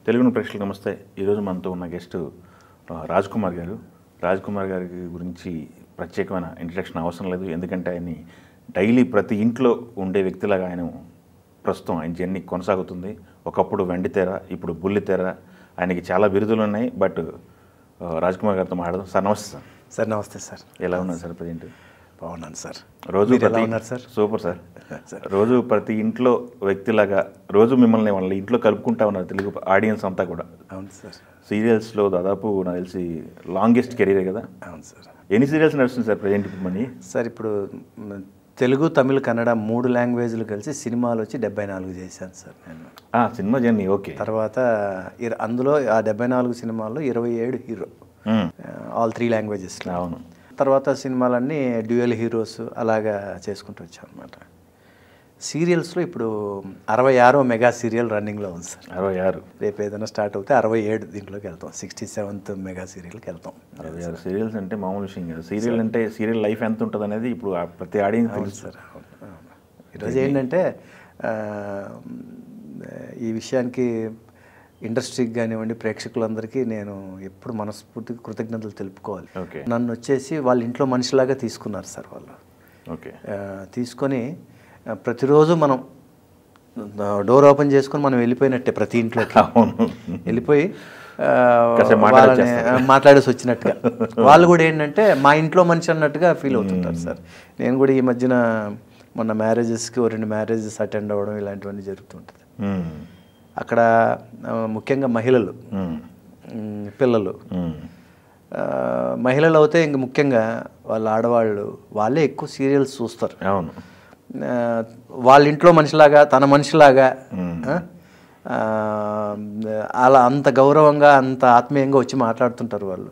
తెలుగు ప్రేక్షకులకు నమస్తే. ఈరోజు మనతో ఉన్న గెస్ట్ రాజ్ కుమార్ గారు. రాజ్ కుమార్ గారి గురించి ప్రత్యేకమైన ఇంట్రడక్షన్ అవసరం లేదు, ఎందుకంటే ఆయన్ని డైలీ ప్రతి ఇంట్లో ఉండే వ్యక్తిలాగా ఆయన ప్రస్తుతం ఆయన జర్నీ కొనసాగుతుంది. ఒకప్పుడు వెండితెర, ఇప్పుడు బుల్లితెర, ఆయనకి చాలా బిరుదులు ఉన్నాయి. బట్ రాజ్ కుమార్ గారితో మాట్లాడదాం. సార్ నమస్తే. సార్ సార్ నమస్తే సార్. ఎలా ఉన్నారు సార్? ప్రజెంట్ బాగున్నాను సార్. రోజు ఎలా ఉన్నారు సార్? Super sir. రోజు ప్రతి ఇంట్లో వ్యక్తిలాగా రోజు మిమ్మల్ని వాళ్ళ ఇంట్లో కలుపుకుంటా ఉన్నారు తెలుగు ఆడియన్స్ అంతా కూడా. అవును సార్. సీరియల్స్లో దాదాపు నాకు తెలిసి లాంగెస్ట్ కెరీరే కదా. అవును సార్. ఎన్ని సీరియల్స్ నడుస్తుంది సార్ ప్రజెంట్ ఇప్పుడు మనీ? సార్ ఇప్పుడు తెలుగు, తమిళ్, కన్నడ 3 లాంగ్వేజ్లు కలిసి సినిమాలు వచ్చి 74 చేశాను సార్ నేను. Cinema journey okay. తర్వాత అందులో ఆ 74 సినిమాల్లో 27 హీరో, ఆల్ 3 లాంగ్వేజెస్. అవును. తర్వాత సినిమాలన్నీ డ్యూయల్ హీరోస్ అలాగా చేసుకుంటూ వచ్చాం అనమాట. సీరియల్స్లో ఇప్పుడు 66వ మెగా సీరియల్ రన్నింగ్లో ఉంది సార్. 66. రేపు ఏదైనా స్టార్ట్ అవుతే 67 దీంట్లోకి వెళ్తాం. 67th మెగా సీరియల్కి వెళ్తాం. 66 సీరియల్స్ అంటే మామూలు విషయం కదా. సీరియల్ అంటే సీరియల్ లైఫ్ ఎంత ఉంటుంది అనేది ఇప్పుడు ప్రతి ఆడియన్స్ తెలుసు సార్. ఈరోజు ఏంటంటే ఈ విషయానికి ఇండస్ట్రీకి కానివ్వండి, ప్రేక్షకులందరికీ నేను ఎప్పుడు మనస్ఫూర్తిగా కృతజ్ఞతలు తెలుపుకోవాలి. నన్ను వచ్చేసి వాళ్ళ ఇంట్లో మనిషిలాగా తీసుకున్నారు సార్ వాళ్ళు. ఓకే. తీసుకొని ప్రతిరోజు మనం డోర్ ఓపెన్ చేసుకొని మనం వెళ్ళిపోయినట్టే ప్రతి ఇంట్లోకి వెళ్ళిపోయి మాట్లాడేసి వచ్చినట్టుగా వాళ్ళు కూడా ఏంటంటే మా ఇంట్లో మనిషి అన్నట్టుగా ఫీల్ అవుతుంటారు సార్. నేను కూడా ఈ మధ్యన మొన్న మ్యారేజెస్కి 2 మ్యారేజెస్ అటెండ్ అవ్వడం ఇలాంటివన్నీ జరుగుతుంటుంది. అక్కడ ముఖ్యంగా మహిళలు, పిల్లలు, మహిళలు అయితే ఇంక ముఖ్యంగా వాళ్ళ ఆడవాళ్ళు వాళ్ళే ఎక్కువ సీరియల్స్ చూస్తారు. అవును. వాళ్ళ ఇంట్లో మనిషిలాగా, తన మనిషిలాగా అలా అంత గౌరవంగా, అంత ఆత్మీయంగా వచ్చి మాట్లాడుతుంటారు వాళ్ళు.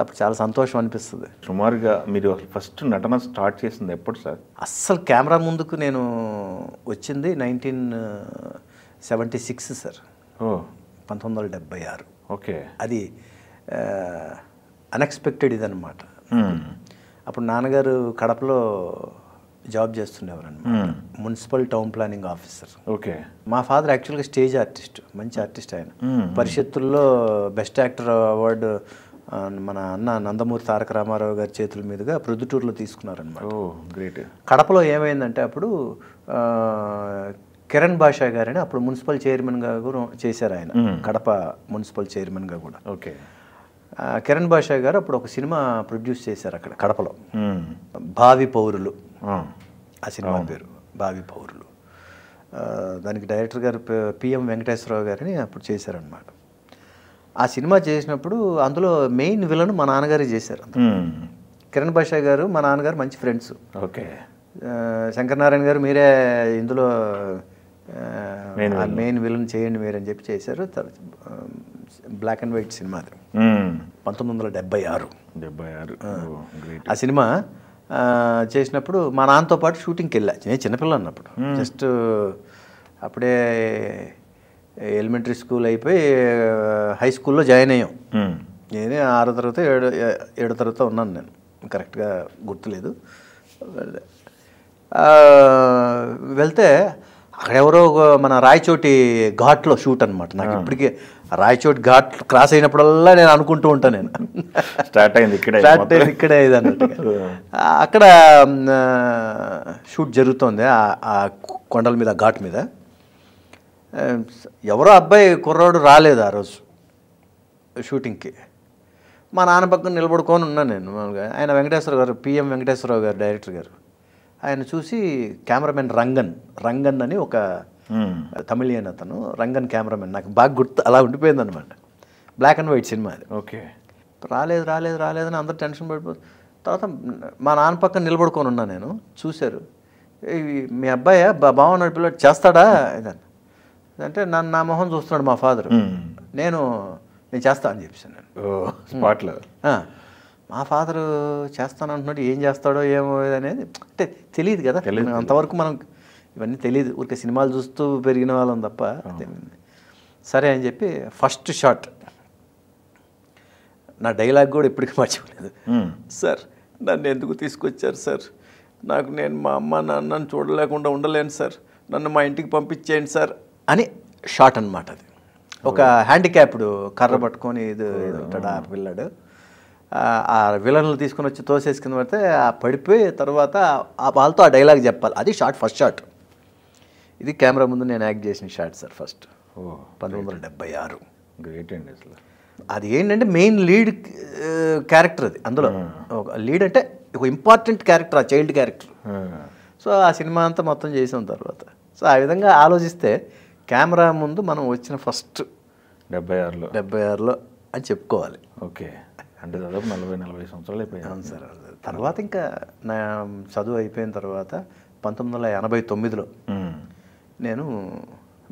అప్పుడు చాలా సంతోషం అనిపిస్తుంది. సుమారుగా మీరు ఫస్ట్ నటన స్టార్ట్ చేసింది ఎప్పుడు సార్? అస్సలు కెమెరా ముందుకు నేను వచ్చింది 1976 సార్. 1976. ఓకే. అది అన్ఎక్స్పెక్టెడ్ ఇదన్నమాట. అప్పుడు నాన్నగారు కడపలో జాబ్ చేస్తుండేవారు అన్నమాట, municipal town planning officer. Okay. మా ఫాదర్ యాక్చువల్గా స్టేజ్ ఆర్టిస్ట్, మంచి ఆర్టిస్ట్ ఆయన. పరిషత్తుల్లో బెస్ట్ యాక్టర్ అవార్డు మన అన్న నందమూరి తారక రామారావు గారి చేతుల మీదుగా ప్రొద్దుటూరులో తీసుకున్నారనమాట. గ్రేట్. కడపలో ఏమైందంటే అప్పుడు కిరణ్ బాషా గారని అప్పుడు మున్సిపల్ చైర్మన్గా కూడా చేశారు ఆయన, కడప మున్సిపల్ చైర్మన్గా కూడా. ఓకే. కిరణ్ బాషా గారు అప్పుడు ఒక సినిమా ప్రొడ్యూస్ చేశారు అక్కడ కడపలో, భావి పౌరులు. ఆ సినిమా పేరు భావి పౌరులు. దానికి డైరెక్టర్ గారు పిఎం వెంకటేశ్వరరావు గారిని అప్పుడు చేశారనమాట. ఆ సినిమా చేసినప్పుడు అందులో మెయిన్ విలన్ మా నాన్నగారే చేశారు. కిరణ్ బాషా గారు మా నాన్నగారు మంచి ఫ్రెండ్స్. ఓకే. శంకరనారాయణ గారు మీరే ఇందులో మెయిన్ విలన్ చేయండి మీరని చెప్పి చేశారు. బ్లాక్ అండ్ వైట్ సినిమా అది, 1976. ఆ సినిమా చేసినప్పుడు మా నాన్నతో పాటు షూటింగ్కి వెళ్ళా. నేను చిన్నపిల్ల అన్నప్పుడు, జస్ట్ అప్పుడే ఎలిమెంటరీ స్కూల్ అయిపోయి హై స్కూల్లో జాయిన్ అయ్యాం. నేనే 6వ తరగతి 7వ తరగతి ఉన్నాను, నేను కరెక్ట్గా గుర్తులేదు. వెళ్తే అక్కడ ఎవరో మన రాయచోటి ఘాట్లో షూట్ అనమాట. నాకు ఇప్పటికీ రాయచోటి ఘాట్ క్రాస్ అయినప్పుడల్లా నేను అనుకుంటూ ఉంటాను, నేను స్టార్ట్ అయింది ఇక్కడే ఇది అన్నట్టుగా. అక్కడ షూట్ జరుగుతోంది ఆ కొండల మీద, ఘాట్ మీద. ఎవరో అబ్బాయి కుర్రాడు రాలేదు ఆ రోజు షూటింగ్కి. మా నాన్న పక్కన నిలబడుకొని ఉన్నాను నేను మామూలుగా. ఆయన వెంకటేశ్వర గారు, పిఎం వెంకటేశ్వరరావు గారు డైరెక్టర్ గారు, ఆయన చూసి కెమెరామెన్ రంగన్ అని ఒక తమిళియన్ అతను, రంగన్ కెమెరామెన్, నాకు బాగా గుర్తు అలా ఉండిపోయింది అనమాట. బ్లాక్ అండ్ వైట్ సినిమా అది. ఓకే. రాలేదని అందరూ టెన్షన్ పడిపోతుంది. తర్వాత మా నాన్న పక్కన నిలబడుకొని ఉన్నా నేను. చూశారు, మీ అబ్బాయి బాగున్నాడు పిల్లడు చేస్తాడా ఇదని అంటే నా మొహం చూస్తున్నాడు మా ఫాదర్. నేను చేస్తా అని చెప్పాను నేను స్పాట్లో. మా ఫాదరు చేస్తానంటున్నాడు, ఏం చేస్తాడో ఏమో అనేది అంటే తెలియదు కదా అంతవరకు, మనం ఇవన్నీ తెలియదు, ఊరికే సినిమాలు చూస్తూ పెరిగిన వాళ్ళం తప్ప. సరే అని చెప్పి ఫస్ట్ షాట్ నా డైలాగ్ కూడా ఇప్పటికీ మర్చిపోలేదు. సార్ నన్ను ఎందుకు తీసుకొచ్చారు సార్, నేను మా అమ్మ నాన్నని చూడలేకుండా ఉండలేను సార్, నన్ను మా ఇంటికి పంపించేయండి సార్ అని షాట్ అనమాట అది. ఒక హ్యాండిక్యాప్డ్ కర్ర పట్టుకొని ఇది ఉంటాడు ఆ పిల్లాడు. ఆ విలన్లు తీసుకొని వచ్చి తోసేసి కింద పడితే పడిపోయి తర్వాత వాళ్ళతో ఆ డైలాగ్ చెప్పాలి. అది ఫస్ట్ షాట్. ఇది కెమెరా ముందు నేను యాక్ట్ చేసిన షాట్ సార్ ఫస్ట్. 1976. గ్రేట్ అండి అసలు. అది ఏంటంటే మెయిన్ లీడ్ క్యారెక్టర్ అది. అందులో ఒక లీడ్ అంటే ఒక ఇంపార్టెంట్ క్యారెక్టర్, ఆ చైల్డ్ క్యారెక్టర్. సో ఆ సినిమా అంతా మొత్తం చేసిన తర్వాత సో ఆ విధంగా ఆలోచిస్తే కెమెరా ముందు మనం వచ్చిన ఫస్ట్ 76లో అని చెప్పుకోవాలి. ఓకే, అంటే దాదాపు 40 సంవత్సరాలు అయిపోయాయి. అవును సార్. తర్వాత ఇంకా నా చదువు అయిపోయిన తర్వాత 1989లో నేను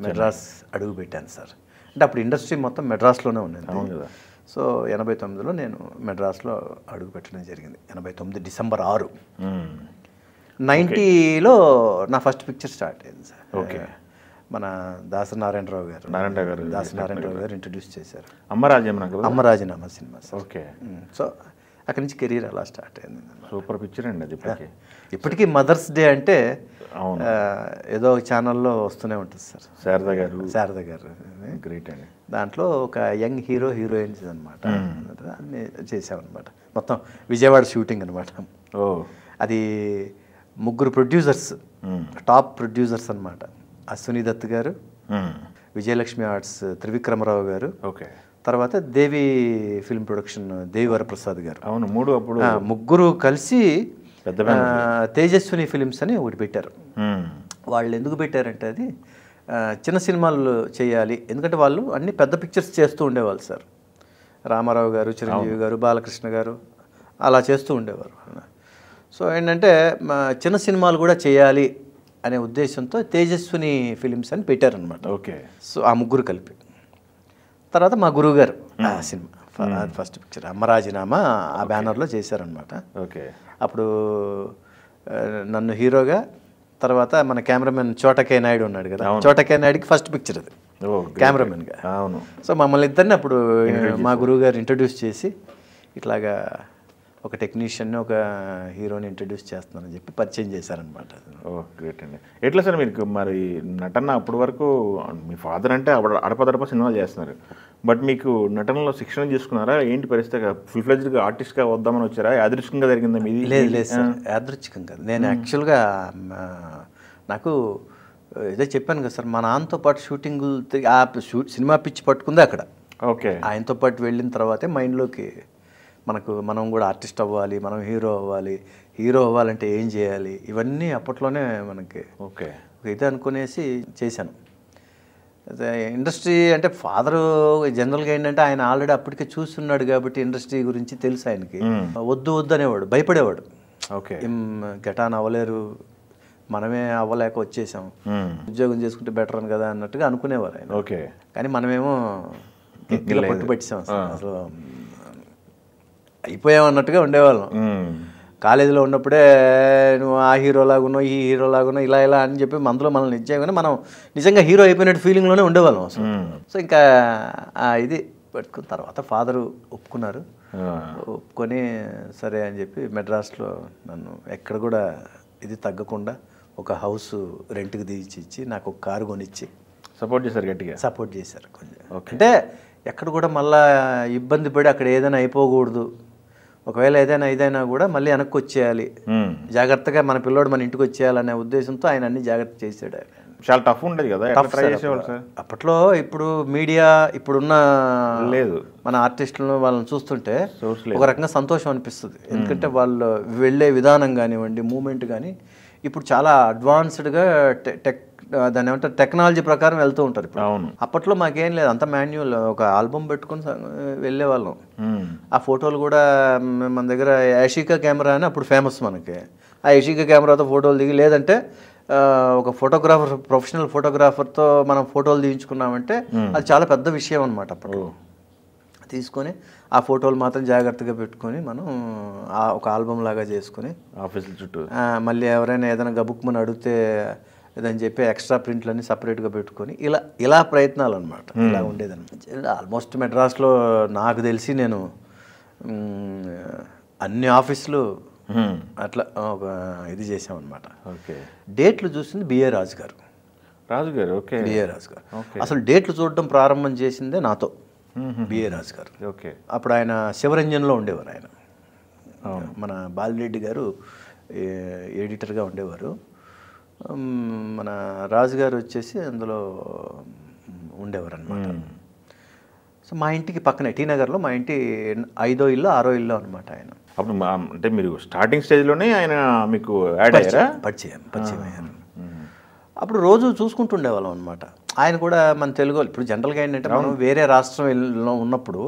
మెడ్రాస్ అడుగు పెట్టాను సార్. అంటే అప్పుడు ఇండస్ట్రీ మొత్తం మెడ్రాస్లోనే ఉండేది. అవును కదా. సో 89లో నేను మెడ్రాస్లో అడుగు పెట్టడం జరిగింది. 89 డిసెంబర్ 6. 90లో నా ఫస్ట్ పిక్చర్ స్టార్ట్ అయింది సార్. ఓకే. మన దాసనారాయణరావు గారు ఇంట్రడ్యూస్ చేశారు. అమ్మరాజీనామా సినిమా సార్. ఓకే. సో అక్కడి నుంచి కెరీర్ అలా స్టార్ట్ అయింది. సూపర్ పిక్చర్ అండి అది. ఇప్పటికీ మదర్స్ డే అంటే ఏదో ఒక ఛానల్లో వస్తూనే ఉంటుంది సార్. శారద గారు గ్రేట్ అండి. దాంట్లో ఒక యంగ్ హీరోయిన్స్ అనమాట అన్నీ చేసామన్నమాట. మొత్తం విజయవాడ షూటింగ్ అనమాట. అది 3 ప్రొడ్యూసర్స్, టాప్ ప్రొడ్యూసర్స్ అనమాట. అశ్విని దత్ గారు, విజయలక్ష్మి ఆర్ట్స్ త్రివిక్రమరావు గారు, ఓకే, తర్వాత దేవి ఫిల్మ్ ప్రొడక్షన్ దేవి వరప్రసాద్ గారు. అవును, 3 కలిసి తేజస్విని ఫిలిమ్స్ అని ఒకటి పెట్టారు. వాళ్ళు ఎందుకు పెట్టారంటే అది చిన్న సినిమాలు చేయాలి, ఎందుకంటే వాళ్ళు అన్ని పెద్ద పిక్చర్స్ చేస్తూ ఉండేవాళ్ళు సార్. రామారావు గారు, చిరంజీవి గారు, బాలకృష్ణ గారు అలా చేస్తూ ఉండేవారు. సో ఏంటంటే చిన్న సినిమాలు కూడా చేయాలి అనే ఉద్దేశంతో తేజస్విని ఫిలిమ్స్ అని పెట్టారనమాట. ఓకే. సో ఆ 3 కలిపి తర్వాత మా గురువుగారు ఆ సినిమా ఫస్ట్ పిక్చర్ అమ్మరాజీనామా ఆ బ్యానర్లో చేశారనమాట. ఓకే. అప్పుడు నన్ను హీరోగా, తర్వాత మన కెమెరామెన్ చోటకే నాయుడు ఉన్నాడు కదా, చోటకే నాయుడికి ఫస్ట్ పిక్చర్ అది కెమెరామెన్గా. అవును. సో మమ్మల్ని ఇద్దరిని అప్పుడు మా గురువు గారు ఇంట్రడ్యూస్ చేసి ఇట్లాగా ఒక టెక్నీషియన్ని ఒక హీరోని ఇంట్రడ్యూస్ చేస్తున్నానని చెప్పి పరిచయం చేశారనమాట. గ్రేట్ అండి. ఎట్లా సార్ మీకు మరి నటన అప్పటి వరకు మీ ఫాదర్ అంటే అడపదడప సినిమాలు చేస్తున్నారు, బట్ మీకు నటనలో శిక్షణ తీసుకున్నారా ఏంటి పరిస్థితి? ఫుల్ ఫ్లెడ్జ్డ్గా ఆర్టిస్ట్గా వద్దామని వచ్చారా? యాదృచ్ఛికంగా జరిగిందా మీది? లేదు సార్, యాదృచ్ఛికం కాదు. నేను యాక్చువల్గా నాకు ఏదో చెప్పాను కదా సార్, మా నాన్నతో పాటు షూటింగ్ సినిమా పిచ్చి పట్టుకుంది అక్కడ. ఓకే. ఆయనతో పాటు వెళ్ళిన తర్వాతే మైండ్లోకి మనం కూడా ఆర్టిస్ట్ అవ్వాలి, మనం హీరో అవ్వాలంటే ఏం చేయాలి, ఇవన్నీ అప్పట్లోనే మనకి ఓకే ఇది అనుకునేసి చేశాను. ఇండస్ట్రీ అంటే ఫాదరు జనరల్గా ఏంటంటే ఆయన ఆల్రెడీ అప్పటికే చూస్తున్నాడు కాబట్టి ఇండస్ట్రీ గురించి తెలుసు ఆయనకి. వద్దు అనేవాడు, భయపడేవాడు. ఓకే. గెటాన్ అవ్వలేరు, మనమే అవ్వలేక వచ్చేసాం, ఉద్యోగం చేసుకుంటే బెటర్ అని కదా అన్నట్టుగా అనుకునేవారు ఆయన. ఓకే. కానీ మనమేమో గట్టిగా పట్టుబట్టాం అసలు, అయిపోయామన్నట్టుగా ఉండేవాళ్ళం. కాలేజీలో ఉన్నప్పుడే నువ్వు ఆ హీరోలాగా ఉన్నావు, ఈ హీరోలాగా ఉన్నావు, ఇలా అని చెప్పి అందులో మనల్ని ఇచ్చాయి, కానీ మనం నిజంగా హీరో అయిపోయినట్టు ఫీలింగ్లోనే ఉండేవాళ్ళం అసలు. సో ఇంకా ఇది పెట్టుకున్న తర్వాత ఫాదరు ఒప్పుకున్నారు. ఒప్పుకొని సరే అని చెప్పి మెడ్రాస్లో నన్ను ఎక్కడ కూడా ఇది తగ్గకుండా ఒక హౌస్ రెంట్కి తీసి నాకు ఒక కారు కొనిచ్చి సపోర్ట్ చేశారు, గట్టిగా సపోర్ట్ చేశారు కొంచెం. అంటే ఎక్కడ కూడా మళ్ళీ ఇబ్బంది పడి అక్కడ ఏదైనా అయిపోకూడదు, ఒకవేళ ఏదైనా కూడా మళ్ళీ వెనక్కి వచ్చేయాలి, జాగ్రత్తగా మన పిల్లోడు మన ఇంటికి వచ్చేయాలనే ఉద్దేశంతో ఆయన అన్ని జాగ్రత్త చేశాడు. ఆయన చాలా టఫ్ ఉండేది కదా అప్పట్లో. ఇప్పుడు మీడియా ఇప్పుడున్న లేదు, మన ఆర్టిస్టులను వాళ్ళని చూస్తుంటే ఒక రకంగా సంతోషం అనిపిస్తుంది. ఎందుకంటే వాళ్ళు వెళ్ళే విధానం కానివ్వండి, మూమెంట్ కానీ ఇప్పుడు చాలా అడ్వాన్స్డ్గా దాన్ని ఏమంటారు టెక్నాలజీ ప్రకారం వెళ్తూ ఉంటారు ఇప్పుడు. అప్పట్లో మాకేం లేదు, అంత మాన్యువల్. ఒక ఆల్బమ్ పెట్టుకుని వెళ్ళే వాళ్ళం. ఆ ఫోటోలు కూడా మన దగ్గర యాషికా కెమెరా అని అప్పుడు ఫేమస్ మనకి. ఆ యాషికా కెమెరాతో ఫోటోలు దిగి, లేదంటే ఒక ఫోటోగ్రాఫర్, ప్రొఫెషనల్ ఫోటోగ్రాఫర్తో మనం ఫోటోలు తీయించుకున్నామంటే అది చాలా పెద్ద విషయం అనమాట. అప్పుడు తీసుకొని ఆ ఫోటోలు మాత్రం జాగ్రత్తగా పెట్టుకొని మనం ఒక ఆల్బమ్ లాగా చేసుకొని ఆఫీసుల చుట్టూ మళ్ళీ ఎవరైనా ఏదైనా గబుక్మని అడిగితే ఏదని చెప్పి ఎక్స్ట్రా ప్రింట్లన్నీ సపరేట్గా పెట్టుకొని ఇలా ప్రయత్నాలు అనమాట. ఇలా ఉండేదన్నమాట. ఆల్మోస్ట్ మెడ్రాస్లో నాకు తెలిసి నేను అన్ని ఆఫీసులు అట్లా ఒక ఇది చేసామన్నమాట. ఓకే. డేట్లు చూసింది బిఏ రాజు గారు. రాజు గారు. ఓకే. బిఏ రాజు గారు అసలు డేట్లు చూడడం ప్రారంభం చేసిందే నాతో, బిఏ రాజు గారు. ఓకే. అప్పుడు ఆయన శివరంజన్లో ఉండేవారు. ఆయన మన బాలిరెడ్డి గారు ఎడిటర్గా ఉండేవారు. మన రాజుగారు వచ్చేసి అందులో ఉండేవారు అనమాట. సో మా ఇంటికి పక్కనే టీ నగర్లో మా ఇంటి 5వ ఇల్లు 6వ ఇల్లు అనమాట ఆయన. అప్పుడు అంటే మీరు స్టార్టింగ్ స్టేజ్లోనే ఆయన మీకు యాడ్ అయ్యారా? పరిచయం అయ్యారు. అప్పుడు రోజు చూసుకుంటుండేవాళ్ళం అనమాట. ఆయన కూడా మన తెలుగు, ఇప్పుడు జనరల్గా ఏంటంటే మనం వేరే రాష్ట్రంలో ఉన్నప్పుడు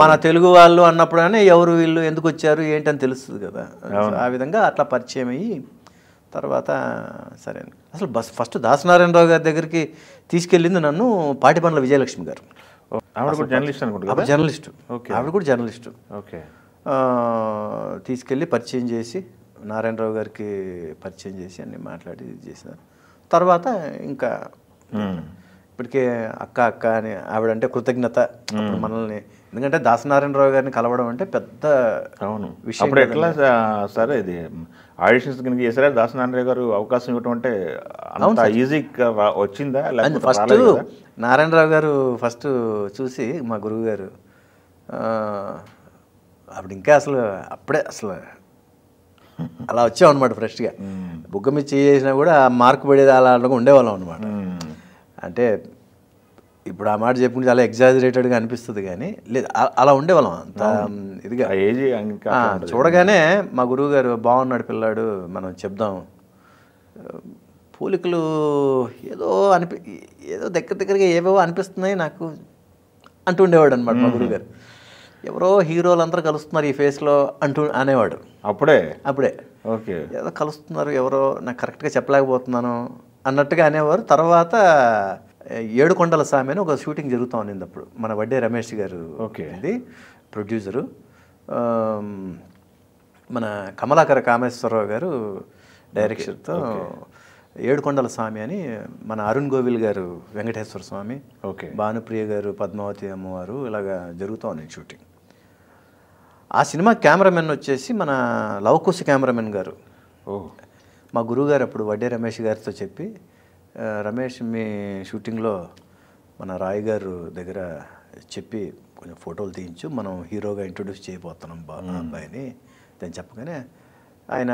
మన తెలుగు వాళ్ళు అన్నప్పుడు కానీ ఎవరు వీళ్ళు ఎందుకు వచ్చారు ఏంటని తెలుస్తుంది కదా. ఆ విధంగా అట్లా పరిచయం అయ్యి తర్వాత సరే అసలు ఫస్ట్ దాసనారాయణరావు గారి దగ్గరికి తీసుకెళ్ళింది నన్ను పాటిబండ్ల విజయలక్ష్మి గారు. ఆవిడ కూడా జర్నలిస్ట్ అనుకుంటా. జర్నలిస్టు. ఆవిడ కూడా జర్నలిస్టు. ఓకే. తీసుకెళ్ళి పరిచయం చేసి నారాయణరావు గారికి పరిచయం చేసి అన్ని మాట్లాడి చేసినారు. తర్వాత ఇంకా ఇప్పటికే అక్క అని ఆవిడంటే కృతజ్ఞత మనల్ని, ఎందుకంటే దాసనారాయణరావు గారిని కలవడం అంటే పెద్ద విషయం. అప్పుడు ఎట్లా సరే ఇది ఆడిషన్స్ కనుక చేసారా దాసనారాయణరావు గారు అవకాశం ఇవ్వటం అంటే అంత ఈజీగా వచ్చిందా? ఫస్ట్ నారాయణరావు గారు ఫస్ట్ చూసి మా గురువు గారు అప్పుడు ఇంకా అప్పుడే అలా వచ్చాం అనమాట ఫ్రెష్గా. బుగ్గ మీద చేసినా కూడా ఆ మార్కు పడేది అలా ఉండేవాళ్ళం అనమాట. అంటే ఇప్పుడు ఆ మాట చెప్పుకుంటే చాలా ఎగ్జాజరేటెడ్గా అనిపిస్తుంది కానీ లేదు, అలా ఉండేవాళ్ళం అంత ఇదిగా. చూడగానే మా గురువు గారు బాగున్నాడు పిల్లాడు, మనం చెప్దాం, పోలికలు ఏదో దగ్గరగా ఏవేవో అనిపిస్తున్నాయి నాకు అంటుండేవాడు అనమాట మా గురువు గారు. ఎవరో హీరోలు అందరూ కలుస్తున్నారు ఈ ఫేస్లో అనేవాడు. అప్పుడే ఓకే, ఏదో కలుస్తున్నారు ఎవరో, నాకు కరెక్ట్గా చెప్పలేకపోతున్నాను అన్నట్టుగా అనేవారు. తర్వాత ఏడుకొండల స్వామి అని ఒక షూటింగ్ జరుగుతూ ఉన్నింది అప్పుడు. మన వడ్డే రమేష్ గారు ఇది ప్రొడ్యూసరు, మన కమలాకర కామేశ్వరరావు గారు డైరెక్షన్తో ఏడుకొండల స్వామి అని మన అరుణ్ గోవిల్ గారు వెంకటేశ్వర స్వామి, భానుప్రియ గారు పద్మావతి అమ్మవారు ఇలాగా జరుగుతూ ఉంది షూటింగ్. ఆ సినిమా కెమెరామెన్ వచ్చేసి మన లవకుశ కెమెరామెన్ గారు. మా గురువుగారు అప్పుడు వడ్డే రమేష్ గారితో చెప్పి, రమేష్ మీ షూటింగ్లో మన రాయ్ గారు దగ్గర చెప్పి కొంచెం ఫోటోలు తీయించు, మనం హీరోగా ఇంట్రొడ్యూస్ చేయబోతున్నాం అబ్బాయిని అని చెప్పగానే ఆయన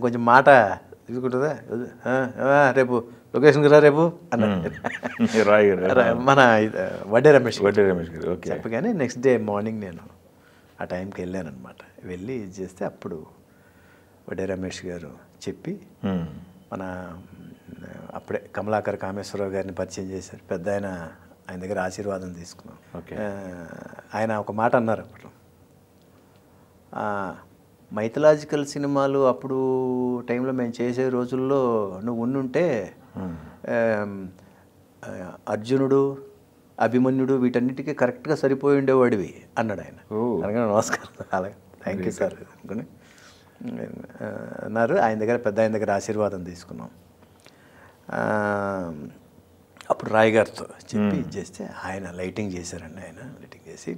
కొంచెం మాట తీసుకుంటుందా, రేపు లొకేషన్కి రా రేపు అన్నారు మన వడ్డే రమేష్ గారు. చెప్పగానే నెక్స్ట్ డే మార్నింగ్ నేను ఆ టైంకి వెళ్ళానమాట. వెళ్ళి ఇది చేస్తే అప్పుడు వడ్డే రమేష్ గారు చెప్పి మన అప్పుడే కమలాకర్ కామేశ్వరరావు గారిని పరిచయం చేశారు. పెద్ద ఆయన దగ్గర ఆశీర్వాదం తీసుకున్నాం. ఆయన ఒక మాట అన్నారు అప్పుడు, మైథలాజికల్ సినిమాలు అప్పుడు టైంలో మేము చేసే రోజుల్లో నువ్వు ఉండుంటే అర్జునుడు అభిమన్యుడు వీటన్నిటికీ కరెక్ట్గా సరిపోయి ఉండేవాడివి అన్నాడు ఆయన. అనగా నమస్కారం, అలాగే థ్యాంక్ యూ సార్ అనుకుని అన్నారు. ఆయన దగ్గర ఆశీర్వాదం తీసుకున్నాం. అప్పుడు రాయ్ గారితో చెప్పి చేస్తే ఆయన లైటింగ్ చేశారండి. ఆయన లైటింగ్ చేసి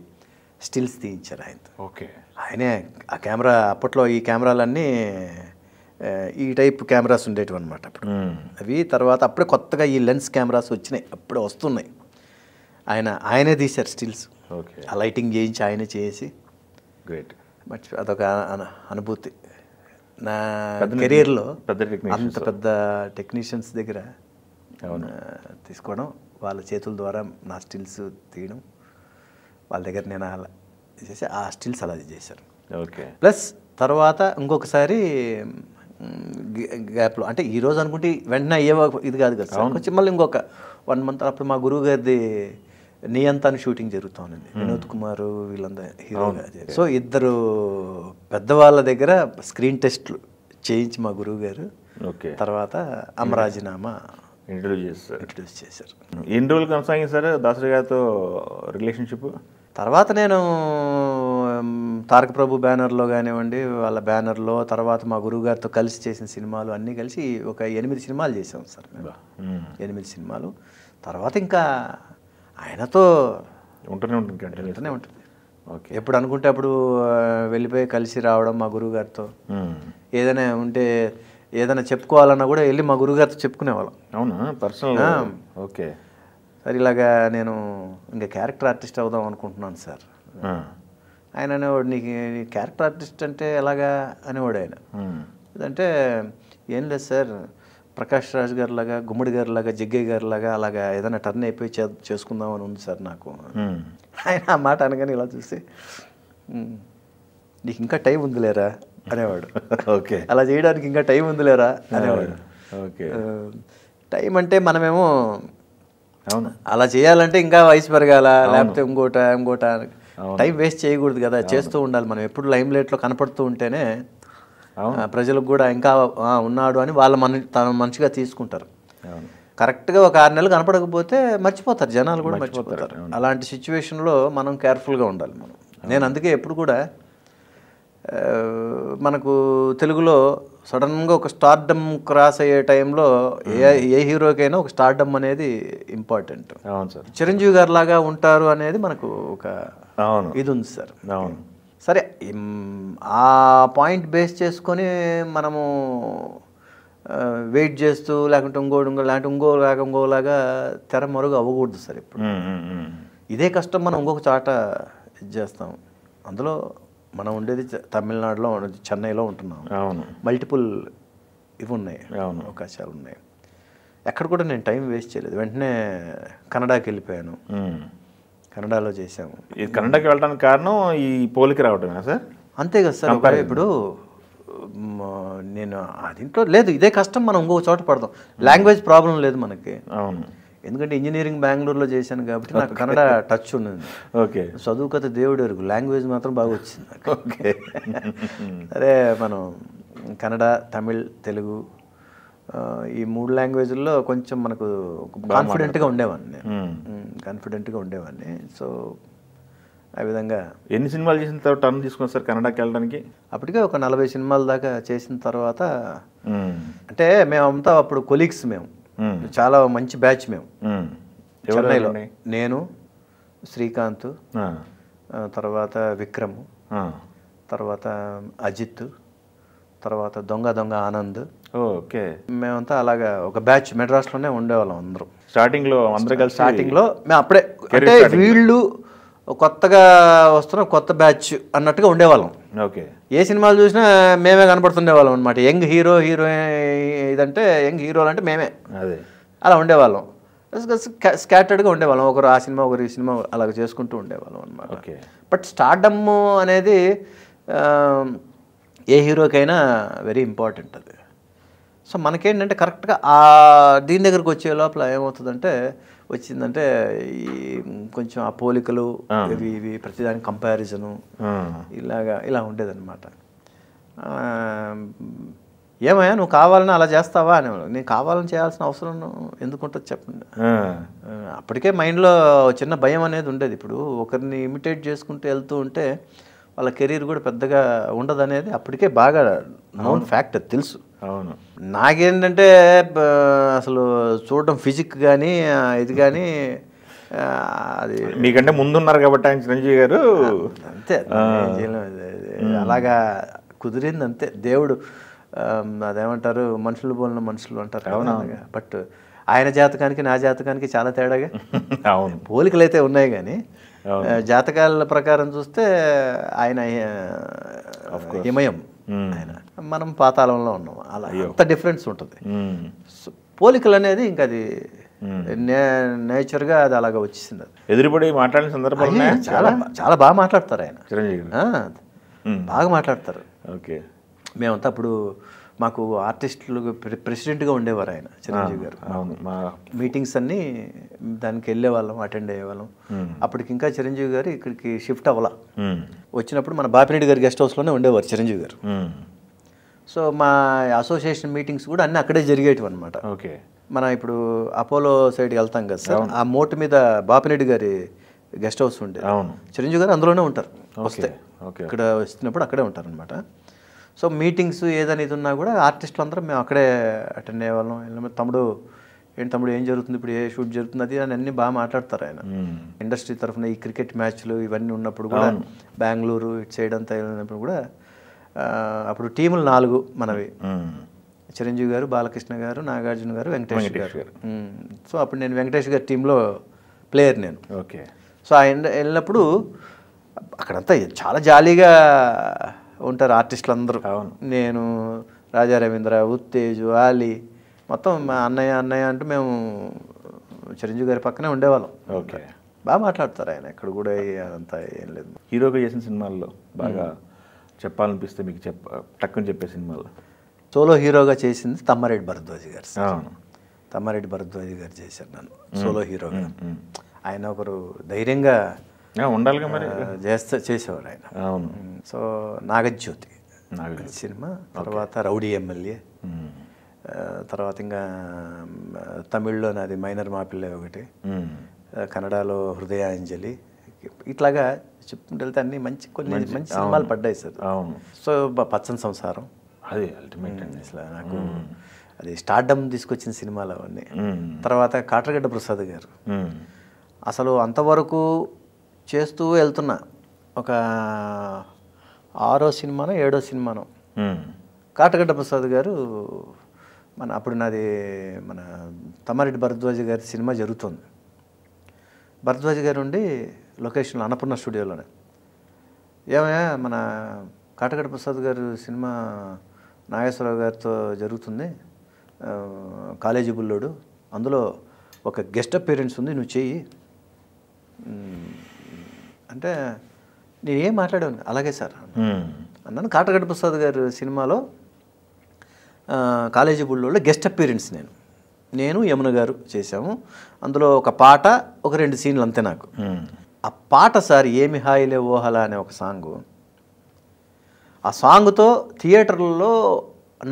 స్టిల్స్ తీయించారు ఆయనతో. ఆయనే ఆ కెమెరా, అప్పట్లో ఈ కెమెరాలన్నీ ఈ టైప్ కెమెరాస్ ఉండేటివి అనమాట అప్పుడు. అవి తర్వాత అప్పుడే కొత్తగా ఈ లెన్స్ కెమెరాస్ వచ్చినాయి, అప్పుడే వస్తున్నాయి. ఆయనే తీశారు స్టిల్స్. ఆ లైటింగ్ చేయించి ఆయనే చేసి గ్రేట్. బట్ అదొక అనుభూతి నా కెరీర్లో. అంత పెద్ద టెక్నీషియన్స్ దగ్గర తీసుకోవడం, వాళ్ళ చేతుల ద్వారా నా స్టిల్స్ తీయడం, వాళ్ళ దగ్గర నేను అలా చేసి ఆ స్టిల్స్ అలా చేశారు. ప్లస్ తర్వాత ఇంకొకసారి గ్యాప్లో, అంటే ఈరోజు అనుకుంటే వెంటనే అయ్యేవా ఇది కాదు కదా సార్, కొంచెం మళ్ళీ ఇంకొక 1 month అప్పుడు మా గురువు గారిది నియంత అని షూటింగ్ జరుగుతూ ఉంది. వినోద్ కుమార్ వీళ్ళందరూ హీరోగా. సో ఇద్దరు పెద్దవాళ్ళ దగ్గర స్క్రీన్ టెస్ట్లు చేయించి మా గురువు గారు తర్వాత అమరాజీనామా ఇంట్రడ్యూస్ చేశారు. ఎన్ని రోజులు కొనసాగించారు దాసరి గారితో రిలేషన్షిప్? తర్వాత నేను తారక ప్రభు బ్యానర్లో కానివ్వండి, వాళ్ళ బ్యానర్లో, తర్వాత మా గురువు గారితో కలిసి చేసిన సినిమాలు అన్నీ కలిసి ఒక 8 సినిమాలు చేసాం సార్ మేము. 8 సినిమాలు. తర్వాత ఇంకా ఆయనతో ఉంటూనే ఉంటుంది. ఎప్పుడు అనుకుంటే అప్పుడు వెళ్ళిపోయి కలిసి రావడం మా గురువు గారితో. ఏదైనా ఉంటే ఏదైనా చెప్పుకోవాలన్నా కూడా వెళ్ళి మా గురుగారితో చెప్పుకునేవాళ్ళం. అవునా, పర్సనల్? ఓకే. సార్ ఇలాగా నేను ఇంకా క్యారెక్టర్ ఆర్టిస్ట్ అవుదాం అనుకుంటున్నాను సార్. ఆయన అనేవాడు, నీకు క్యారెక్టర్ ఆర్టిస్ట్ అంటే ఎలాగా అనేవాడు ఆయన. అంటే ఏం లేదు సార్, ప్రకాష్ రాజ్ గారి లాగా, గుమ్మడి గారి లాగా, జగ్గయ్య గారి లాగా అలాగా ఏదైనా టర్న్ అయిపోయి చేసుకుందామని ఉంది సార్ నాకు. ఆయన ఆ మాట అనగానే ఇలా చూసి, నీకు ఇంకా టైం ఉందిలేరా అనేవాడు. ఓకే. అలా చేయడానికి ఇంకా టైం ఉందిలేరా అనేవాడు. ఓకే. టైం అంటే మనమేమో అవును, అలా చేయాలంటే ఇంకా వయసు పెరగాల, లేకపోతే ఇంకోట టైం వేస్ట్ చేయకూడదు కదా, చేస్తూ ఉండాలి. మనం ఎప్పుడు లైమ్ లైట్లో కనపడుతూ ఉంటేనే ప్రజలకు కూడా ఇంకా ఉన్నాడు అని వాళ్ళ తన మంచిగా తీసుకుంటారు. కరెక్ట్గా ఒక 6 నెలలు కనపడకపోతే మర్చిపోతారు, జనాలు కూడా మర్చిపోతారు. అలాంటి సిచ్యువేషన్లో మనం కేర్ఫుల్గా ఉండాలి మనం. నేను అందుకే ఎప్పుడు కూడా మనకు తెలుగులో సడన్గా ఒక స్టార్డమ్ క్రాస్ అయ్యే టైంలో ఏ హీరోకైనా ఒక స్టార్డమ్ అనేది ఇంపార్టెంట్. అవును సార్. చిరంజీవి గారు లాగా ఉంటారు అనేది మనకు ఒక ఇది ఉంది సార్. అవును. సరే, ఆ పాయింట్ బేస్ చేసుకొని మనము వెయిట్ చేస్తూ లేకుంటే ఇంకోలాగా తెర మరుగు అవ్వకూడదు సార్. ఇప్పుడు ఇదే కష్టం మనం ఇంకొక చాట ఇది చేస్తాం. అందులో మనం ఉండేది తమిళనాడులో, చెన్నైలో ఉంటున్నాం. అవును. మల్టిపుల్ ఇవి ఉన్నాయి, అవకాశాలు ఉన్నాయి. ఎక్కడ కూడా నేను టైం వేస్ట్ చేయలేదు. వెంటనే కన్నడకి వెళ్ళిపోయాను. కన్నడలో చేసాము. ఈ కన్నడకి వెళ్ళడానికి కారణం ఈ పోలిక రావటమేనా సార్? అంతే కదా సార్. ఇప్పుడు నేను దీంట్లో లేదు, ఇదే కష్టం మనం ఇంకొక చోట పడతాం. లాంగ్వేజ్ ప్రాబ్లం లేదు మనకి. అవును. ఎందుకంటే ఇంజనీరింగ్ బెంగళూరులో చేశాను కాబట్టి నాకు కన్నడ టచ్ ఉన్నది. ఓకే. చదువు కథ దేవుడు ఎరుగు, లాంగ్వేజ్ మాత్రం బాగా వచ్చింది నాకు. ఓకే. సరే, మనం కన్నడ, తమిళ్, తెలుగు ఈ 3 లాంగ్వేజ్ల్లో కొంచెం మనకు కాన్ఫిడెంట్గా ఉండేవాడిని. సో ఆ విధంగా ఎన్ని సినిమాలు చేసిన తర్వాత టర్న్ తీసుకున్నారు సార్ కన్నడకి వెళ్ళడానికి? అప్పటికే ఒక 40 సినిమాల దాకా చేసిన తర్వాత, అంటే మేమంతా అప్పుడు కొలీగ్స్, మేము చాలా మంచి బ్యాచ్. మేము చెన్నైలో నేను, శ్రీకాంత్, తర్వాత విక్రమ్, తర్వాత అజిత్, తర్వాత దొంగ ఆనంద్. ఓకే. మేమంతా అలాగా ఒక బ్యాచ్ మెడ్రాస్లోనే ఉండేవాళ్ళం అందరం. స్టార్టింగ్లో అందరూ కలిసి స్టార్టింగ్లో మేము అప్పుడే, అంటే వీళ్ళు కొత్తగా వస్తున్న కొత్త బ్యాచ్ అన్నట్టుగా ఉండేవాళ్ళం. ఓకే. ఏ సినిమాలు చూసినా మేమే కనపడుతుండేవాళ్ళం అనమాట. యంగ్ హీరో ఇదంటే యంగ్ హీరోలు అంటే మేమే. అదే అలా ఉండేవాళ్ళం. స్కాటర్డ్గా ఉండేవాళ్ళం. ఒకరు ఆ సినిమా, ఒకరు ఈ సినిమా, అలాగ చేసుకుంటూ ఉండేవాళ్ళం అనమాట. ఓకే. బట్ స్టార్డమ్ అనేది ఏ హీరోకైనా వెరీ ఇంపార్టెంట్ అది. సో మనకేంటంటే కరెక్ట్గా దీని దగ్గరకు వచ్చే లోపల ఏమవుతుందంటే, వచ్చిందంటే ఈ కొంచెం ఆ పోలికలు ఇవి ప్రతిదానికి కంపారిజను ఇలా ఉండేదన్నమాట. ఏమయ్యా నువ్వు కావాలని అలా చేస్తావా అనేవాళ్ళు. నేను కావాలని చేయాల్సిన అవసరం ఎందుకుంటుంది చెప్పండి. అప్పటికే మైండ్లో చిన్న భయం అనేది ఉండేది. ఇప్పుడు ఒకరిని ఇమిటేట్ చేసుకుంటూ వెళ్తూ ఉంటే వాళ్ళ కెరీర్ కూడా పెద్దగా ఉండదు అనేది అప్పటికే బాగా నోన్ ఫ్యాక్ట్, తెలుసు. అవును. నాకేంటంటే అసలు చూడటం ఫిజిక్ కానీ ఇది కానీ అది మీకంటే ముందున్నారు కాబట్టి ఆయన చిరంజీవి గారు అంతే, అలాగా కుదిరింది అంతే. దేవుడు అదేమంటారు, మనుషులు పోలిన మనుషులు అంటారు. అవునవుగా. బట్ ఆయన జాతకానికి నా జాతకానికి చాలా తేడాగా. అవును. పోలికలు అయితే ఉన్నాయి కానీ జాతకాల ప్రకారం చూస్తే ఆయన హిమయం, ఆయన మనం పాతాళంలో ఉన్నాం. అలా అంత డిఫరెన్స్ ఉంటుంది. పోలికలు అనేది ఇంకా అది నేచర్గా అది అలాగా వచ్చేసింది. అది ఎదురుపడి మాట్లాడిన సందర్భాలు చాలా బాగా మాట్లాడతారు ఆయన, చిరంజీవి బాగా మాట్లాడతారు. ఓకే. మేమంతా అప్పుడు మాకు ఆర్టిస్టులు ప్రెసిడెంట్గా ఉండేవారు ఆయన, చిరంజీవి గారు. మీటింగ్స్ అన్నీ దానికి వెళ్ళేవాళ్ళం, అటెండ్ అయ్యేవాళ్ళం. అప్పటికి ఇంకా చిరంజీవి గారు ఇక్కడికి షిఫ్ట్ అవ్వాల. వచ్చినప్పుడు మన బాపిరెడ్డి గారి గెస్ట్ హౌస్లోనే ఉండేవారు చిరంజీవి గారు. సో మా అసోసియేషన్ మీటింగ్స్ కూడా అన్నీ అక్కడే జరిగేటివి అనమాట. ఓకే. మనం ఇప్పుడు అపోలో సైడ్కి వెళ్తాం కదా సార్, ఆ మోటు మీద బాపిరెడ్డి గారి గెస్ట్ హౌస్ ఉండేది. చిరంజీవి గారు అందులోనే ఉంటారు. వస్తే ఇక్కడ వస్తున్నప్పుడు అక్కడే ఉంటారు అనమాట. సో మీటింగ్స్ ఏదైనా ఇది ఉన్నా కూడా ఆర్టిస్టులు అందరం మేము అక్కడే అటెండ్ అయ్యేవాళ్ళం. తమ్ముడు ఏం జరుగుతుంది, ఇప్పుడు ఏ షూట్ జరుగుతుంది, అది అని అన్నీ బాగా మాట్లాడతారు ఆయన. ఇండస్ట్రీ తరఫున ఈ క్రికెట్ మ్యాచ్లు ఇవన్నీ ఉన్నప్పుడు కూడా బెంగళూరు ఇటు సైడ్ అంతా వెళ్ళినప్పుడు కూడా అప్పుడు టీములు 4 మనవి. చిరంజీవి గారు, బాలకృష్ణ గారు, నాగార్జున గారు, వెంకటేష్ గారు. సో అప్పుడు నేను వెంకటేష్ గారి టీంలో ప్లేయర్ నేను. ఓకే. సో ఆయన వెళ్ళినప్పుడు అక్కడంతా చాలా జాలీగా ఉంటారు ఆర్టిస్టులు అందరూ. నేను, రాజా రవీంద్ర, ఉత్తేజు, ఆలీ, మొత్తం మా అన్నయ్య అంటూ మేము చిరంజీవి గారి పక్కనే ఉండేవాళ్ళం. ఓకే. బాగా మాట్లాడతారు ఆయన, ఎక్కడ కూడా అదంతా ఏం లేదు. హీరోగా చేసిన సినిమాల్లో బాగా చెప్పాలనిపిస్తే మీకు టక్కుని చెప్పే సినిమాల్లో సోలో హీరోగా చేసింది తమ్మారెడ్డి భరద్వాజ్ గారు. తమ్మారెడ్డి భరద్వాజ్ గారు చేశారు నన్ను సోలో హీరోగా. ఆయన ఒకరు ధైర్యంగా ఉండాలిగా మరి చేసేవారు ఆయన. అవును. సో నాగజ్యోతి సినిమా, తర్వాత రౌడీ ఎమ్మెల్యే, తర్వాత ఇంకా తమిళ్లో నాది మైనర్ మాపిల్లే ఒకటి, కన్నడలో హృదయాంజలి, ఇట్లాగా చెప్పుకుంటూ వెళ్తే అన్ని కొన్ని మంచి సినిమాలు పడ్డాయి సార్. సో పచ్చని సంసారం అది అల్టిమేట్ అండి. అసలు నాకు అది స్టార్డమ్ తీసుకొచ్చిన సినిమాలు అవన్నీ. తర్వాత కాట్రగడ్డ ప్రసాద్ గారు అసలు అంతవరకు చేస్తూ వెళ్తున్నా ఒక 6వ సినిమానో 7వ సినిమానో కాట్రగడ్డ ప్రసాద్ గారు అప్పుడు నాది మన తమ్మారెడ్డి భరద్వాజ్ గారి సినిమా జరుగుతుంది. భరద్వాజ్ గారు ఉండి లొకేషన్లో అన్నపూర్ణ స్టూడియోలోనే, ఏమయ్యా మన కాటగడ్డ ప్రసాద్ గారు సినిమా నాగేశ్వరరావు గారితో జరుగుతుంది, కాలేజీ బుల్లోడు, అందులో ఒక గెస్ట్ అపీరెన్స్ ఉంది, నువ్వు చెయ్యి అంటే నేనేం మాట్లాడాను. అలాగే సార్ అన్నాను. కాటగడ్డ ప్రసాద్ గారు సినిమాలో కాలేజీ బుల్లోలో గెస్ట్ అపీరెన్స్ నేను యమున గారు చేశాము. అందులో ఒక పాట, ఒక 2 సీన్లు అంతే నాకు. ఆ పాట సార్ ఏమి హాయిలే ఓహలా అనే ఒక సాంగు, ఆ సాంగ్తో థియేటర్లలో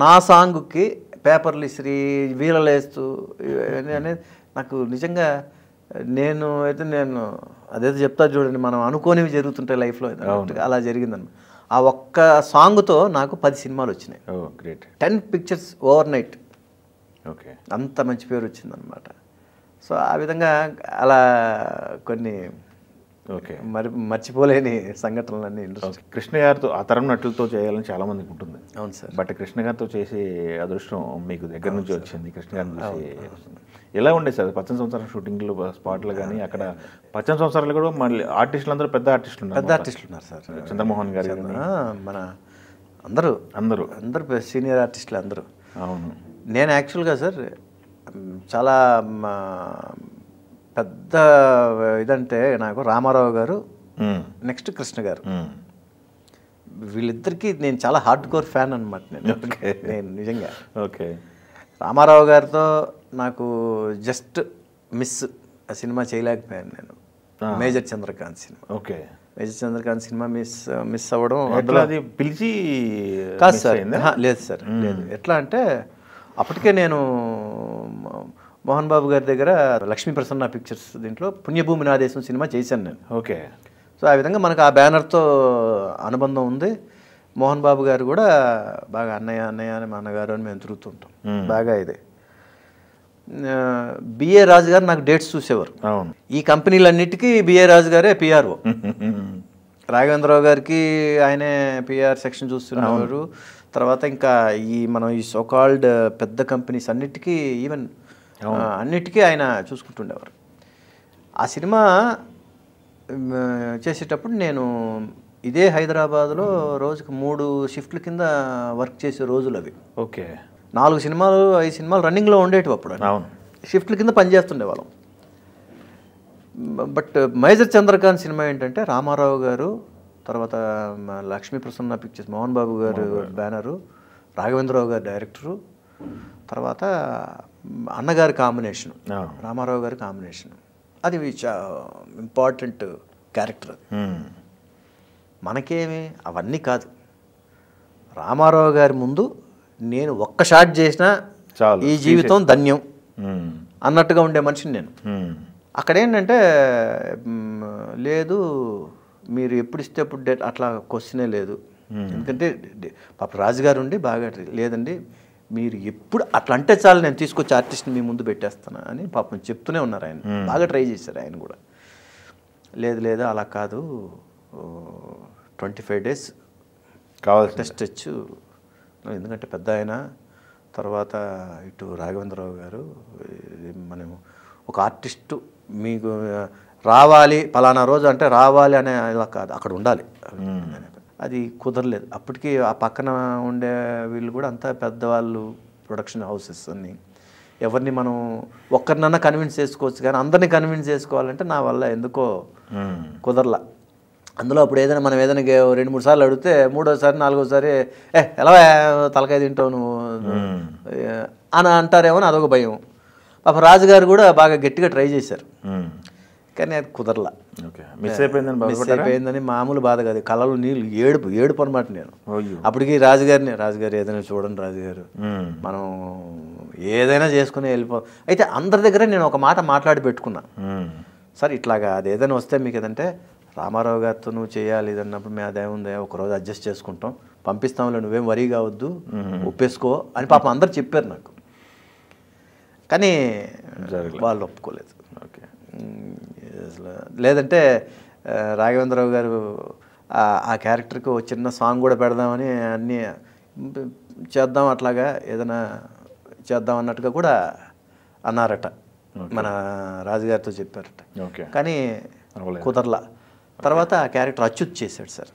నా సాంగుకి పేపర్లు ఇసిరి వీలలేస్తూ అనేది నాకు నిజంగా నేను అదేదో చెప్తా చూడండి, మనం అనుకోనివి జరుగుతుంటాయి లైఫ్లో, అలా జరిగిందన్నమాట. ఆ ఒక్క సాంగ్తో నాకు 10 సినిమాలు వచ్చినాయి. Great. 10 pictures over night. Okay. అంత మంచి పేరు వచ్చిందనమాట. సో ఆ విధంగా అలా కొన్ని మర్చిపోలేని సంఘటనలన్నీ. కృష్ణ గారితో ఆ తరం నటులతో చేయాలని చాలా మందికి ఉంటుంది. అవును సార్. బట్ కృష్ణ గారితో చేసే అదృష్టం మీకు దగ్గర నుంచి వచ్చింది. కృష్ణ గారిని చూసి ఎలా ఉండేది సార్ పచ్చని సంవత్సరం షూటింగ్లు, స్పాట్లు కానీ? అక్కడ పచ్చని సంవత్సరాలు కూడా మళ్ళీ ఆర్టిస్టులు అందరూ పెద్ద ఆర్టిస్టులు ఉన్నారు సార్. చంద్రమోహన్ గారు, మన అందరూ సీనియర్ ఆర్టిస్టులు అందరూ. అవును. నేను యాక్చువల్గా సార్ చాలా పెద్ద ఇదంటే నాకు రామారావు గారు, నెక్స్ట్ కృష్ణ గారు, వీళ్ళిద్దరికీ నేను చాలా హార్డ్ కోర్ ఫ్యాన్ అనమాట. నేను నిజంగా ఓకే. రామారావు గారితో నాకు జస్ట్ మిస్, ఆ సినిమా చేయలేకపోయాను నేను. మేజర్ చంద్రకాంత్ సినిమా. ఓకే. మేజర్ చంద్రకాంత్ సినిమా మిస్ అవ్వడం అది పిలిచి కాదు సార్. లేదు సార్, లేదు. ఎట్లా అంటే అప్పటికే నేను మోహన్ బాబు గారి దగ్గర లక్ష్మీ ప్రసన్న పిక్చర్స్ దీంట్లో పుణ్యభూమి నాదేశం సినిమా చేశాను నేను. ఓకే. సో ఆ విధంగా మనకు ఆ బ్యానర్తో అనుబంధం ఉంది. మోహన్ బాబు గారు కూడా బాగా అన్నయ్య అని మా అన్నగారు అని మేము తిరుగుతుంటాం బాగా. ఇది బిఏ రాజు గారు నాకు డేట్స్ చూసేవారు. ఈ కంపెనీలన్నిటికీ బిఏ రాజు గారే పిఆర్ఓ. రాఘవేంద్రరావు గారికి ఆయనే పిఆర్ సెక్షన్ చూస్తున్నవారు. తర్వాత ఇంకా మనం ఈ సోకాల్డ్ పెద్ద కంపెనీస్ అన్నిటికీ, ఈవెన్ అన్నిటికీ ఆయన చూసుకుంటుండేవారు. ఆ సినిమా చేసేటప్పుడు నేను ఇదే హైదరాబాద్లో రోజుకి 3 షిఫ్ట్ల కింద వర్క్ చేసే రోజులు అవి. ఓకే. 4 సినిమాలు 5 సినిమాలు రన్నింగ్లో ఉండేటివి అప్పుడు. షిఫ్ట్ల కింద పనిచేస్తుండేవాళ్ళం. బట్ మేజర్ చంద్రకాంత్ సినిమా ఏంటంటే రామారావు గారు, తర్వాత లక్ష్మీ ప్రసన్న పిక్చర్స్ మోహన్ బాబు గారు బ్యానరు, రాఘవేంద్రరావు గారు డైరెక్టరు, తర్వాత అన్నగారి కాంబినేషను, రామారావు గారి కాంబినేషను. అది ఇంపార్టెంట్ క్యారెక్టర్. మనకేమి అవన్నీ కాదు. రామారావు గారి ముందు నేను ఒక్క షాట్ చేసినా ఈ జీవితం ధన్యం అన్నట్టుగా ఉండే మనిషిని నేను. అక్కడేంటంటే లేదు, మీరు ఎప్పుడు ఇస్తే అప్పుడు డేట్ అట్లా క్వశ్చనే లేదు. ఎందుకంటే పాప రాజుగారు ఉండి బాగా లేదండి, మీరు ఎప్పుడు అట్లా అంటే చాలు, నేను తీసుకొచ్చి ఆర్టిస్ట్ని మీ ముందు పెట్టేస్తాను అని పాపం చెప్తూనే ఉన్నారు ఆయన. బాగా ట్రై చేశారు ఆయన కూడా. లేదు అలా కాదు, 25 days కావాలి టెస్ట్ వచ్చు, ఎందుకంటే పెద్ద ఆయన తర్వాత ఇటు రాఘవేంద్రరావు గారు, మనం ఒక ఆర్టిస్టు మీకు రావాలి పలానా రోజు అంటే రావాలి అనే ఇలా కాదు, అక్కడ ఉండాలి. అది కుదరలేదు. అప్పటికి ఆ పక్కన ఉండే వీళ్ళు కూడా అంతా పెద్దవాళ్ళు, ప్రొడక్షన్ హౌసెస్ అన్నీ. ఎవరిని మనం ఒక్కరినన్నా కన్విన్స్ చేసుకోవచ్చు, కానీ అందరినీ కన్విన్స్ చేసుకోవాలంటే నా వల్ల ఎందుకో కుదరలా. అందులో అప్పుడు ఏదైనా మనం ఏదైనా 2-3 సార్లు అడిగితే మూడోసారి 4ఓసారి ఎలా తలకాయ తింటావు నువ్వు అని అంటారేమో అని అదొక భయం. పాప రాజుగారు కూడా బాగా గట్టిగా ట్రై చేశారు, కానీ అది కుదరలా. మిస్ అయిపోయిందని మామూలు బాధ కాదు, కళ్ళలో నీళ్ళు ఏడుపు అనమాట. నేను అప్పటికి రాజుగారు ఏదైనా చూడండి రాజుగారు, మనం ఏదైనా చేసుకుని అయితే అందరి దగ్గర నేను ఒక మాట మాట్లాడి పెట్టుకున్నా, సార్ ఇట్లాగా అది ఏదైనా వస్తే మీకు ఏదంటే రామారావు గారితో నువ్వు చేయాలి ఇదన్నప్పుడు మేము అదేముంది ఒకరోజు అడ్జస్ట్ చేసుకుంటాం, పంపిస్తాంలే, నువ్వేం వరీ కావద్దు, ఒప్పేసుకో అని పాపం అందరు చెప్పారు నాకు. కానీ వాళ్ళు ఒప్పుకోలేదు. లేదంటే రాఘవేంద్రరావు గారు ఆ క్యారెక్టర్కి ఒక చిన్న సాంగ్ కూడా పెడదామని అన్నీ చేద్దాం, అట్లాగా ఏదైనా చేద్దాం అన్నట్టుగా కూడా అన్నారట, మన రాజుగారితో చెప్పారట. కానీ కుదరలా. తర్వాత ఆ క్యారెక్టర్ అచ్యుత్ చేశాడు సార్.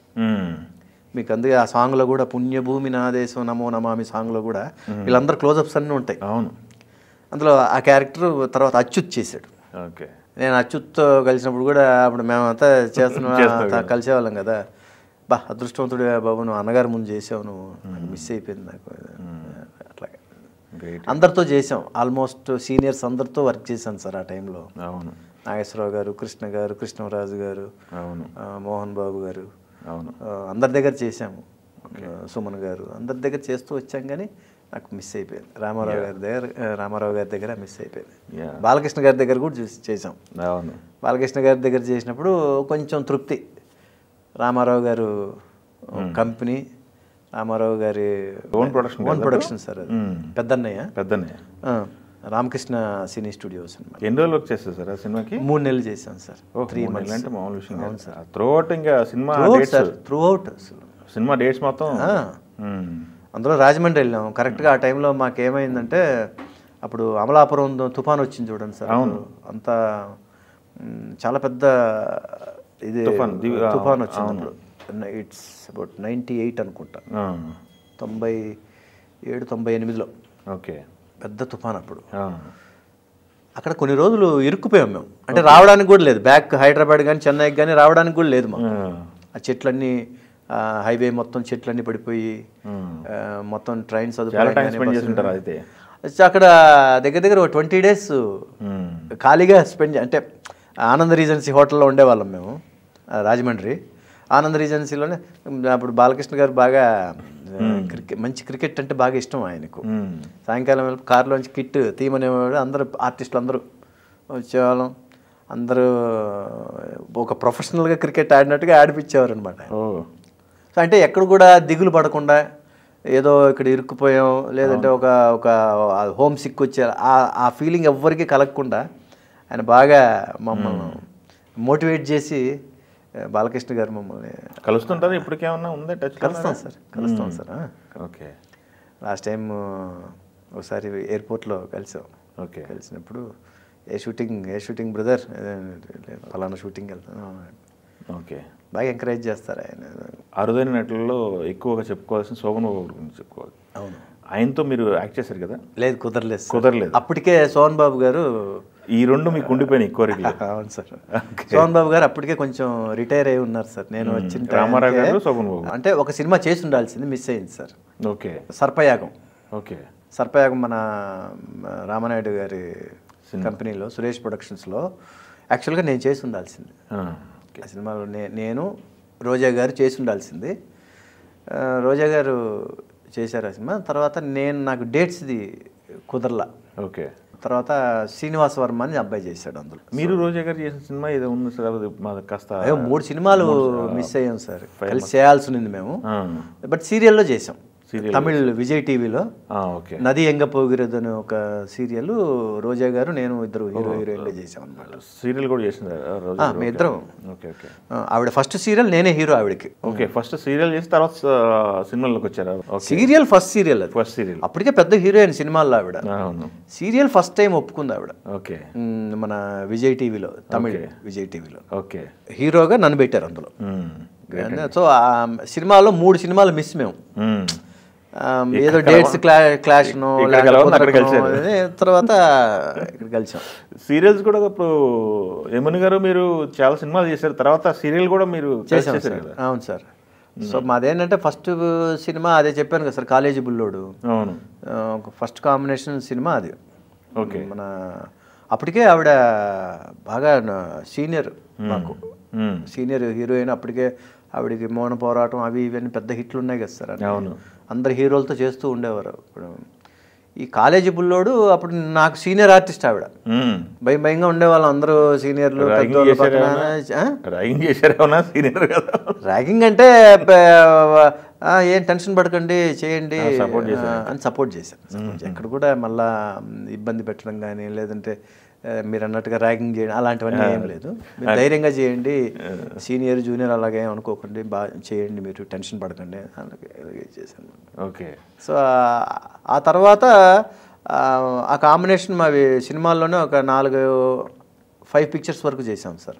మీకు అందుకే ఆ సాంగ్లో కూడా పుణ్యభూమి నా దేశం నమో నమామి సాంగ్లో కూడా వీళ్ళందరూ క్లోజప్స్ అన్నీ ఉంటాయి. అవును, అందులో ఆ క్యారెక్టర్ తర్వాత అచ్యుత్ చేశాడు. నేను అచ్యుత్తో కలిసినప్పుడు కూడా అప్పుడు మేమంతా చేస్తున్నా కలిసేవాళ్ళం కదా, అదృష్టవంతుడు బాబు నువ్వు అన్నగారు ముందు చేసావు, నువ్వు మిస్ అయిపోయింది నాకు. అట్లాగే అందరితో చేసాం, ఆల్మోస్ట్ సీనియర్స్ అందరితో వర్క్ చేశాను సార్ ఆ టైంలో. అవును, నాగేశ్వరరావు గారు, కృష్ణ గారు, కృష్ణరాజు గారు, అవును, మోహన్ బాబు గారు, అవును, అందరి దగ్గర చేసాము. సుమన్ గారు అందరి దగ్గర చేస్తూ వచ్చాం, కానీ నాకు మిస్ అయిపోయింది. రామారావు గారి దగ్గర మిస్ అయిపోయింది. బాలకృష్ణ గారి దగ్గర కూడా చేసాం. బాలకృష్ణ గారి దగ్గర చేసినప్పుడు కొంచెం తృప్తి. రామారావు గారు కంపెనీ, రామారావు గారి ఓన్ ప్రొడక్షన్ సార్, అది పెద్దన్నయ్య రామకృష్ణ సినీ స్టూడియోస్ అనమాట. ఎన్ని రోజులు వర్క్ చేస్తారు సార్ ఆ సినిమాకి? 3 నెలలు చేశాను సార్. 3 months అంటే మామూలు విషయం కాదు సార్. త్రూ అవుట్ ఇంకా సినిమా డేట్స్ మొత్తం. అందులో రాజమండ్రి వెళ్ళాం కరెక్ట్గా. ఆ టైంలో మాకేమైందంటే అప్పుడు అమలాపురం తుఫాన్ వచ్చింది చూడండి సార్. అవును, అంత చాలా పెద్ద ఇది తుఫాన్ వచ్చింది అప్పుడు. ఇట్స్ అబౌట్ 98 అనుకుంటా, 97-98లో. ఓకే, పెద్ద తుఫాన్ అప్పుడు. అక్కడ కొన్ని రోజులు ఇరుక్కుపోయాం మేము, అంటే రావడానికి కూడా లేదు, బ్యాక్ హైదరాబాద్ కానీ చెన్నైకి కానీ రావడానికి కూడా లేదు మాకు. ఆ చెట్లన్నీ, హైవే మొత్తం చెట్లన్నీ పడిపోయి మొత్తం ట్రైన్ సదుపాయం అక్కడ దగ్గర దగ్గర 20 days ఖాళీగా స్పెండ్. అంటే ఆనంద్ రీజెన్సీ హోటల్లో ఉండేవాళ్ళం మేము రాజమండ్రి. ఆనంద్ రీజెన్సీలోనే అప్పుడు బాలకృష్ణ గారు బాగా మంచి క్రికెట్ అంటే బాగా ఇష్టం ఆయనకు. సాయంకాలం కారులోంచి కిట్ తీయమనేవాడు. అందరూ ఆర్టిస్టులు అందరూ వచ్చేవాళ్ళం. అందరూ ఒక ప్రొఫెషనల్గా క్రికెట్ ఆడినట్టుగా ఆడిపించేవారు అనమాట. సో అంటే ఎక్కడ కూడా దిగులు పడకుండా, ఏదో ఇక్కడ ఇరుక్కుపోయాం లేదంటే ఒక ఒక హోమ్ సిక్ వచ్చే ఆ ఫీలింగ్ ఎవ్వరికీ కలగకుండా ఆయన బాగా మమ్మల్ని మోటివేట్ చేసి, బాలకృష్ణ గారు మమ్మల్ని కలుస్తుంటారు. ఇప్పటికేమన్నా ఉందా టచ్? కలుస్తాం సార్. ఓకే, లాస్ట్ టైం ఒకసారి ఎయిర్పోర్ట్లో కలిసాం. ఓకే, కలిసినప్పుడు ఏ షూటింగ్ బ్రదర్, ఫలానా షూటింగ్ వెళ్తాను. ఓకే, బాగా ఎంకరేజ్ చేస్తారు ఆయన. అరుదైన నటులలో ఎక్కువగా చెప్పుకోవాల్సిన శోభన్ బాబు గురించి చెప్పుకోవాలి. అవును, ఆయనతో మీరు యాక్ట్ చేశారు కదా? లేదు, కుదరలేదు. అప్పటికే సోహన్ బాబు గారు, ఈ రెండు మీకు ఉండిపోయినాయి కోరికలు. అవును సార్. సోహన్ బాబు గారు అప్పటికే కొంచెం రిటైర్ అయి ఉన్నారు సార్. నేను వచ్చిన రామారావు గారు, శోభన్ బాబు అంటే ఒక సినిమా చేసి ఉండాల్సింది, మిస్ అయింది సార్. ఓకే, సర్పయాగం. ఓకే, సర్పయాగం మన రామానాయుడు గారి కంపెనీలో, సురేష్ ప్రొడక్షన్స్లో యాక్చువల్గా నేను చేసి ఉండాల్సింది. ఆ సినిమాలో నేను రోజా గారు చేసి ఉండాల్సింది. రోజా గారు చేశారు ఆ సినిమా. తర్వాత నాకు డేట్స్ది కుదరలా. ఓకే, తర్వాత శ్రీనివాస్ వర్మ అని అబ్బాయి చేశాడు అందులో. మీరు రోజా గారు చేసిన సినిమా ఏదో ఉంది సార్, కాస్త 3 సినిమాలు మిస్ అయ్యాం సార్. కలిసి చేయాల్సి ఉంది మేము, బట్ సీరియల్లో చేసాం. తమిళ్ విజయ్ టీవీలో ఓకే. నది ఎంగ పోగిరదు అనే ఒక సీరియల్ రోజా గారు నేను ఇద్దరు హీరోయిన్గా చేసాం అనమాట. సీరియల్ కూడా చేసింది మీ ఇద్దరం. Okay okay. ఆవిడ ఫస్ట్ సీరియల్, నేనే హీరో ఆవిడకి. ఓకే, ఫస్ట్ సీరియల్ చేసి తర్వాత సినిమాల్లోకి వచ్చారా? సీరియల్ ఫస్ట్ సీరియల్ అది. First serial. అప్పటికే పెద్ద హీరోయిన్ సినిమాల్లో ఆవిడ. అవును. సీరియల్ ఫస్ట్ టైం ఒప్పుకుంది ఆవిడ. ఓకే. మన విజయ్ టీవీలో, తమిళ్ విజయ్ టీవీలో. ఓకే. హీరోగా నన్ను పెట్టారు అందులో. సో సినిమాలో 3 సినిమాలు మిస్ మేము. ఏదో డేట్స్ క్లాష్ తర్వాత ఇక్కడ కలిసాం. సీరియల్స్ కూడా ఇప్పుడు యమున గారు మీరు చాలా సినిమాలు చేశారు, తర్వాత సీరియల్ కూడా మీరు చేశారు కదా? అవును సార్. సో మాదేంటంటే ఫస్ట్ సినిమా అదే చెప్పాను కదా సార్, కాలేజీ బుల్లోడు. అవును. ఫస్ట్ కాంబినేషన్ సినిమా అది. ఓకే. మన అప్పటికే ఆవిడ బాగా సీనియర్, మాకు సీనియర్ హీరోయిన్. అప్పటికే ఆవిడకి మౌన పోరాటం అవి ఇవన్నీ పెద్ద హిట్లు ఉన్నాయి కదా సార్. అవును. అందరు హీరోలతో చేస్తూ ఉండేవారు. ఇప్పుడు ఈ కాలేజీ బుల్లోడు అప్పుడు నాకు సీనియర్ ఆర్టిస్ట్ ఆవిడ. భయంగా ఉండేవాళ్ళం అందరూ సీనియర్లు. ర్యాగింగ్ అంటే ఏం టెన్షన్ పడకండి, చేయండి అని సపోర్ట్ చేశాను. ఎక్కడ కూడా మళ్ళా ఇబ్బంది పెట్టడం కానీ, లేదంటే మీరు అన్నట్టుగా ర్యాగింగ్ చేయడం అలాంటివన్నీ ఏం లేదు. మీరు ధైర్యంగా చేయండి, సీనియర్ జూనియర్ అలాగే అనుకోకండి, బాగా చేయండి, మీరు టెన్షన్ పడకండి అలాగే చేశాను. ఓకే. సో ఆ తర్వాత ఆ కాంబినేషన్ మా సినిమాల్లోనే ఒక 4-5 పిక్చర్స్ వరకు చేశాం సార్.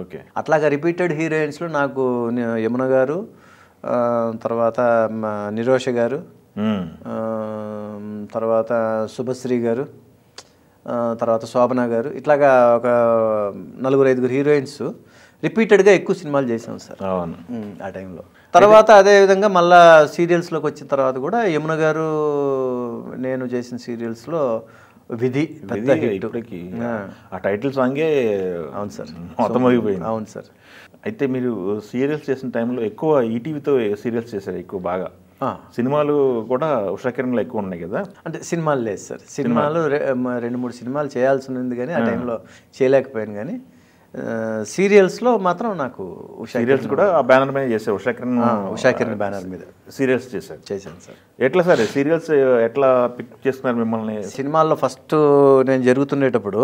ఓకే. అట్లాగా రిపీటెడ్ హీరోయిన్స్లో నాకు యమున గారు, తర్వాత నిరోష గారు, తర్వాత శుభశ్రీ గారు, తర్వాత శోభన గారు, ఇట్లాగా ఒక 4-5 హీరోయిన్స్ రిపీటెడ్గా ఎక్కువ సినిమాలు చేసాం సార్ ఆ టైంలో. తర్వాత అదేవిధంగా మళ్ళా సీరియల్స్లోకి వచ్చిన తర్వాత కూడా యమున గారు నేను చేసిన సీరియల్స్లో విధి పెద్ద హిట్. ఆ టైటిల్ సాంగే అవును సార్ మొత్తం అయిపోయింది. అవును సార్. అయితే మీరు సీరియల్స్ చేసిన టైంలో ఎక్కువ ఈటీవీతో సీరియల్స్ చేశారు ఎక్కువ బాగా. సినిమాలు కూడా ఉషాకిరణ్లో ఎక్కువ ఉన్నాయి కదా? అంటే సినిమాలు లేదు సార్. సినిమాలు 2-3 సినిమాలు చేయాల్సి ఉంది కానీ ఆ టైంలో చేయలేకపోయాను. కానీ సీరియల్స్లో మాత్రం నాకు సీరియల్స్ కూడా ఆ బ్యానర్ మీద చేశారు. ఉషాకిరణ్ బ్యానర్ మీద సీరియల్స్ చేశాను సార్. ఎట్లా సార్ సీరియల్స్ ఎట్లా పిక్ చేసుకున్నారు మిమ్మల్ని? సినిమాల్లో ఫస్ట్ నేను జరుగుతుండేటప్పుడు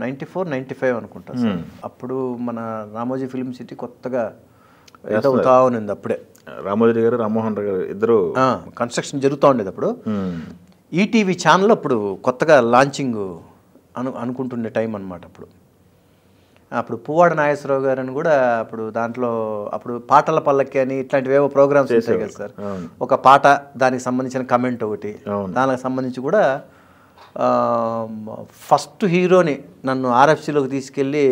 94-95 అనుకుంటా సార్. అప్పుడు మన రామోజీ ఫిల్మ్ సిటీ కొత్తగా అవుతా ఉంది. అప్పుడే రామోజీ గారు, రామ్మోహన్ రావు గారు ఇద్దరు కన్స్ట్రక్షన్ జరుగుతూ ఉండేది. అప్పుడు ఈటీవీ ఛానల్ అప్పుడు కొత్తగా లాంచింగ్ అనుకుంటుండే టైం అనమాట. అప్పుడు పువ్వాడ నాగేశ్వరరావు గారు అని కూడా అప్పుడు దాంట్లో అప్పుడు పాటల పల్లకి అని ఇట్లాంటివేవో ప్రోగ్రామ్స్ చేశారు కదా సార్. ఒక పాట, దానికి సంబంధించిన కమెంట్ ఒకటి, దానికి సంబంధించి కూడా ఫస్ట్ హీరోని నన్ను ఆర్ఎఫ్సీలోకి తీసుకెళ్ళి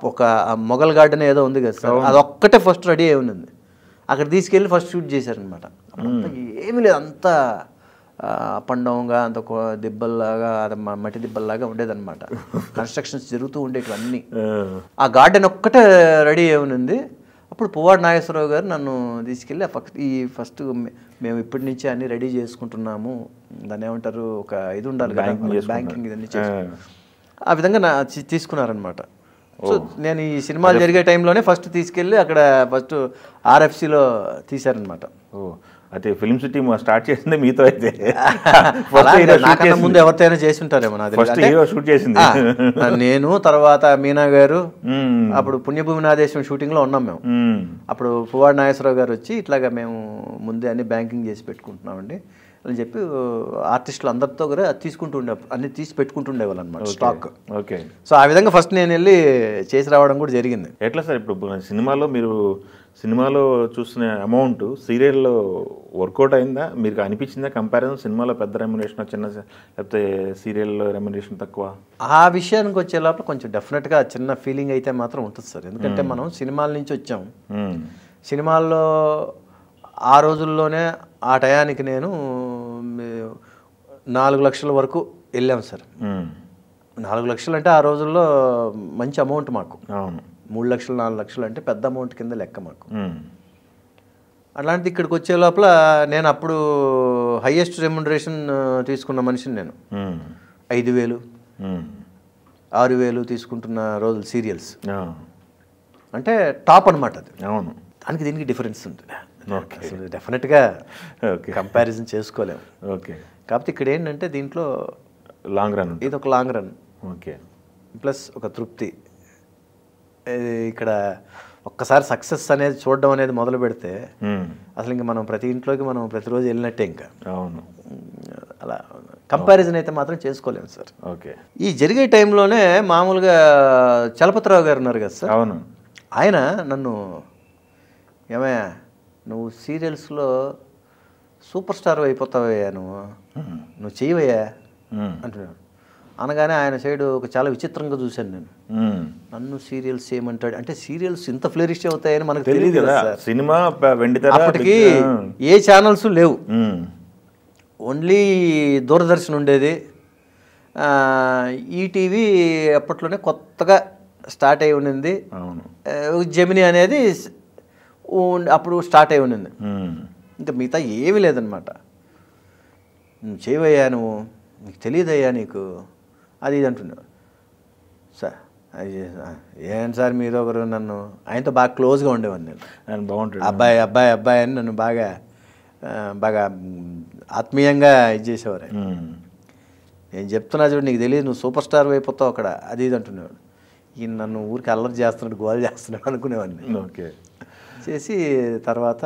ఒక మొఘల్ గార్డెన్ ఏదో ఉంది కదా సార్, అదొక్కటే ఫస్ట్ రెడీ అయి ఉంది. అక్కడ తీసుకెళ్ళి ఫస్ట్ షూట్ చేశారనమాట. ఏమీ లేదు, అంతా అప్ అండ్ డౌన్గా, అంత దిబ్బల్లాగా, మట్టి దిబ్బల్లాగా ఉండేదన్నమాట. కన్స్ట్రక్షన్స్ జరుగుతూ ఉండేటివన్నీ. ఆ గార్డెన్ ఒక్కటే రెడీ అయి ఉంది. అప్పుడు పువ్వాడ నాగేశ్వరరావు గారు నన్ను తీసుకెళ్ళి ఫస్ట్ మేము ఇప్పటి నుంచే అన్నీ రెడీ చేసుకుంటున్నాము, దాన్ని ఏమంటారు, ఒక ఇది ఉండాలి కదా, బ్యాంకింగ్ ఇదన్నీ చేసి ఆ విధంగా తీసుకున్నారనమాట. సో నేను ఈ సినిమాలు జరిగే టైంలోనే ఫస్ట్ తీసుకెళ్ళి అక్కడ ఫస్ట్ ఆర్ఎఫ్సీలో తీశారనమాట. అయితే ఫిల్మ్ సిటీ స్టార్ట్ చేసింది మీతో? అయితే నాకన్నా ముందు ఎవరితోనైనా చేసి ఉంటారేమో షూట్ చేసింది నేను. తర్వాత మీనా గారు, అప్పుడు పుణ్యభూమి నాదేశం షూటింగ్లో ఉన్నాం మేము. అప్పుడు పువ్వాడ నాగేశ్వరరావు గారు వచ్చి ఇట్లాగా మేము ముందే అన్ని బ్యాంకింగ్ చేసి పెట్టుకుంటున్నామండి అని చెప్పి ఆర్టిస్టులు అందరితో కూడా తీసుకుంటూ ఉండే, అన్ని తీసి పెట్టుకుంటుండేవాళ్ళు అనమాట స్టాక్. ఓకే. సో ఆ విధంగా ఫస్ట్ నేను వెళ్ళి చేసి రావడం కూడా జరిగింది. ఎట్లా సార్ ఇప్పుడు సినిమాలో చూసిన అమౌంట్ సీరియల్లో వర్కౌట్ అయిందా? మీకు అనిపించిందా కంపారిజన్? సినిమాలో పెద్ద రెమ్యునరేషన్ చిన్న, లేకపోతే సీరియల్లో రెమ్యునరేషన్ తక్కువ? ఆ విషయానికి వచ్చే లోపల కొంచెం డెఫినెట్గా చిన్న ఫీలింగ్ అయితే మాత్రం ఉంటుంది సార్. ఎందుకంటే మనం సినిమాల నుంచి వచ్చాం. సినిమాల్లో ఆ రోజుల్లోనే ఆ టయానికి నేను 4 లక్షల వరకు వెళ్ళాం సార్. 4 లక్షలు అంటే ఆ రోజుల్లో మంచి అమౌంట్ మాకు. 3 లక్షలు 4 లక్షలు అంటే పెద్ద అమౌంట్ కింద లెక్క మాకు. అట్లాంటిది ఇక్కడికి వచ్చే లోపల నేను అప్పుడు హైయెస్ట్ రెమ్యునరేషన్ తీసుకున్న మనిషిని నేను. 5,000, 6,000 తీసుకుంటున్న రోజులు సీరియల్స్ అంటే టాప్ అనమాట అది. అవును. దానికి దీనికి డిఫరెన్స్ ఉంటుంది. ఓకే అసలు డెఫినెట్గా ఓకే కంపారిజన్ చేసుకోలేము. ఓకే. కాకపోతే ఇక్కడ ఏంటంటే దీంట్లో లాంగ్ రన్ ఇది ఒక లాంగ్ రన్, ఓకే. ప్లస్ ఒక తృప్తి. ఇక్కడ ఒక్కసారి సక్సెస్ అనేది చూడడం అనేది మొదలు పెడితే అసలు ఇంకా మనం ప్రతి ఇంట్లోకి మనం ప్రతిరోజు వెళ్ళినట్టే ఇంకా. అవును. అలా కంపారిజన్ అయితే మాత్రం చేసుకోలేము సార్. ఓకే. ఈ జరిగే టైంలోనే మామూలుగా చలపతిరావు గారు ఉన్నారు కదా సార్, అవును. ఆయన నన్ను ఏమయ్యా నువ్వు సీరియల్స్లో సూపర్ స్టార్ అయిపోతావయ్యా, నువ్వు చేయవయ్యా అంటున్నాడు. అనగానే ఆయన సైడ్ ఒక చాలా విచిత్రంగా చూశాను నేను. నన్ను సీరియల్స్ చేయమంటాడు అంటే సీరియల్స్ ఇంత ఫ్లరిష్ అవుతాయని మనకు తెలియదు కదా సార్. సినిమా అప్పటికి ఏ ఛానల్స్ లేవు, ఓన్లీ దూరదర్శన్ ఉండేది. ఈటీవీ అప్పట్లోనే కొత్తగా స్టార్ట్ అయి ఉండింది. జెమిని అనేది అప్పుడు స్టార్ట్ అయి ఉండింది. ఇంకా మిగతా ఏమీ లేదనమాట. నువ్వు చేయవయ్యా, నీకు తెలియదయ్యా నీకు అది ఇది అంటున్నావు సార్. అది ఏంటి సార్ మీరు ఒకరు నన్ను, ఆయనతో బాగా క్లోజ్గా ఉండేవాడిని నేను. బాగుంటుంది అబ్బాయి అబ్బాయి అబ్బాయి అని నన్ను బాగా బాగా ఆత్మీయంగా ఇది చేసేవారు. నేను చెప్తున్నా చూడు నీకు తెలియదు, నువ్వు సూపర్ స్టార్ అయిపోతావు అక్కడ అది ఇది అంటున్నాడు. ఈయన నన్ను ఊరికి అల్లరి చేస్తున్నాడు, గోల్ చేస్తున్నాడు అనుకునేవాడిని. ఓకే. చేసి తర్వాత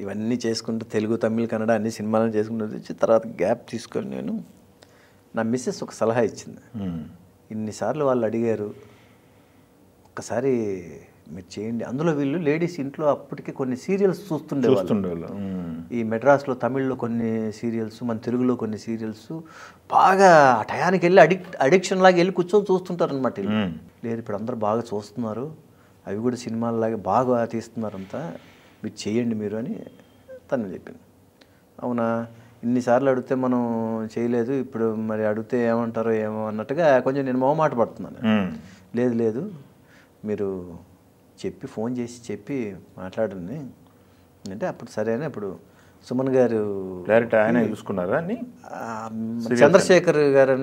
ఇవన్నీ చేసుకుంటూ తెలుగు తమిళ కన్నడ అన్ని సినిమాలను చేసుకుంటూ వచ్చి తర్వాత గ్యాప్ తీసుకొని నేను నా మిస్సెస్ ఒక సలహా ఇచ్చింది. ఇన్నిసార్లు వాళ్ళు అడిగారు, ఒక్కసారి మీరు చేయండి. అందులో వీళ్ళు లేడీస్ ఇంట్లో అప్పటికే కొన్ని సీరియల్స్ చూస్తుండేవాళ్ళు. ఈ మెడ్రాస్లో తమిళ్లో కొన్ని సీరియల్స్, మన తెలుగులో కొన్ని సీరియల్స్ బాగా ఆ టయానికి వెళ్ళి అడిక్షన్ లాగా వెళ్ళి కూర్చొని చూస్తుంటారు అనమాట. లేదు ఇప్పుడు అందరూ బాగా చూస్తున్నారు, అవి కూడా సినిమాలలాగా బాగా తీస్తున్నారంతా, మీరు చేయండి మీరు అని తను చెప్పింది. అవునా, ఇన్నిసార్లు అడిగితే మనం చేయలేదు, ఇప్పుడు మరి అడిగితే ఏమంటారో ఏమో అన్నట్టుగా కొంచెం నేను మొహమాట పడుతున్నాను. లేదు లేదు మీరు చెప్పి ఫోన్ చేసి చెప్పి మాట్లాడండి అంటే అప్పుడు సరే అని అప్పుడు సుమన్ గారు డైరెక్ట్ ఆయన చూసుకున్నారా అని చంద్రశేఖర్ గారు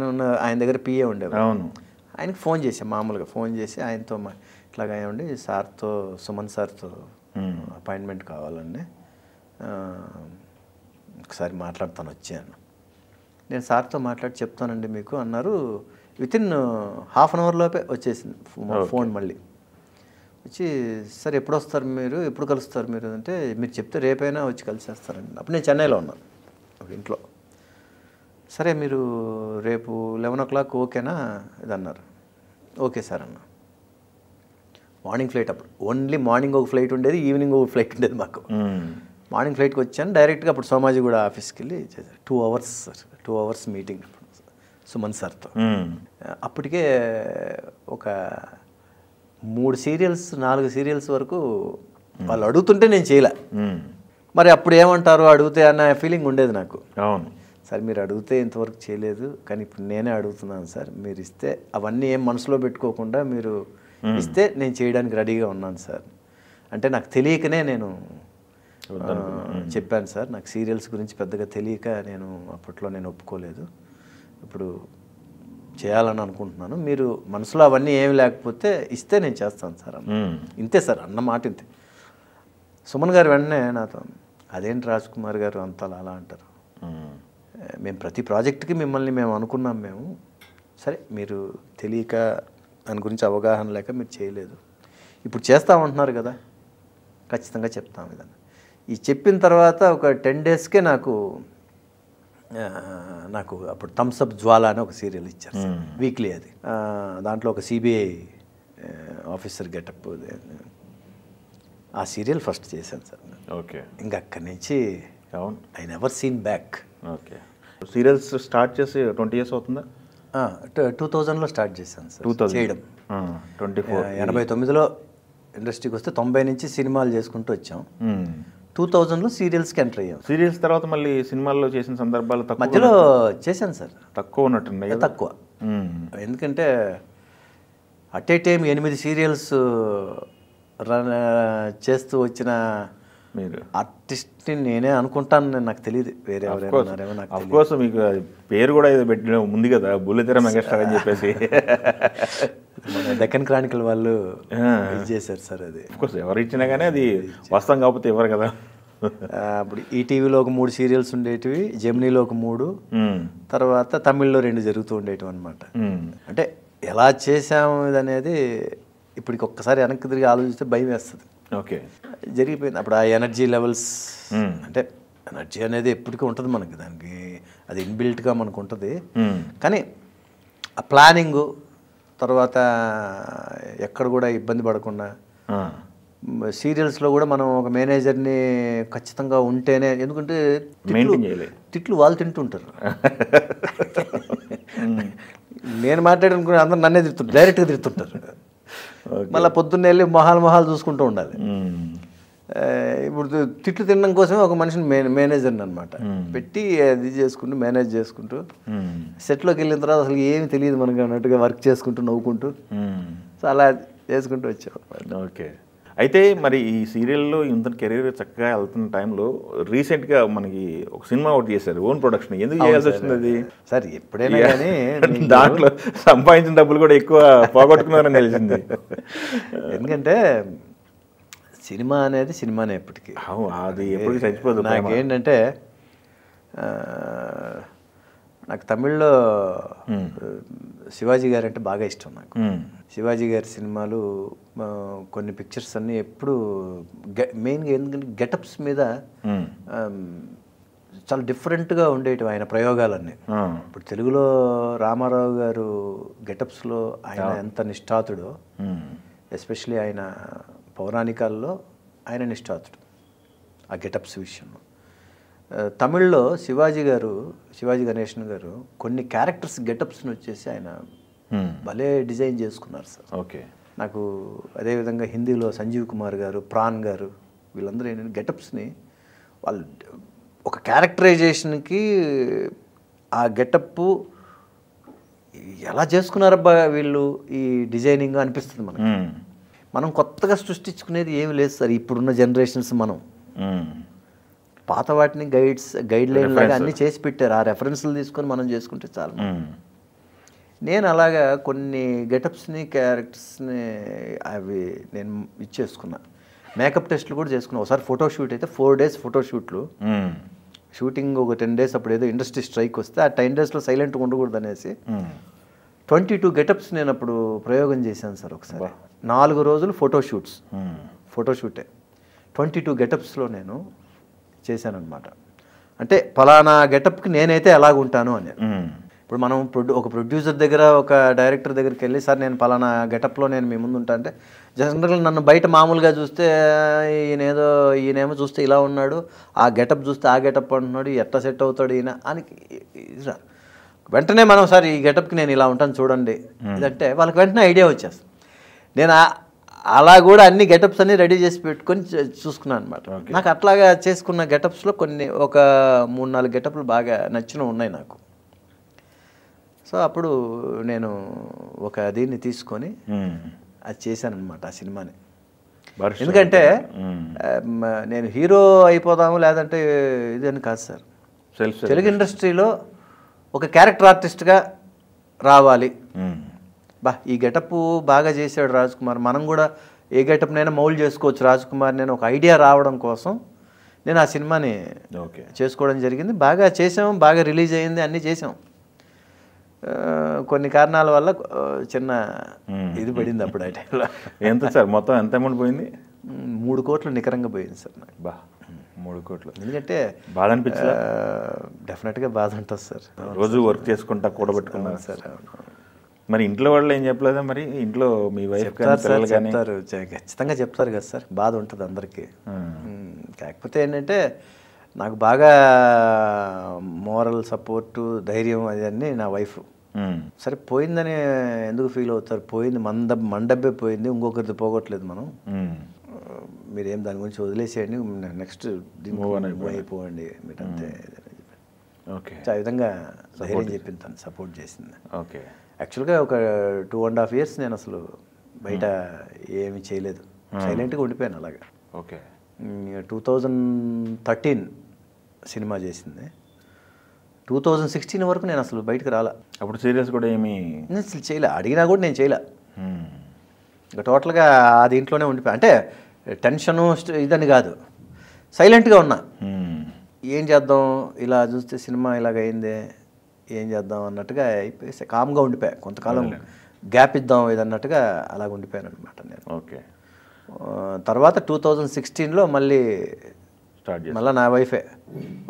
ఆయన దగ్గర పిఏ ఉండేవారు. అవును. ఆయనకి ఫోన్ చేసాం, మామూలుగా ఫోన్ చేసి ఆయనతో ఇట్లాగా ఏమండి సార్తో సుమన్ సార్తో అపాయింట్మెంట్ కావాలండి, ఒకసారి మాట్లాడుతాను వచ్చాను. నేను సార్తో మాట్లాడి చెప్తానండి మీకు అన్నారు. వితిన్ హాఫ్ అన్ అవర్లోపే వచ్చేసింది ఫోన్. మళ్ళీ వచ్చి సార్ ఎప్పుడు వస్తారు మీరు, ఎప్పుడు కలుస్తారు మీరు అంటే మీరు చెప్తే రేపైనా వచ్చి కలిసేస్తారండి. అప్పుడు నేను చెన్నైలో ఉన్నాను ఒక ఇంట్లో. సరే మీరు రేపు 11 o'clock ఓకేనా ఇది అన్నారు. ఓకే సార్ అన్న. మార్నింగ్ ఫ్లైట్, అప్పుడు ఓన్లీ మార్నింగ్ ఒక ఫ్లైట్ ఉండేది, ఈవినింగ్ ఒక ఫ్లైట్ ఉండేది మాకు. మార్నింగ్ ఫ్లైట్కి వచ్చాను డైరెక్ట్గా. అప్పుడు సోమాజిగూడ ఆఫీస్కి వెళ్ళి 2 hours sir, 2 hours meeting Suman సార్తో. అప్పటికే ఒక 3 సీరియల్స్ 4 సీరియల్స్ వరకు వాళ్ళు అడుగుతుంటే నేను చేయలే. మరి అప్పుడు ఏమంటారు అడిగితే అన్న ఫీలింగ్ ఉండేది నాకు. అవును సార్ మీరు అడిగితే ఇంతవరకు చేయలేదు, కానీ ఇప్పుడు నేనే అడుగుతున్నాను సార్, మీరు ఇస్తే అవన్నీ ఏం మనసులో పెట్టుకోకుండా మీరు ఇస్తే నేను చేయడానికి రెడీగా ఉన్నాను సార్ అంటే నాకు తెలియకనే నేను చెప్పాను సార్. నాకు సీరియల్స్ గురించి పెద్దగా తెలియక నేను అప్పట్లో నేను ఒప్పుకోలేదు, ఇప్పుడు చేయాలని అనుకుంటున్నాను, మీరు మనసులో అవన్నీ ఏమి లేకపోతే ఇస్తే నేను చేస్తాను సార్ అన్న. ఇంతే సార్ అన్న మాట ఇంతే. సుమన్ గారు వెంటనే నాతో అదేంటి రాజ్ కుమార్ గారు అంత అలా అంటారు, మేము ప్రతి ప్రాజెక్ట్కి మిమ్మల్ని మేము అనుకున్నాం, మేము సరే మీరు తెలియక దాని గురించి అవగాహన లేక మీరు చేయలేదు, ఇప్పుడు చేస్తామంటున్నారు కదా ఖచ్చితంగా చెప్తాం ఇదని. ఈ చెప్పిన తర్వాత ఒక 10 daysకే నాకు అప్పుడు థమ్స్అప్ జ్వాల అని ఒక సీరియల్ ఇచ్చారు సార్, వీక్లీ. అది దాంట్లో ఒక సిబిఐ ఆఫీసర్ గెటప్, ఆ సీరియల్ ఫస్ట్ చేశాను సార్. ఓకే. ఇంకా అక్కడి నుంచి అవును I never seen back. Okay. Serials start చేసి 20 years అవుతుందా? 2000లో స్టార్ట్ చేశాను సార్ చేయడం. 89లో ఇండస్ట్రీకి వస్తే 90 నుంచి సినిమాలు చేసుకుంటూ వచ్చాం. 2000లో సీరియల్స్కి ఎంటర్ అయ్యాం. సీరియల్స్ తర్వాత మళ్ళీ సినిమాల్లో చేసిన సందర్భాలు తక్కువ మధ్యలో చేశాను సార్, తక్కువ ఉన్నట్టున్నాయి. తక్కువ, ఎందుకంటే at a time 8 serials run చేస్తూ వచ్చిన మీరు ఆర్టిస్ట్ని నేనే అనుకుంటాను, నాకు తెలియదు వేరే ఎవరేమో నాకు. అఫ్కోర్స్ మీకు పేరు కూడా ఏదో పెట్టిన ఉంది కదా, బుల్లితెర మెగాస్టార్ అని చెప్పేసి. మన డెక్కన్ క్రానికల్ వాళ్ళు ఇది చేశారు సార్. అది కోర్స్ ఎవరు ఇచ్చినా కానీ అది వాస్తవం కాకపోతే ఎవరు కదా. అప్పుడు ఈటీవీలో ఒక 3 సీరియల్స్ ఉండేటివి, జెమినీలో ఒక 3, తర్వాత తమిళ్లో 2 జరుగుతూ ఉండేటివి అనమాట. అంటే ఎలా చేసాము ఇది అనేది ఇప్పటికి ఒక్కసారి వెనక్కి తిరిగి ఆలోచిస్తే భయం వేస్తుంది. ఓకే, జరిగిపోయింది. అప్పుడు ఆ ఎనర్జీ లెవెల్స్, అంటే ఎనర్జీ అనేది ఎప్పటికీ ఉంటుంది మనకి, దానికి అది ఇన్బిల్ట్గా మనకు ఉంటుంది. కానీ ఆ ప్లానింగు తర్వాత ఎక్కడ కూడా ఇబ్బంది పడకుండా, సీరియల్స్లో కూడా మనం ఒక మేనేజర్ని ఖచ్చితంగా ఉంటేనే, ఎందుకంటే తిట్లు వాళ్ళు తింటుంటారు. నేను మాట్లాడనుకుని అందరూ నన్నే తిడుతుంటారు, డైరెక్ట్గా తిడుతుంటారు. మళ్ళీ పొద్దున్నే వెళ్ళి మొహాలు చూసుకుంటూ ఉండాలి. ఇప్పుడు తిట్లు తినడం కోసమే ఒక మనిషిని మేనేజర్ని అనమాట పెట్టి అది చేసుకుంటూ మేనేజ్ చేసుకుంటూ సెట్లోకి వెళ్ళిన తర్వాత అసలు ఏమి తెలియదు మనకు అన్నట్టుగా వర్క్ చేసుకుంటూ నవ్వుకుంటూ, సో అలా చేసుకుంటూ వచ్చాం. ఓకే, అయితే మరి ఈ సీరియల్లో ఇంత కెరీర్ చక్కగా వెళ్తున్న టైంలో రీసెంట్గా మనకి ఒక సినిమా ఒకటి చేశారు, ఓన్ ప్రొడక్షన్. ఎందుకు చేయాల్సి వచ్చింది అది? సార్ ఎప్పుడైనా కానీ దాంట్లో సంపాదించిన డబ్బులు కూడా ఎక్కువ పోగొట్టుకున్నారని తెలిసింది. ఎందుకంటే సినిమా అనేది సినిమానే ఎప్పటికీ, అది ఎప్పటికీ చచ్చిపోదు. నాకేంటంటే నాకు తమిళ్లో శివాజీ గారు అంటే బాగా ఇష్టం నాకు. శివాజీ గారి సినిమాలు కొన్ని పిక్చర్స్ అన్నీ ఎప్పుడు మెయిన్గా ఎందుకంటే గెటప్స్ మీద చాలా డిఫరెంట్గా ఉండేటివి ఆయన ప్రయోగాలన్నీ. ఇప్పుడు తెలుగులో రామారావు గారు గెటప్స్లో ఆయన ఎంత నిష్ఠాతుడో, ఎస్పెషలీ ఆయన పౌరాణికాల్లో ఆయన నిష్ఠాతుడు ఆ గెటప్స్ విషయంలో. తమిళ్లో శివాజీ గణేషన్ గారు కొన్ని క్యారెక్టర్స్ గెటప్స్ని వచ్చేసి ఆయన భలే డిజైన్ చేసుకున్నారు సార్. ఓకే, నాకు అదేవిధంగా హిందీలో సంజీవ్ కుమార్ గారు, ప్రాణ్ గారు, వీళ్ళందరూ ఏంటంటే గెటప్స్ని వాళ్ళు ఒక క్యారెక్టరైజేషన్కి ఆ గెటప్ ఎలా చేసుకున్నారబ్బా వీళ్ళు ఈ డిజైనింగ్ అనిపిస్తుంది మనకి. మనం కొత్తగా సృష్టించుకునేది ఏమి లేదు సార్ ఇప్పుడున్న జనరేషన్స్. మనం పాత వాటిని గైడ్ లైన్ లాగా అన్నీ చేసి పెట్టారు, ఆ రెఫరెన్స్లు తీసుకొని మనం చేసుకుంటే చాలు. నేను అలాగా కొన్ని గెటప్స్ని క్యారెక్టర్స్ని అవి నేను ఇచ్చేసుకున్నా. మేకప్ టెస్ట్లు కూడా చేసుకున్నా. ఒకసారి ఫోటోషూట్ అయితే 4 days ఫోటోషూట్లు, షూటింగ్ ఒక 10 days. అప్పుడు ఏదో ఇండస్ట్రీ స్ట్రైక్ వస్తే ఆ 10 daysలో సైలెంట్గా ఉండకూడదు అనేసి 22 గెటప్స్ నేను అప్పుడు ప్రయోగం చేశాను సార్. ఒకసారి 4 రోజులు ఫోటోషూటే 22 గెటప్స్లో నేను చేశానమాట. అంటే పలానా గెటప్కి నేనైతే ఎలాగుంటాను అని. ఇప్పుడు మనం ఒక ప్రొడ్యూసర్ దగ్గర, ఒక డైరెక్టర్ దగ్గరికి వెళ్ళి, సార్ నేను పలానా గెటప్లో నేను మీ ముందు ఉంటా అంటే, జనరల్గా నన్ను బయట మామూలుగా చూస్తే ఈయనేమో చూస్తే ఇలా ఉన్నాడు, ఆ గెటప్ చూస్తే ఆ గెటప్ అంటున్నాడు, ఎట్లా సెట్ అవుతాడు ఈయన అని వెంటనే మనం సార్ ఈ గెటప్కి నేను ఇలా ఉంటాను చూడండి ఇదంటే వాళ్ళకి వెంటనే ఐడియా వచ్చేస్తుంది. నేను అలా కూడా అన్ని గెటప్స్ అన్నీ రెడీ చేసి పెట్టుకొని చూసుకున్నాను అనమాట. నాకు అట్లాగా చేసుకున్న గెటప్స్లో కొన్ని ఒక 3-4 గెటప్లు బాగా నచ్చినవి ఉన్నాయి నాకు. సో అప్పుడు నేను ఒక దీన్ని తీసుకొని అది చేశాను అనమాట ఆ సినిమాని. ఎందుకంటే నేను హీరో అయిపోదాము లేదంటే ఇది అని కాదు సార్. తెలుగు ఇండస్ట్రీలో ఒక క్యారెక్టర్ ఆర్టిస్ట్గా రావాలి, ఈ గెటప్ బాగా చేశాడు రాజ్ కుమార్, మనం కూడా ఏ గెటప్నైనా మౌల్డ్ చేసుకోవచ్చు రాజ్ కుమార్ నేను ఒక ఐడియా రావడం కోసం నేను ఆ సినిమాని చేసుకోవడం జరిగింది. బాగా చేసాం, బాగా రిలీజ్ అయ్యింది, అన్నీ చేసాం. కొన్ని కారణాల వల్ల చిన్న ఇది పడింది అప్పుడు ఆ టైంలో. ఎంత సార్ మొత్తం ఎంత అమౌంట్ పోయింది? 3 కోట్లు నికరంగా పోయింది సార్ నాకు. 3 కోట్లు. ఎందుకంటే బాధ అనిపించింది. డెఫినెట్గా బాధ ఉంటుంది సార్. రోజు వర్క్ చేసుకుంటా కూడబెట్టుకున్నారు సార్. మరి ఇంట్లో వాళ్ళు ఏం చెప్పలేదా? మరి ఇంట్లో మీ వైఫ్ చెప్తారు, ఖచ్చితంగా చెప్తారు కదా సార్, బాధ ఉంటుంది అందరికీ. కాకపోతే ఏంటంటే నాకు బాగా మోరల్ సపోర్టు, ధైర్యం అదన్నీ నా వైఫ్. సరే పోయిందని ఎందుకు ఫీల్ అవుతారు, పోయింది మన డబ్బే పోయింది, ఇంకొకరిది పోగొట్టలేదు మనం, మీరేం దాని గురించి వదిలేసేయండి, నెక్స్ట్ అయిపోండి మీరు అంతే. ఓకే, ఆ విధంగా ధైర్యం చెప్పింది, తను సపోర్ట్ చేసింది. ఓకే, యాక్చువల్గా ఒక 2.5 years నేను అసలు బయట ఏమి చేయలేదు, సైలెంట్గా ఉండిపోయాను అలాగా. ఓకే, 2013 సినిమా చేసింది, 2016 వరకు నేను అసలు బయటకు రాలా. అప్పుడు సీరియల్స్ కూడా ఏమి అసలు చేయలే, అడిగినా కూడా నేను చేయలే. ఇంకా టోటల్గా ఆ దీంట్లోనే ఉండిపోయా. అంటే టెన్షను ఇదని కాదు, సైలెంట్గా ఉన్నా. ఏం చేద్దాం, ఇలా చూస్తే సినిమా ఇలాగ అయిందే, ఏం చేద్దాం అన్నట్టుగా అయిపోయి కామ్గా ఉండిపోయా. కొంతకాలం గ్యాప్ ఇద్దాం ఇదన్నట్టుగా అలాగ ఉండిపోయాను అనమాట నేను. ఓకే. తర్వాత 2016లో మళ్ళీ మళ్ళీ నా వైఫే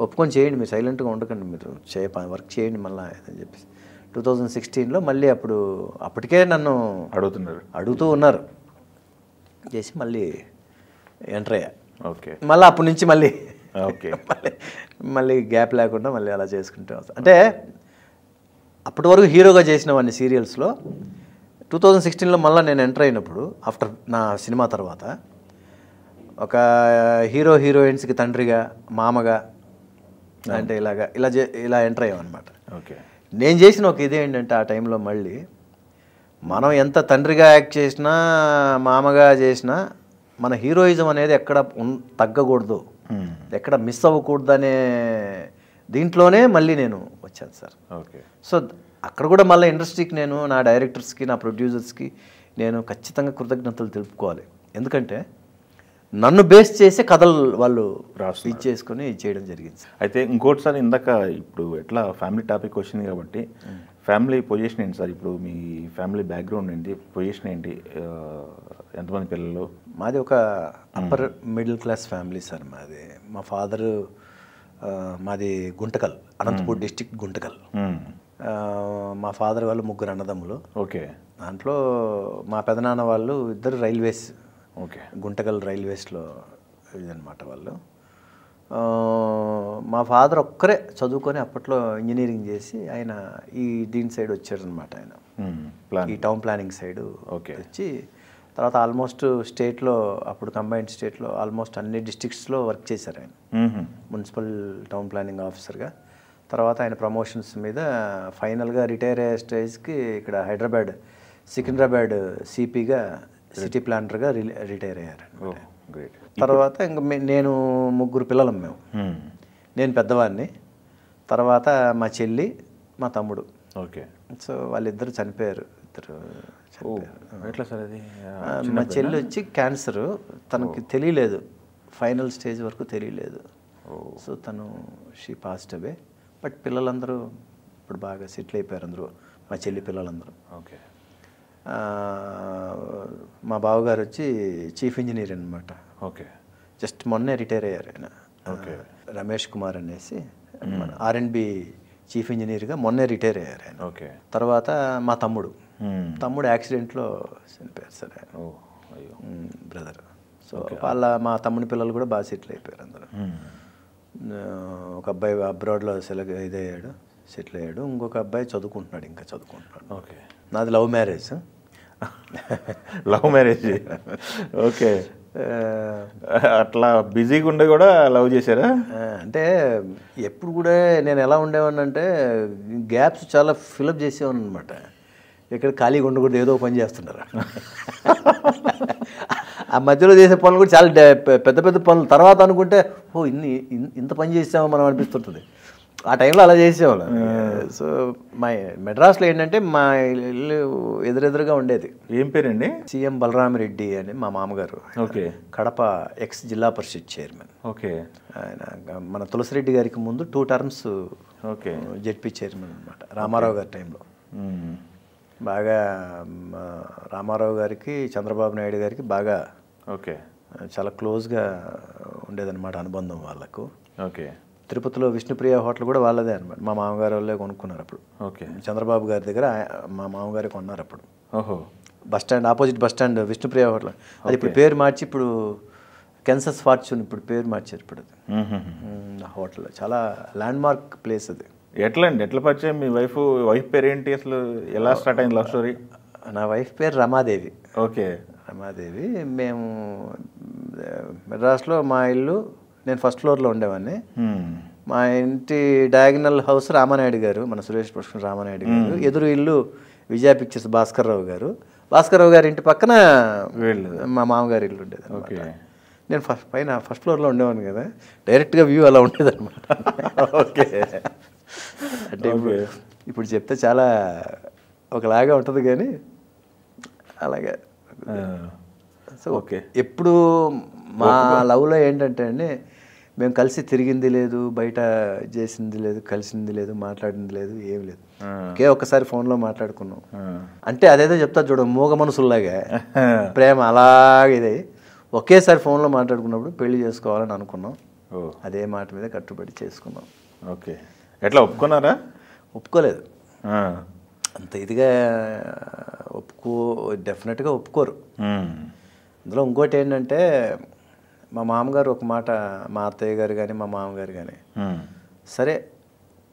ఒప్పుకొని చేయండి, మీరు సైలెంట్గా ఉండకండి, మీరు వర్క్ చేయండి మళ్ళీ అని చెప్పేసి 2016లో మళ్ళీ అప్పటికే నన్ను అడుగుతూ ఉన్నారు చేసి మళ్ళీ ఎంటర్ అయ్యా. ఓకే. మళ్ళీ అప్పటి నుంచి మళ్ళీ ఓకే మళ్ళీ గ్యాప్ లేకుండా మళ్ళీ అలా చేసుకుంటే వస్తాను. అంటే అప్పటి వరకు హీరోగా చేసినవన్నీ సీరియల్స్లో 2016లో మళ్ళీ నేను ఎంటర్ అయినప్పుడు ఆఫ్టర్ నా సినిమా తర్వాత ఒక హీరోయిన్స్కి తండ్రిగా, మామగా, అంటే ఇలా ఎంటర్ అయ్యామన్నమాట. ఓకే. నేను చేసిన ఒక ఇదేంటంటే ఆ టైంలో మళ్ళీ మనం ఎంత తండ్రిగా యాక్ట్ చేసినా, మామగా చేసినా, మన హీరోయిజం అనేది ఎక్కడ తగ్గకూడదు, ఎక్కడ మిస్ అవ్వకూడదు అనే దీంట్లోనే మళ్ళీ నేను వచ్చాను సార్. ఓకే. సో అక్కడ కూడా మళ్ళీ ఇండస్ట్రీకి నేను, నా డైరెక్టర్స్కి, నా ప్రొడ్యూసర్స్కి నేను ఖచ్చితంగా కృతజ్ఞతలు తెలుపుకోవాలి. ఎందుకంటే నన్ను బేస్ చేసే కథలు వాళ్ళు ఇచ్చేసుకొని చేయడం జరిగింది. అయితే ఇంకోటిసారి ఇందాక ఇప్పుడు ఎట్లా ఫ్యామిలీ టాపిక్ వచ్చింది కాబట్టి ఫ్యామిలీ పొజిషన్ ఏంటి సార్? ఇప్పుడు మీ ఫ్యామిలీ బ్యాక్గ్రౌండ్ ఏంటి, పొజిషన్ ఏంటి, ఎంతమంది పిల్లలు? మాది ఒక upper middle class family sir. మా ఫాదరు మాది గుంటకల్, అనంతపూర్ డిస్టిక్ గుంటకల్. మా ఫాదర్ వాళ్ళు 3 అన్నదమ్ములు. ఓకే. దాంట్లో మా పెదనాన్న వాళ్ళు 2 రైల్వేస్, ఓకే, గుంటకల్ రైల్వేస్లో ఇదనమాట వాళ్ళు. మా ఫాదర్ ఒక్కరే చదువుకొని అప్పట్లో ఇంజనీరింగ్ చేసి ఆయన దీని సైడ్ వచ్చారనమాట. ఆయన ఈ టౌన్ ప్లానింగ్ సైడ్ వచ్చి తర్వాత ఆల్మోస్ట్ స్టేట్లో, అప్పుడు కంబైన్డ్ స్టేట్లో ఆల్మోస్ట్ అన్ని డిస్ట్రిక్ట్స్లో వర్క్ చేశారు ఆయన, మున్సిపల్ టౌన్ ప్లానింగ్ ఆఫీసర్గా. తర్వాత ఆయన ప్రమోషన్స్ మీద ఫైనల్గా రిటైర్ అయ్యే స్టేజ్కి ఇక్కడ హైదరాబాద్, సికింద్రాబాద్ సిపిగా, సిటీ ప్లానర్గా రిటైర్ అయ్యారు. తర్వాత ఇంకా నేను 3 పిల్లలం మేము. నేను పెద్దవాడిని, తర్వాత మా చెల్లి, మా తమ్ముడు. ఓకే. సో వాళ్ళిద్దరు చనిపోయారు. ఎట్లా సార్ అది? మా చెల్లి వచ్చి క్యాన్సరు, తనకి తెలియలేదు, ఫైనల్ స్టేజ్ వరకు తెలియలేదు. సో తను షీ పాస్డ్ అవే. బట్ పిల్లలందరూ ఇప్పుడు బాగా సెటిల్ అయిపోయారు అందరూ, మా చెల్లి పిల్లలందరూ. ఓకే. మా బావగారు వచ్చి చీఫ్ ఇంజనీర్ అనమాట. ఓకే. జస్ట్ మొన్నే రిటైర్ అయ్యారు ఆయన. ఓకే. రమేష్ కుమార్ అనేసి మన R&B చీఫ్ ఇంజనీర్గా మొన్నే రిటైర్ అయ్యారు ఆయన. ఓకే. తర్వాత మా తమ్ముడు యాక్సిడెంట్లో చనిపోయారు సార్ ఆయన, బ్రదర్. సో మా తమ్ముడి పిల్లలు కూడా బాగా సెటిల్ అయిపోయారు అందరూ. ఒక అబ్బాయి అబ్రాడ్లో ఇదయ్యాడు, సెటిల్ అయ్యాడు. ఇంకొక అబ్బాయి చదువుకుంటున్నాడు, ఇంకా చదువుకుంటున్నాడు. ఓకే. నాది లవ్ మ్యారేజ్. ఓకే. అట్లా బిజీగా ఉండే కూడా లవ్ చేశారా? అంటే ఎప్పుడు కూడా నేను ఎలా ఉండేవాడిని అంటే గ్యాప్స్ చాలా ఫిలప్ చేసేవాడిని అనమాట. ఇక్కడ ఖాళీగా ఉండకూడదు, ఏదో పని చేస్తున్నారు. ఆ మధ్యలో చేసే పనులు కూడా చాలా పెద్ద పెద్ద పనులు. తర్వాత అనుకుంటే ఇంత పని చేసామో మనం అనిపిస్తుంటుంది. ఆ టైంలో అలా చేసేవాళ్ళం. సో మా మెడ్రాస్లో ఏంటంటే మా ఇల్లు ఎదురెదురుగా ఉండేది. ఏం పేరండి? సీఎం బలరామిరెడ్డి అని మా మామగారు. ఓకే. కడప ఎక్స్ జిల్లా పరిషత్ చైర్మన్. ఓకే. ఆయన మన తులసిరెడ్డి గారికి ముందు 2 టర్మ్స్ ఓకే జెడ్పీ చైర్మన్ అనమాట, రామారావు గారి టైంలో. బాగా రామారావు గారికి, చంద్రబాబు నాయుడు గారికి బాగా ఓకే చాలా క్లోజ్గా ఉండేదన్నమాట అనుబంధం వాళ్ళకు. ఓకే. తిరుపతిలో విష్ణుప్రియ హోటల్ కూడా వాళ్ళదే అనమాట. మా మామగారు వాళ్ళే కొనుక్కున్నారు అప్పుడు. ఓకే. చంద్రబాబు గారి దగ్గర మా మామగారే కొన్నారు అప్పుడు. ఓహో. Bus stand, opposite bus stand Vishnupriya hotel. అది ఇప్పుడు పేరు మార్చి ఇప్పుడు కెన్సస్ ఫార్చ్యూన్ ఇప్పుడు పేరు మార్చారు. ఇప్పుడు అది హోటల్ చాలా ల్యాండ్ మార్క్ ప్లేస్ అది. ఎట్లా అండి, ఎట్లా పరిచయం? మీ వైఫ్ పేరు ఏంటి అసలు? ఎలా స్టార్ట్ అయింది లవ్ స్టోరీ? నా వైఫ్ పేరు రమాదేవి. ఓకే. రమాదేవి. మేము మెడ్రాస్లో మా ఇల్లు, నేను ఫస్ట్ ఫ్లోర్లో ఉండేవాడిని. మా ఇంటి డయాగనల్ హౌస్ రామానాయుడు గారు, మన సురేష్ పుష్కర్ రామానాయుడు గారు. ఎదురు ఇల్లు విజయ పిక్చర్స్ భాస్కర్ రావు గారు. భాస్కర్ రావు గారి ఇంటి పక్కన మా మామగారి ఇల్లు ఉండేది. ఓకే. నేను ఫస్ట్ ఫ్లోర్లో ఉండేవాడిని కదా, డైరెక్ట్గా వ్యూ అలా ఉండేది అనమాట. ఓకే. అంటే ఇప్పుడు చెప్తే చాలా ఒకలాగా ఉంటుంది, కానీ అలాగే. So okay. ఎప్పుడు మా లవ్లో ఏంటంటే అండి, మేము కలిసి తిరిగింది లేదు, బయట చేసింది లేదు, కలిసింది లేదు, మాట్లాడింది లేదు, ఏం లేదు. ఒకే ఒక్కసారి ఫోన్లో మాట్లాడుకున్నాం. అంటే అదేదో చెప్తా చూడ, మూగ మనసుల్లాగా ప్రేమ అలాగే ఇది ఒకేసారి ఫోన్లో మాట్లాడుకున్నప్పుడు పెళ్లి చేసుకోవాలని అనుకున్నాం. అదే మాట మీద కట్టుబడి చేసుకున్నాం. ఓకే. ఎట్లా ఒప్పుకున్నారా? ఒప్పుకోలేదు. అంత ఇదిగా డెఫినెట్గా ఒప్పుకోరు. అందులో ఇంకోటి ఏంటంటే, మా మామగారు ఒక మాట, మా అత్తయ్య గారు కానీ మా మామగారు కానీ, సరే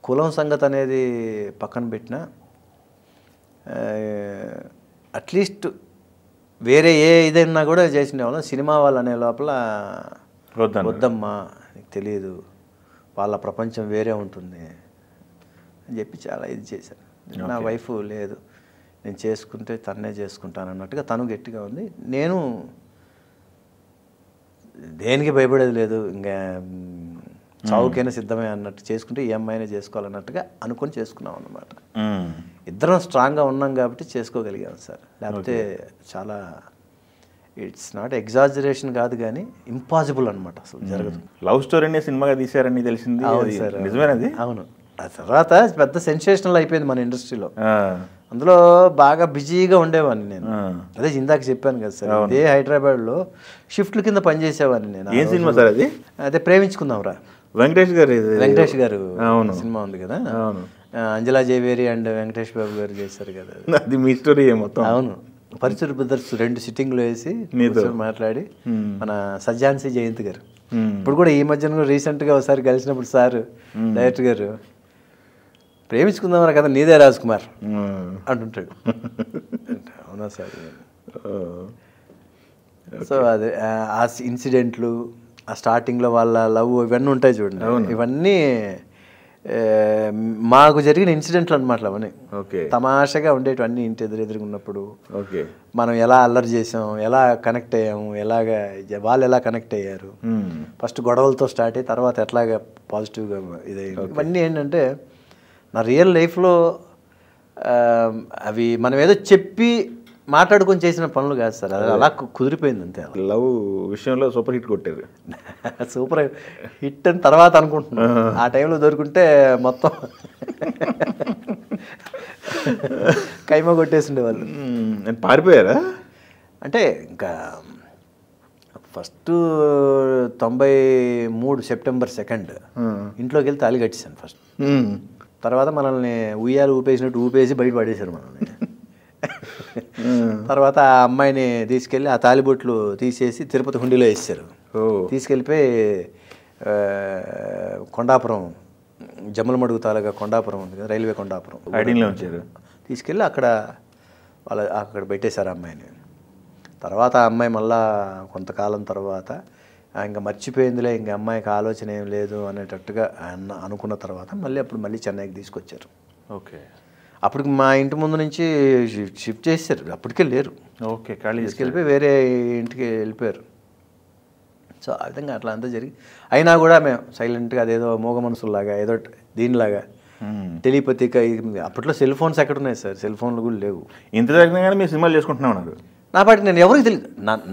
కులం సంగతి అనేది పక్కన పెట్టినా అట్లీస్ట్ వేరే ఏ ఇదైనా కూడా చేసిన వాళ్ళం, సినిమా వాళ్ళు అనే లోపల వద్దమ్మా నీకు తెలియదు, వాళ్ళ ప్రపంచం వేరే ఉంటుంది అని చెప్పి చాలా ఇది చేశారు. నా వైఫ్ లేదు, నేను చేసుకుంటే తన్నే చేసుకుంటాను అన్నట్టుగా తను గట్టిగా ఉంది. నేను దేనికి భయపడేది లేదు, ఇంకా చావుకైనా సిద్ధమే అన్నట్టు, చేసుకుంటే ఈ అమ్మాయినే చేసుకోవాలన్నట్టుగా అనుకొని చేసుకున్నాం అన్నమాట. ఇద్దరం స్ట్రాంగ్గా ఉన్నాం కాబట్టి చేసుకోగలిగాం సార్. లేకపోతే చాలా ఇట్స్ నాట్ ఎగ్జాజరేషన్ కాదు కానీ ఇంపాసిబుల్ అనమాట, అసలు జరగదు. లవ్ స్టోరీనే సినిమాగా తీశారని తెలిసింది. అవును సార్. నిజమేనది? అవును. ఆ తర్వాత పెద్ద సెన్సేషనల్ అయిపోయింది మన ఇండస్ట్రీలో. అందులో బాగా బిజీగా ఉండేవాడిని నేను. అదే ఇందాక చెప్పాను కదా సార్, ఇదే హైదరాబాద్లో షిఫ్ట్ల కింద పనిచేసేవాడిని నేను. ఏం సినిమా సార్ అది? అదే ప్రేమించుకుందాంరా, వెంకటేష్ గారు సినిమా ఉంది కదా, అంజలా జయవేరి అండ్ వెంకటేష్ బాబు గారు చేశారు కదా. అది మీ స్టోరీ మొత్తం? అవును. పరిచయ బ్రదర్స్ 2 సిట్టింగ్లు వేసి మాట్లాడి, మన సజ్జాన్సీ జయంత్ గారు ఇప్పుడు కూడా ఈ మధ్యన రీసెంట్గా ఒకసారి కలిసినప్పుడు సార్ డైరెక్టర్ గారు, ప్రేమించుకుందామరా కదా నీదే రాజ్ కుమార్ అంటుంటాడు. అవునా సార్. సో అదే ఆ ఇన్సిడెంట్లు, ఆ స్టార్టింగ్లో వాళ్ళ లవ్ ఇవన్నీ ఉంటాయి చూడండి, ఇవన్నీ మాకు జరిగిన ఇన్సిడెంట్లు అనమాట. అవన్నీ తమాషగా ఉండేటివన్నీ ఇంటి ఎదురుగున్నప్పుడు మనం ఎలా అల్లరి చేసాం, ఎలా కనెక్ట్ అయ్యాము, వాళ్ళు ఎలా కనెక్ట్ అయ్యారు, ఫస్ట్ గొడవలతో స్టార్ట్ అయ్యి తర్వాత ఎట్లాగా పాజిటివ్గా ఇదయ్యింది. ఇవన్నీ ఏంటంటే నా రియల్ లైఫ్లో అవి మనం ఏదో చెప్పి మాట్లాడుకొని చేసిన పనులు కాదు సార్, అది అలా కుదిరిపోయింది అంతే. లవ్ విషయంలో సూపర్ హిట్ కొట్టారు. సూపర్ హిట్ అని తర్వాత అనుకుంటున్నాను, ఆ టైంలో దొరుకుంటే మొత్తం కైమా కొట్టేసిండే వాళ్ళు. పారిపోయారా? అంటే ఇంకా ఫస్ట్ 93 సెప్టెంబర్ 2 ఇంట్లోకి వెళ్ళి తాళి కట్టేశాను ఫస్ట్. తర్వాత మనల్ని ఉయ్యాలు ఊపేసినట్టు ఊపేసి బయట పడేశారు మనల్ని. తర్వాత ఆ అమ్మాయిని తీసుకెళ్ళి ఆ తాలిబొట్లు తీసేసి తిరుపతి హుండీలో వేసారు. తీసుకెళ్ళిపోయి కొండాపురం, జమ్మలమడుగు తాలూకా కొండాపురం ఉంది కదా, రైల్వే కొండాపురం తీసుకెళ్ళి అక్కడ పెట్టేశారు ఆ అమ్మాయిని. తర్వాత ఆ అమ్మాయి మళ్ళా కొంతకాలం తర్వాత ఇంకా మర్చిపోయిందిలే, ఇంక అమ్మాయికి ఆలోచన ఏం లేదు అనేటట్టుగా అనుకున్న తర్వాత మళ్ళీ చెన్నైకి తీసుకొచ్చారు. ఓకే. అప్పటికి మా ఇంటి ముందు నుంచి షిఫ్ట్ చేశారు, అప్పటికే లేరు. ఓకే. ఖాళీ తీసుకెళ్ళిపోయి వేరే ఇంటికి వెళ్ళిపోయారు. సో ఆ విధంగా అట్లా అంతా జరిగి అయినా కూడా మేము సైలెంట్గా అదేదో మూగ మనసులాగా ఏదో దీనిలాగా టెలిపతిక. అప్పట్లో సెల్ ఫోన్స్ ఎక్కడ ఉన్నాయి సార్, సెల్ ఫోన్లు కూడా లేవు. ఇంత జరిగినా కానీ మీరు సినిమాలు చేసుకుంటున్నా ఉన్నారు. నా పాటికి నేను ఎవరికి తెలియదు,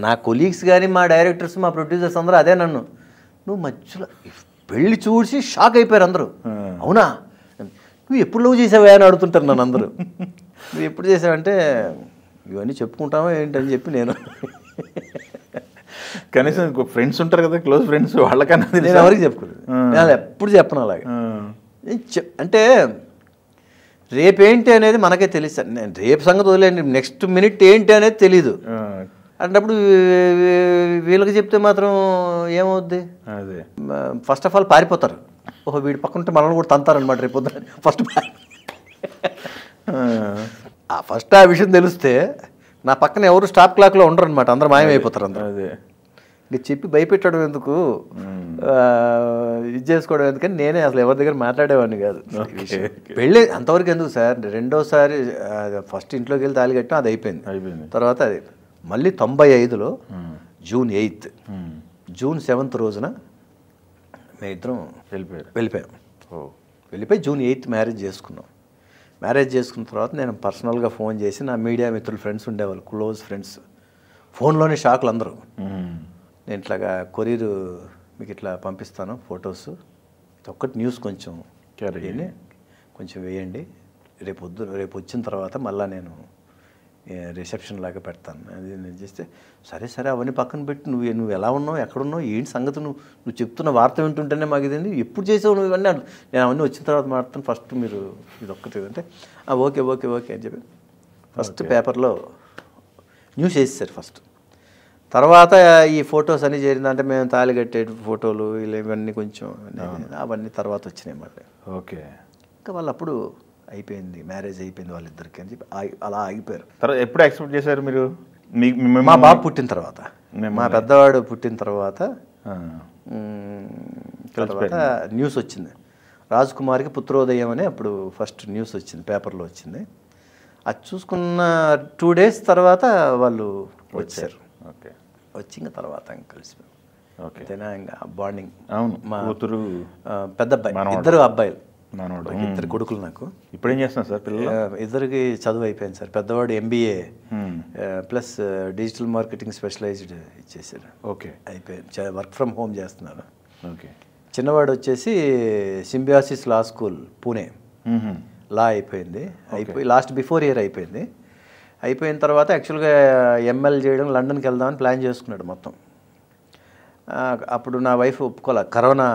నా కొలీగ్స్ కానీ మా డైరెక్టర్స్ మా ప్రొడ్యూసర్స్ అందరూ అదే నన్ను, నువ్వు మధ్యలో పెళ్ళి చూసి షాక్ అయిపోయారు అందరూ. అవునా, నువ్వు ఎప్పుడు లవ్ చేసావా అని అడుగుతుంటారు నన్ను అందరూ. నువ్వు ఎప్పుడు చేసావంటే ఇవన్నీ చెప్పుకుంటావా ఏంటని చెప్పి నేను కనీసం ఫ్రెండ్స్ ఉంటారు కదా, క్లోజ్ ఫ్రెండ్స్, వాళ్ళకన్నా నేను ఎవరికి చెప్పుకోలేదు, నేను ఎప్పుడు చెప్పను అలాగే. అంటే రేపేంటి అనేది మనకే తెలుసు. నేను రేపు సంగతి వదిలేండి, నెక్స్ట్ మినిట్ ఏంటి అనేది తెలీదు. అన్నప్పుడు వీళ్ళకి చెప్తే మాత్రం ఏమవుద్ది, ఫస్ట్ ఆఫ్ ఆల్ పారిపోతారు. ఓహో వీడి పక్కన ఉంటే మనల్ని కూడా తంతారనమాట రేపు పొద్దున. ఫస్ట్ ఆ విషయం తెలిస్తే నా పక్కన ఎవరు స్టాప్ క్లాక్లో ఉండరు అనమాట, అందరూ మాయమైపోతారు అందరూ. ఇంకా చెప్పి భయపెట్టడం ఎందుకు, ఇది చేసుకోవడం ఎందుకని నేనే అసలు ఎవరి దగ్గర మాట్లాడేవాడిని కాదు. పెళ్ళి అంతవరకు ఎందుకు సార్, రెండోసారి ఫస్ట్ ఇంట్లోకి వెళ్ళి తాళి కట్టినా అది అయిపోయింది. తర్వాత అది మళ్ళీ 95లో జూన్ 8, జూన్ 7 రోజున మేము ఇద్దరం వెళ్ళిపోయాం. వెళ్ళిపోయి జూన్ 8 మ్యారేజ్ చేసుకున్నాం. మ్యారేజ్ చేసుకున్న తర్వాత నేను పర్సనల్గా ఫోన్ చేసి నా మీడియా మిత్రులు ఫ్రెండ్స్ ఉండేవాళ్ళు, క్లోజ్ ఫ్రెండ్స్, ఫోన్లోనే షాకులు అందరూ. నేను ఇట్లాగా కొరియర్ మీకు ఇట్లా పంపిస్తాను ఫొటోస్, ఇది ఒక్కటి న్యూస్ కొంచెం కొంచెం వేయండి, రేపు వచ్చిన తర్వాత మళ్ళీ నేను రిసెప్షన్ లాగా పెడతాను. అది నేను చేస్తే సరే అవన్నీ పక్కన పెట్టి నువ్వు ఎలా ఉన్నావు, ఎక్కడున్నావు, ఏంటి సంగతి, నువ్వు చెప్తున్న వార్త వింటుంటేనే మాకు ఇదండి, ఎప్పుడు చేసావు నువ్వు ఇవన్నీ, నేను అవన్నీ వచ్చిన తర్వాత మాట్లాడతాను, ఫస్ట్ మీరు ఇది ఒక్కటి అంటే ఓకే అని చెప్పి ఫస్ట్ పేపర్లో న్యూస్ వేసేసారు ఫస్ట్. తర్వాత ఈ ఫొటోస్ అన్నీ చేరిందంటే మేము తాళి కట్టే ఫోటోలు ఇవన్నీ కొంచెం అవన్నీ తర్వాత వచ్చినాయి మళ్ళీ. ఓకే, ఇంకా వాళ్ళు అప్పుడు అయిపోయింది, మ్యారేజ్ అయిపోయింది వాళ్ళిద్దరికి అని చెప్పి అలా ఆగిపోయారు. తర్వాత ఎప్పుడు ఎక్స్పెక్ట్ చేశారు మీరు? మా బాబు పుట్టిన తర్వాత, మా పెద్దవాడు పుట్టిన తర్వాత న్యూస్ వచ్చింది, రాజ్ కుమార్కి పుత్రోదయం అని అప్పుడు ఫస్ట్ న్యూస్ వచ్చింది, పేపర్లో వచ్చింది. అది చూసుకున్న 2 days తర్వాత వాళ్ళు వచ్చారు. ఓకే, వచ్చి ఇంకా తర్వాత ఇంకా కలిసిపోయాం. ఓకే, అంతేనా ఇంకా బాండింగ్. అవును, మా కూతురు పెద్ద అబ్బాయి, 2 అబ్బాయిలు, మనోడు 2 కొడుకులు నాకు. ఇప్పుడు ఏం చేస్తున్నారు సార్ పిల్లలు? 2కి చదువు అయిపోయింది సార్. పెద్దవాడు MBA plus digital marketing specialised ఇచ్చేసాడు. ఓకే, అయిపోయింది, వర్క్ ఫ్రమ్ హోమ్ చేస్తున్నారు. ఓకే, చిన్నవాడు వచ్చేసి Symbiosis law school Pune law అయిపోయింది. లాస్ట్ బిఫోర్ ఇయర్ అయిపోయింది. అయిపోయిన తర్వాత యాక్చువల్గా ML చేయడం, లండన్కి వెళ్దామని ప్లాన్ చేసుకున్నాడు మొత్తం. అప్పుడు నా వైఫ్ ఒప్పుకోలే, కరోనా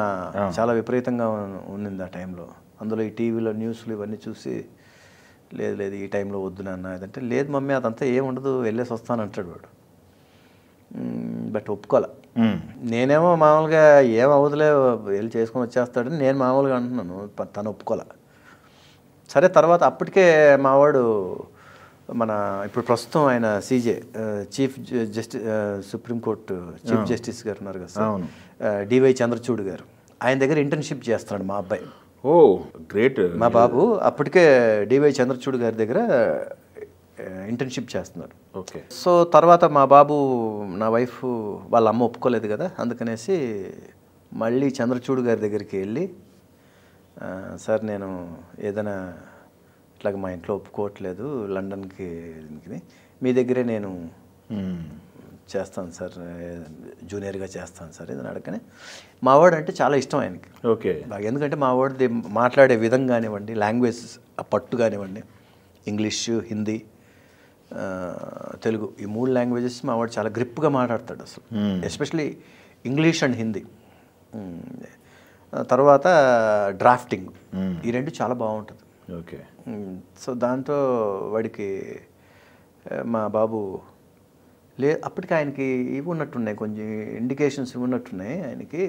చాలా విపరీతంగా ఉన్నింది ఆ టైంలో. అందులో ఈ టీవీలో న్యూస్లు ఇవన్నీ చూసి లేదు ఈ టైంలో వద్దు నాన్న అదంటే, లేదు మమ్మీ అదంతా ఏముండదు వెళ్ళేసి వస్తానంటాడు వాడు. బట్ ఒప్పుకోలే. నేనేమో మామూలుగా ఏం అవదులే వెళ్ళి చేసుకొని వచ్చేస్తాడని నేను మామూలుగా అంటున్నాను, తను ఒప్పుకోలే. సరే తర్వాత అప్పటికే మావాడు మన ఇప్పుడు ప్రస్తుతం ఆయన CJ chief justice supreme court chief justice గారు ఉన్నారు కదా సార్, DY చంద్రచూడ్ గారు, ఆయన దగ్గర ఇంటర్న్షిప్ చేస్తున్నాడు మా అబ్బాయి. ఓ గ్రేట్. మా బాబు అప్పటికే DY చంద్రచూడ్ గారి దగ్గర ఇంటర్న్షిప్ చేస్తున్నాడు. ఓకే. సో తర్వాత మా బాబు, నా వైఫ్ వాళ్ళ అమ్మ ఒప్పుకోలేదు కదా, అందుకనేసి మళ్ళీ చంద్రచూడ్ గారి దగ్గరికి వెళ్ళి, సార్ నేను ఏదైనా ఇట్లాగ మా ఇంట్లో ఒప్పుకోవట్లేదు లండన్కి, మీ దగ్గరే నేను చేస్తాను సార్, జూనియర్గా చేస్తాను సార్ ఏదైనా అడగనే. మావాడు అంటే చాలా ఇష్టం ఆయనకి. ఓకే, బాగా, ఎందుకంటే మావాడిది మాట్లాడే విధం కానివ్వండి, లాంగ్వేజ్ ఆ పట్టు కానివ్వండి, ఇంగ్లీష్, హిందీ, తెలుగు, ఈ 3 లాంగ్వేజెస్ మావాడు చాలా గ్రిప్గా మాట్లాడతాడు అసలు, ఎస్పెషలీ ఇంగ్లీష్ అండ్ హిందీ. తర్వాత డ్రాఫ్టింగ్, ఈ 2 చాలా బాగుంటుంది. ఓకే. సో దాంతో వాడికి మా బాబు అప్పటికి ఆయనకి ఇవి ఉన్నట్టున్నాయి, కొంచెం ఇండికేషన్స్ ఉన్నట్టున్నాయి ఆయనకి,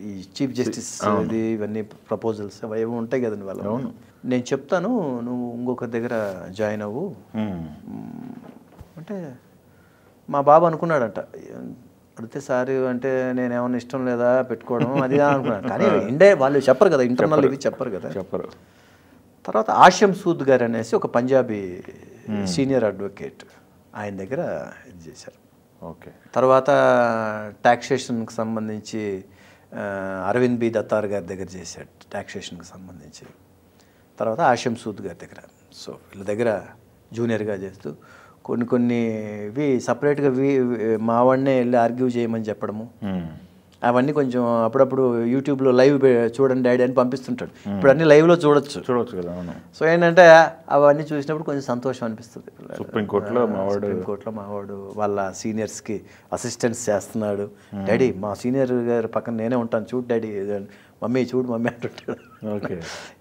ఈ చీఫ్ జస్టిస్ ఇది ఇవన్నీ ప్రపోజల్స్ అవి ఉంటాయి కదండి వాళ్ళు. నేను చెప్తాను, నువ్వు ఇంకొక దగ్గర జాయిన్ అవ్వు అంటే మా బాబు అనుకున్నాడంట. అడిగితే సార్ అంటే నేనేమన్నా ఇష్టం లేదా పెట్టుకోవడం అది అనుకున్నాను. కానీ వాళ్ళు చెప్పరు కదా, ఇంటర్నల్ ఇవి చెప్పరు కదా. తర్వాత ఆషమ్ సూద్ గారు అనేసి ఒక పంజాబీ సీనియర్ అడ్వకేట్, ఆయన దగ్గర ఇది చేశారు. ఓకే. తర్వాత ట్యాక్సేషన్కి సంబంధించి అరవింద్ బి దత్తార్ గారి దగ్గర చేశాడు ట్యాక్సేషన్కి సంబంధించి. తర్వాత ఆషమ్ సూద్ గారి దగ్గర. సో వీళ్ళ దగ్గర జూనియర్గా చేస్తూ కొన్ని ఇవి సపరేట్గా మా వాడినే వెళ్ళి ఆర్గ్యూ చేయమని చెప్పడము, అవన్నీ కొంచెం అప్పుడప్పుడు యూట్యూబ్లో లైవ్ చూడండి డాడీ అని పంపిస్తుంటాడు. ఇప్పుడు అన్ని లైవ్లో చూడొచ్చు కదా. సో ఏంటంటే అవన్నీ చూసినప్పుడు కొంచెం సంతోషం అనిపిస్తుంది. సుప్రీంకోర్టులో మావాడు వాళ్ళ సీనియర్స్కి అసిస్టెన్స్ చేస్తున్నాడు. డాడీ మా సీనియర్ గారు పక్కన నేనే ఉంటాను, చూడు డాడీ, మమ్మీ చూడు మమ్మీ అంటుంటాడు. ఓకే.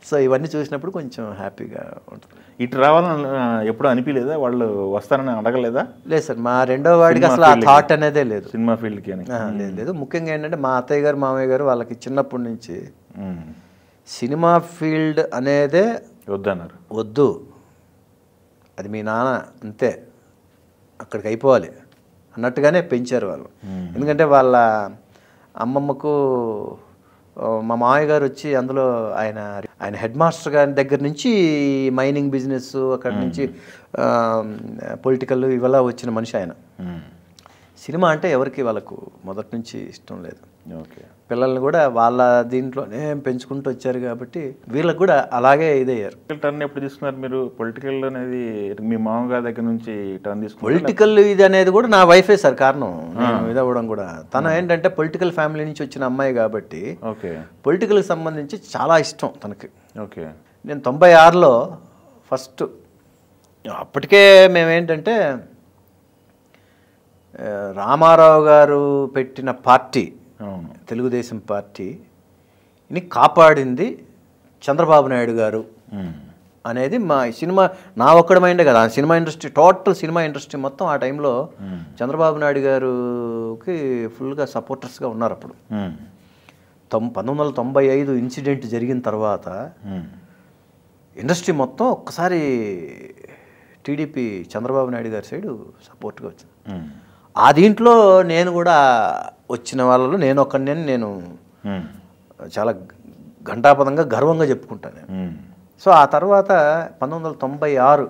సో ఇవన్నీ చూసినప్పుడు కొంచెం హ్యాపీగా ఉంటుంది. ఇటు రావాలని ఎప్పుడు అనిపించలేదా? వాళ్ళు వస్తారని అడగలేదా? లేదు సార్, మా రెండో వాడికి అసలు ఆ థాట్ అనేదే లేదు, సినిమా ఫీల్డ్కి అని. లేదు. ముఖ్యంగా ఏంటంటే మా అత్తయ్య గారు మామయ్య గారు వాళ్ళకి చిన్నప్పటి నుంచి సినిమా ఫీల్డ్ అనేదే వద్దన్నారు. వద్దు, అది మీ నాన్న అంతే, అక్కడికి అయిపోవాలి అన్నట్టుగానే పెంచారు వాళ్ళు. ఎందుకంటే వాళ్ళ అమ్మమ్మకు మా మామయ్య గారు వచ్చి అందులో ఆయన హెడ్ మాస్టర్ గారి దగ్గర నుంచి మైనింగ్ బిజినెస్, అక్కడి నుంచి పొలిటికల్ ఇవల్ల వచ్చిన మనిషి ఆయన. సినిమా అంటే ఎవరికి వాళ్ళకు మొదటి నుంచి ఇష్టం లేదు. ఓకే. పిల్లల్ని కూడా వాళ్ళ దీంట్లోనే పెంచుకుంటూ వచ్చారు కాబట్టి వీళ్ళకి కూడా అలాగే ఇదయ్యారు. టర్న్ ఎప్పుడు తీసుకున్నారు మీరు? పొలిటికల్ అనేది మీ మామగారి దగ్గర నుంచి టర్న్ తీసుకున్నారు? పొలిటికల్ ఇది అనేది కూడా నా వైఫే సార్ కారణం. నేను ఇదవ్వడం కూడా తను ఏంటంటే పొలిటికల్ ఫ్యామిలీ నుంచి వచ్చిన అమ్మాయి కాబట్టి ఓకే. పొలిటికల్కి సంబంధించి చాలా ఇష్టం తనకి. ఓకే. నేను 96లో ఫస్ట్ అప్పటికే మేమేంటంటే రామారావు గారు పెట్టిన పార్టీ తెలుగుదేశం పార్టీని కాపాడింది చంద్రబాబు నాయుడు గారు అనేది మా సినిమా నా ఒక్కడమైందే కదా. Cinema industry total cinema industry మొత్తం ఆ టైంలో చంద్రబాబు నాయుడు గారికి ఫుల్గా సపోర్టర్స్గా ఉన్నారు. అప్పుడు 1995 ఇన్సిడెంట్ జరిగిన తర్వాత ఇండస్ట్రీ మొత్తం ఒక్కసారి టీడీపీ చంద్రబాబు నాయుడు గారి సైడు సపోర్ట్గా వచ్చింది. ఆ దీంట్లో నేను కూడా వచ్చిన వాళ్ళలో నేను ఒక్కడిని నేను చాలా ఘంటాపదంగా గర్వంగా చెప్పుకుంటాను నేను. సో ఆ తర్వాత 1996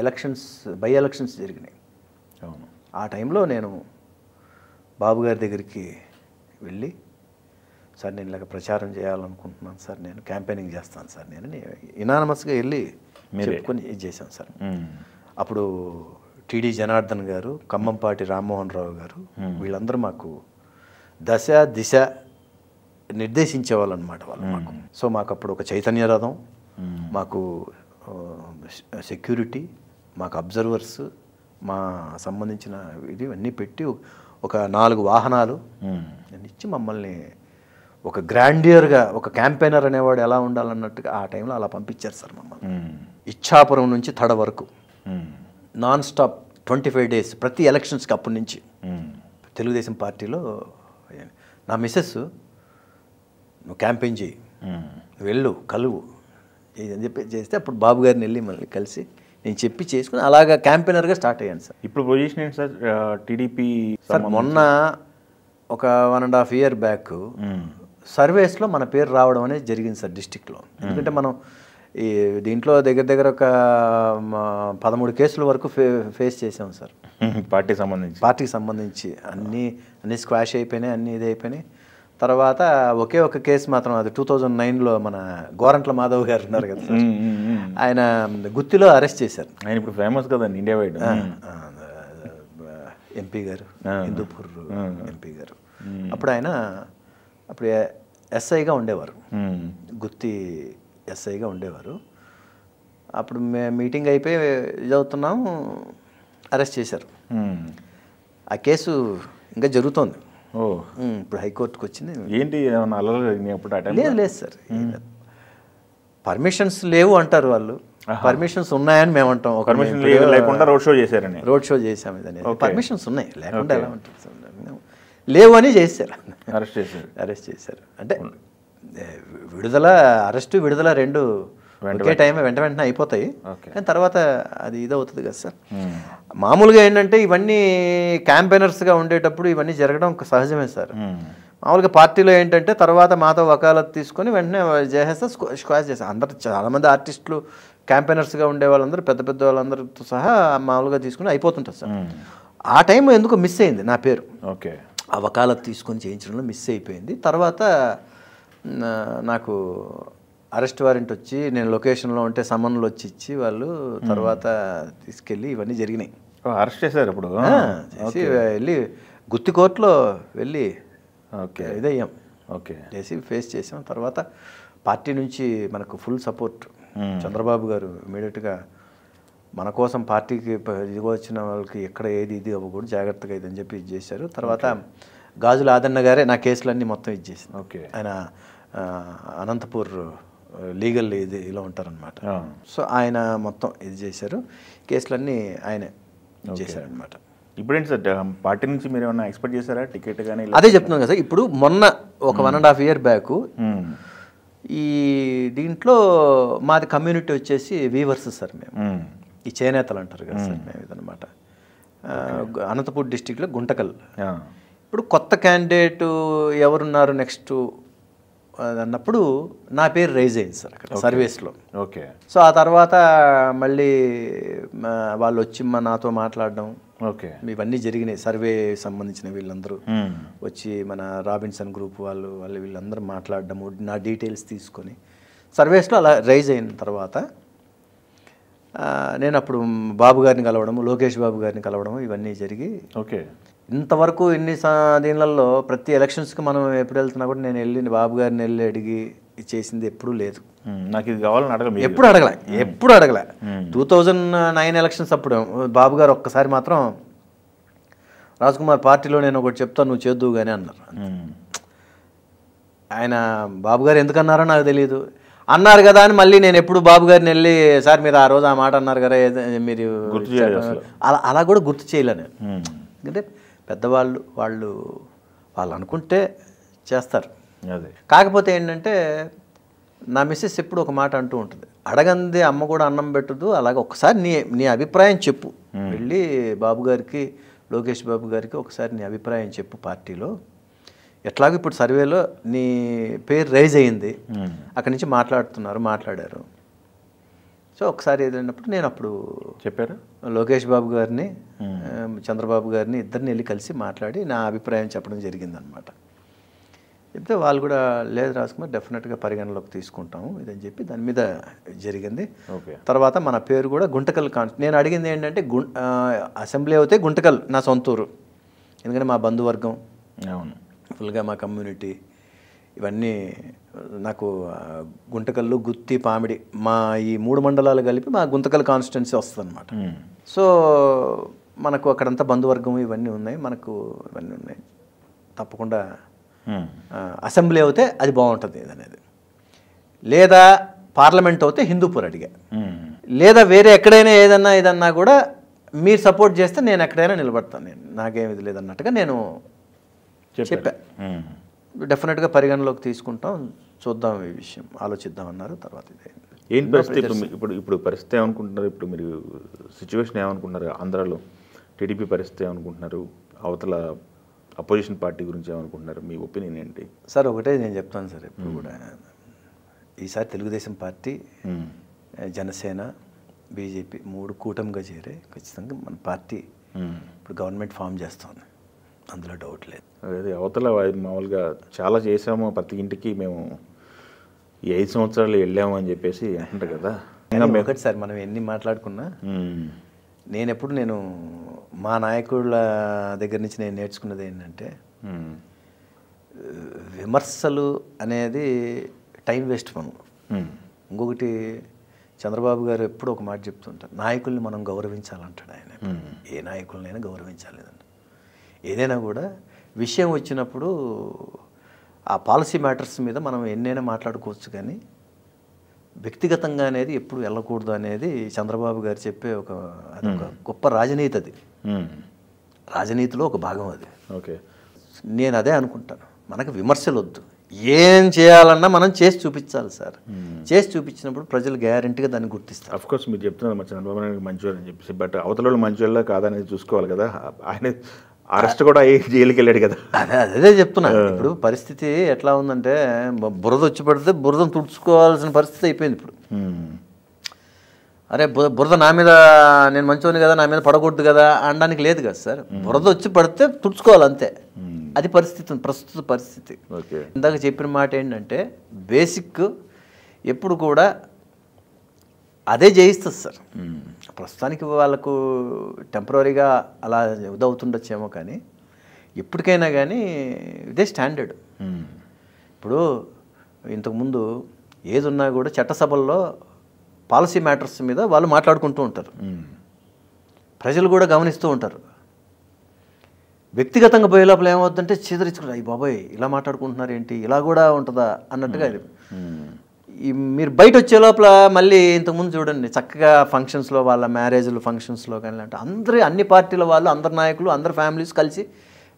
ఎలక్షన్స్ బై ఎలక్షన్స్ జరిగినాయి. ఆ టైంలో నేను బాబు గారి దగ్గరికి వెళ్ళి, సార్ నేను ఇలాగ ప్రచారం చేయాలనుకుంటున్నాను సార్, నేను క్యాంపెయినింగ్ చేస్తాను సార్, నేను ఇనానమస్గా వెళ్ళి చెప్పుకొని ఇది చేశాను సార్. అప్పుడు టీడీ జనార్దన్ గారు, ఖమ్మంపాటి రామ్మోహన్ రావు గారు వీళ్ళందరూ మాకు దశ దిశ నిర్దేశించేవాళ్ళు అనమాట వాళ్ళు మాకు. సో మాకు అప్పుడు ఒక చైతన్య రథం, మాకు సెక్యూరిటీ, మాకు అబ్జర్వర్స్, మా సంబంధించిన ఇది అన్నీ పెట్టి ఒక 4 వాహనాలు ఇచ్చి మమ్మల్ని ఒక గ్రాండియర్గా ఒక క్యాంపెయినర్ అనేవాడు ఎలా ఉండాలన్నట్టుగా ఆ టైంలో అలా పంపించారు సార్ మమ్మల్ని. ఇచ్చాపురం నుంచి తడ వరకు నాన్ స్టాప్ 25 days ప్రతి ఎలక్షన్స్కి. అప్పటి నుంచి తెలుగుదేశం పార్టీలో నా మిస్సెస్ నువ్వు క్యాంపెయిన్ చేయి, వెళ్ళు కలువు అని చెప్పి చేస్తే అప్పుడు బాబు గారిని వెళ్ళి మళ్ళీ కలిసి నేను చెప్పి చేసుకుని అలాగా క్యాంపెయినర్గా స్టార్ట్ అయ్యాను సార్. ఇప్పుడు పొజిషన్ ఏంటి సార్ టీడీపీ? సార్ మొన్న ఒక 1.5 year బ్యాక్ సర్వేస్లో మన పేరు రావడం అనేది జరిగింది సార్ డిస్టిక్లో. ఎందుకంటే మనం ఈ దీంట్లో దగ్గర దగ్గర ఒక 13 కేసుల వరకు ఫేస్ చేసాం సార్. పార్టీకి సంబంధించి అన్నీ స్క్వాష్ అయిపోయినాయి, అన్నీ ఇది అయిపోయినాయి. తర్వాత ఒకే ఒక కేసు మాత్రం, అది 2009లో మన గోరంట్ల మాధవ్ గారు ఉన్నారు కదా సార్, ఆయన గుత్తిలో అరెస్ట్ చేశారు. ఆయన ఇప్పుడు ఫేమస్ కదండి ఇండియా వైడ్. ఎంపీ గారు, హిందూపూర్ ఎంపీ గారు. అప్పుడు ఆయన ఎస్ఐగా ఉండేవారు, గుత్తి ఎస్ఐగా ఉండేవారు. అప్పుడు మీటింగ్ అయిపోయి చదువుతున్నాము, అరెస్ట్ చేశారు. ఆ కేసు ఇంకా జరుగుతోంది. ఇప్పుడు హైకోర్టుకు వచ్చింది. ఏంటి లేదు సార్, పర్మిషన్స్ లేవు అంటారు వాళ్ళు, పర్మిషన్స్ ఉన్నాయని మేము అంటాం. లేకుండా రోడ్ షో చేసాము, ఇది పర్మిషన్స్ ఉన్నాయి, లేకుండా ఎలా ఉంటుంది సార్? లేవు అని చేశారు, అరెస్ట్ చేశారు. అంటే అరెస్టు విడుదల రెండు ఒకే టైం వెంట వెంటనే అయిపోతాయి, కానీ తర్వాత అది ఇదవుతుంది కదా సార్. మామూలుగా ఏంటంటే ఇవన్నీ క్యాంపెయినర్స్గా ఉండేటప్పుడు ఇవన్నీ జరగడం సహజమే సార్. మామూలుగా పార్టీలో ఏంటంటే తర్వాత మాతో వకాలత్ తీసుకొని వెంటనే చేసేస్తే స్క్వాష్ చేస్తారు. అందరు చాలామంది ఆర్టిస్టులు క్యాంపెయినర్స్గా ఉండే వాళ్ళందరూ పెద్ద పెద్ద వాళ్ళందరితో సహా మామూలుగా తీసుకుని అయిపోతుంటారు సార్. ఆ టైం ఎందుకు మిస్ అయింది నా పేరు. ఓకే, ఆ వకాలత్ తీసుకొని చేయించడంలో మిస్ అయిపోయింది. తర్వాత నాకు అరెస్ట్ వారెంట్ వచ్చి నేను లొకేషన్లో ఉంటే సమన్లు వచ్చి ఇచ్చి వాళ్ళు తర్వాత తీసుకెళ్ళి ఇవన్నీ జరిగినాయి. అరెస్ట్ చేశారు అప్పుడు చేసి వెళ్ళి గుత్తి కోర్టులో వెళ్ళి ఇదయ్యాం, చేసి ఫేస్ చేసాం. తర్వాత పార్టీ నుంచి మనకు ఫుల్ సపోర్ట్. చంద్రబాబు గారు ఇమీడియట్గా మన కోసం పార్టీకి ఇదిగో వచ్చిన వాళ్ళకి ఎక్కడ ఏది ఇది అవ్వకూడదు, జాగ్రత్తగా ఇదని చెప్పి ఇది చేశారు. తర్వాత గాజుల ఆదన్న గారే నా కేసులన్నీ మొత్తం ఇది చేసింది. ఆయన అనంతపూర్ లీగల్ ఇది ఇలా ఉంటారనమాట. సో ఆయన మొత్తం ఇది చేశారు, కేసులన్నీ ఆయనే చేశారనమాట. ఇప్పుడేంటి సార్ పార్టీ నుంచి మీరు ఏమన్నా ఎక్స్పెక్ట్ చేశారా టికెట్ కానీ? అదే చెప్తున్నాను కదా సార్, ఇప్పుడు మొన్న ఒక 1.5 year బ్యాక్ ఈ దీంట్లో మాది కమ్యూనిటీ వచ్చేసి వీవర్స్ సార్. మేము ఈ చేనేతలు అంటారు కదా సార్, మేము ఇదనమాట. అనంతపూర్ డిస్టిక్లో గుంటకల్. ఇప్పుడు కొత్త క్యాండిడేట్ ఎవరున్నారు నెక్స్ట్ అన్నప్పుడు నా పేరు రైజ్ అయింది సార్ అక్కడ సర్వీస్లో. ఓకే. సో ఆ తర్వాత మళ్ళీ వాళ్ళు వచ్చి నాతో మాట్లాడడం, ఓకే. ఇవన్నీ జరిగినాయి. సర్వే సంబంధించిన వీళ్ళందరూ వచ్చి మన రాబిన్సన్ గ్రూప్ వాళ్ళు వీళ్ళందరూ మాట్లాడడము, నా డీటెయిల్స్ తీసుకొని సర్వేస్లో అలా రైజ్ అయిన తర్వాత నేను అప్పుడు బాబు గారిని కలవడము, లోకేష్ బాబు గారిని కలవడము ఇవన్నీ జరిగి ఓకే. ఇంతవరకు ఇన్ని దీనిలలో ప్రతి ఎలక్షన్స్కి మనం ఎప్పుడు వెళ్తున్నా కూడా నేను వెళ్ళి బాబు గారిని వెళ్ళి అడిగి చేసింది ఎప్పుడూ లేదు. నాకు ఇది కావాలని అడగలే, ఎప్పుడు అడగలే. 2009 ఎలక్షన్స్ అప్పుడు బాబు గారు ఒక్కసారి మాత్రం రాజ్ కుమార్ పార్టీలో నేను ఒకటి చెప్తాను నువ్వు చేద్దువు కానీ అన్నారు. ఆయన బాబు గారు ఎందుకన్నారో నాకు తెలియదు, అన్నారు కదా అని మళ్ళీ నేను ఎప్పుడు బాబు గారిని వెళ్ళి సార్ మీరు ఆ రోజు ఆ మాట అన్నారు కదా మీరు అలా కూడా గుర్తు చేయలే నేను. ఎందుకంటే పెద్దవాళ్ళు వాళ్ళు అనుకుంటే చేస్తారు. కాకపోతే ఏంటంటే నా మిస్సెస్ ఎప్పుడు ఒక మాట అంటూ ఉంటుంది, అడగంది అమ్మ కూడా అన్నం పెట్టదు, అలాగే ఒకసారి నీ అభిప్రాయం చెప్పు, వెళ్ళి బాబు గారికి లోకేష్ బాబు గారికి ఒకసారి నీ అభిప్రాయం చెప్పు, పార్టీలో ఎట్లాగో ఇప్పుడు సర్వేలో నీ పేరు రైజ్ అయ్యింది, అక్కడి నుంచి మాట్లాడారు. సో ఒకసారి ఏదైనప్పుడు నేను అప్పుడు చెప్పారు లోకేష్ బాబు గారిని చంద్రబాబు గారిని ఇద్దరిని వెళ్ళి కలిసి మాట్లాడి నా అభిప్రాయం చెప్పడం జరిగిందనమాట. చెప్తే వాళ్ళు కూడా లేదు రాజ్కుమార్ డెఫినెట్గా పరిగణలోకి తీసుకుంటాము ఇదని చెప్పి దాని మీద జరిగింది. తర్వాత మన పేరు కూడా గుంటకల్ నేను అడిగింది ఏంటంటే అసెంబ్లీ అయితే గుంటకల్ నా సొంతూరు, ఎందుకంటే మా బంధువర్గం ఫుల్గా మా కమ్యూనిటీ ఇవన్నీ నాకు గుంటకల్లు, గుత్తి, పామిడి మా ఈ 3 మండలాలు కలిపి మా గుంతకల్ కాన్స్టిట్యున్సీ వస్తుంది అనమాట. సో మనకు అక్కడంతా బంధువర్గం ఇవన్నీ ఉన్నాయి, మనకు ఇవన్నీ ఉన్నాయి, తప్పకుండా అసెంబ్లీ అయితే అది బాగుంటుంది అనేది, లేదా పార్లమెంట్ అయితే హిందూపూర్ అడిగా, లేదా వేరే ఎక్కడైనా ఏదన్నా కూడా మీరు సపోర్ట్ చేస్తే నేను ఎక్కడైనా నిలబడతాను, నాకేం ఇది లేదన్నట్టుగా నేను చెప్పా. డెఫినెట్గా పరిగణలోకి తీసుకుంటాం, చూద్దాం ఈ విషయం ఆలోచిద్దామన్నారు. తర్వాత ఏంటి పరిస్థితి ఇప్పుడు పరిస్థితి ఏమనుకుంటున్నారు, ఇప్పుడు మీరు సిచ్యువేషన్ ఏమనుకుంటున్నారు, ఆంధ్రాలో టీడీపీ పరిస్థితి ఏమనుకుంటున్నారు, అవతల అపోజిషన్ పార్టీ గురించి ఏమనుకుంటున్నారు, మీ ఒపీనియన్ ఏంటి సార్? ఒకటే నేను చెప్తాను సార్, ఇప్పుడు కూడా ఈసారి తెలుగుదేశం పార్టీ, జనసేన, బీజేపీ 3 కూటమిగా చేరే ఖచ్చితంగా మన పార్టీ ఇప్పుడు గవర్నమెంట్ ఫామ్ చేస్తుంది, అందులో డౌట్ లేదు. అదే అవతల మామూలుగా చాలా చేసాము, ప్రతి ఇంటికి మేము ఈ 5 సంవత్సరాలు వెళ్ళాము అని చెప్పేసి అంటారు కదా. ఒకటి సార్ మనం ఎన్ని మాట్లాడుకున్నా నేను మా నాయకుల దగ్గర నుంచి నేను నేర్చుకున్నది ఏంటంటే విమర్శలు అనేది టైం వేస్ట్ పను. ఇంకొకటి చంద్రబాబు గారు ఎప్పుడు ఒక మాట చెప్తుంటారు, నాయకుల్ని మనం గౌరవించాలంటాడు ఆయన. ఏ నాయకులనైనా గౌరవించాలి, ఏదైనా కూడా విషయం వచ్చినప్పుడు ఆ పాలసీ మ్యాటర్స్ మీద మనం ఎన్నైనా మాట్లాడుకోవచ్చు, కానీ వ్యక్తిగతంగా అనేది ఎప్పుడు వెళ్ళకూడదు అనేది చంద్రబాబు గారు చెప్పే అదొక గొప్ప రాజనీతి, అది రాజనీతిలో ఒక భాగం అది. ఓకే, నేను అదే అనుకుంటాను, మనకు విమర్శలు వద్దు, ఏం చేయాలన్నా మనం చేసి చూపించాలి సార్. చేసి చూపించినప్పుడు ప్రజలు గ్యారెంటీగా దాన్ని గుర్తిస్తారు. అఫ్ కోర్స్ మీరు చెప్తున్నారు మరి చంద్రబాబు నాయుడు మంచివాళ్ళు అని చెప్పేసి, బట్ అవతల వాళ్ళు మంచివాళ్ళ కాదనేది చూసుకోవాలి కదా. ఆయన అరెస్ట్ కూడా జైలుకి వెళ్ళాడు కదా. అదే చెప్తున్నా. ఇప్పుడు పరిస్థితి ఎట్లా ఉందంటే బురద వచ్చి పడితే బురదను తుడుచుకోవాల్సిన పరిస్థితి అయిపోయింది ఇప్పుడు. అరే బురద నా మీద, నేను మంచివాడిని కదా, నా మీద పడకూడదు కదా అనడానికి లేదు కదా సార్. బురద వచ్చి పడితే తుడుచుకోవాలి అంతే, అది పరిస్థితి, ప్రస్తుత పరిస్థితి. ఇందాక చెప్పిన మాట ఏంటంటే బేసిక్ ఎప్పుడు కూడా అదే జయిస్తుంది సార్. ప్రస్తుతానికి వాళ్ళకు టెంపరీగా అలా ఇదవుతుండొచ్చేమో, కానీ ఎప్పటికైనా కానీ ఇదే స్టాండర్డ్. ఇప్పుడు ఇంతకుముందు ఏది ఉన్నా కూడా చట్టసభల్లో పాలసీ మ్యాటర్స్ మీద వాళ్ళు మాట్లాడుకుంటూ ఉంటారు, ప్రజలు కూడా గమనిస్తూ ఉంటారు. వ్యక్తిగతంగా పోయే లోపల ఏమవుతుందంటే చీదరించుకుంటారు, అయ్యి బాబాయ్ ఇలా మాట్లాడుకుంటున్నారు ఏంటి, ఇలా కూడా ఉంటుందా అన్నట్టుగా. మీరు బయట వచ్చే లోపల మళ్ళీ ఇంతకుముందు చూడండి చక్కగా ఫంక్షన్స్లో, వాళ్ళ మ్యారేజ్లు ఫంక్షన్స్లో కానీ అంటే అన్ని పార్టీల వాళ్ళు, అందరు నాయకులు, అందరు ఫ్యామిలీస్ కలిసి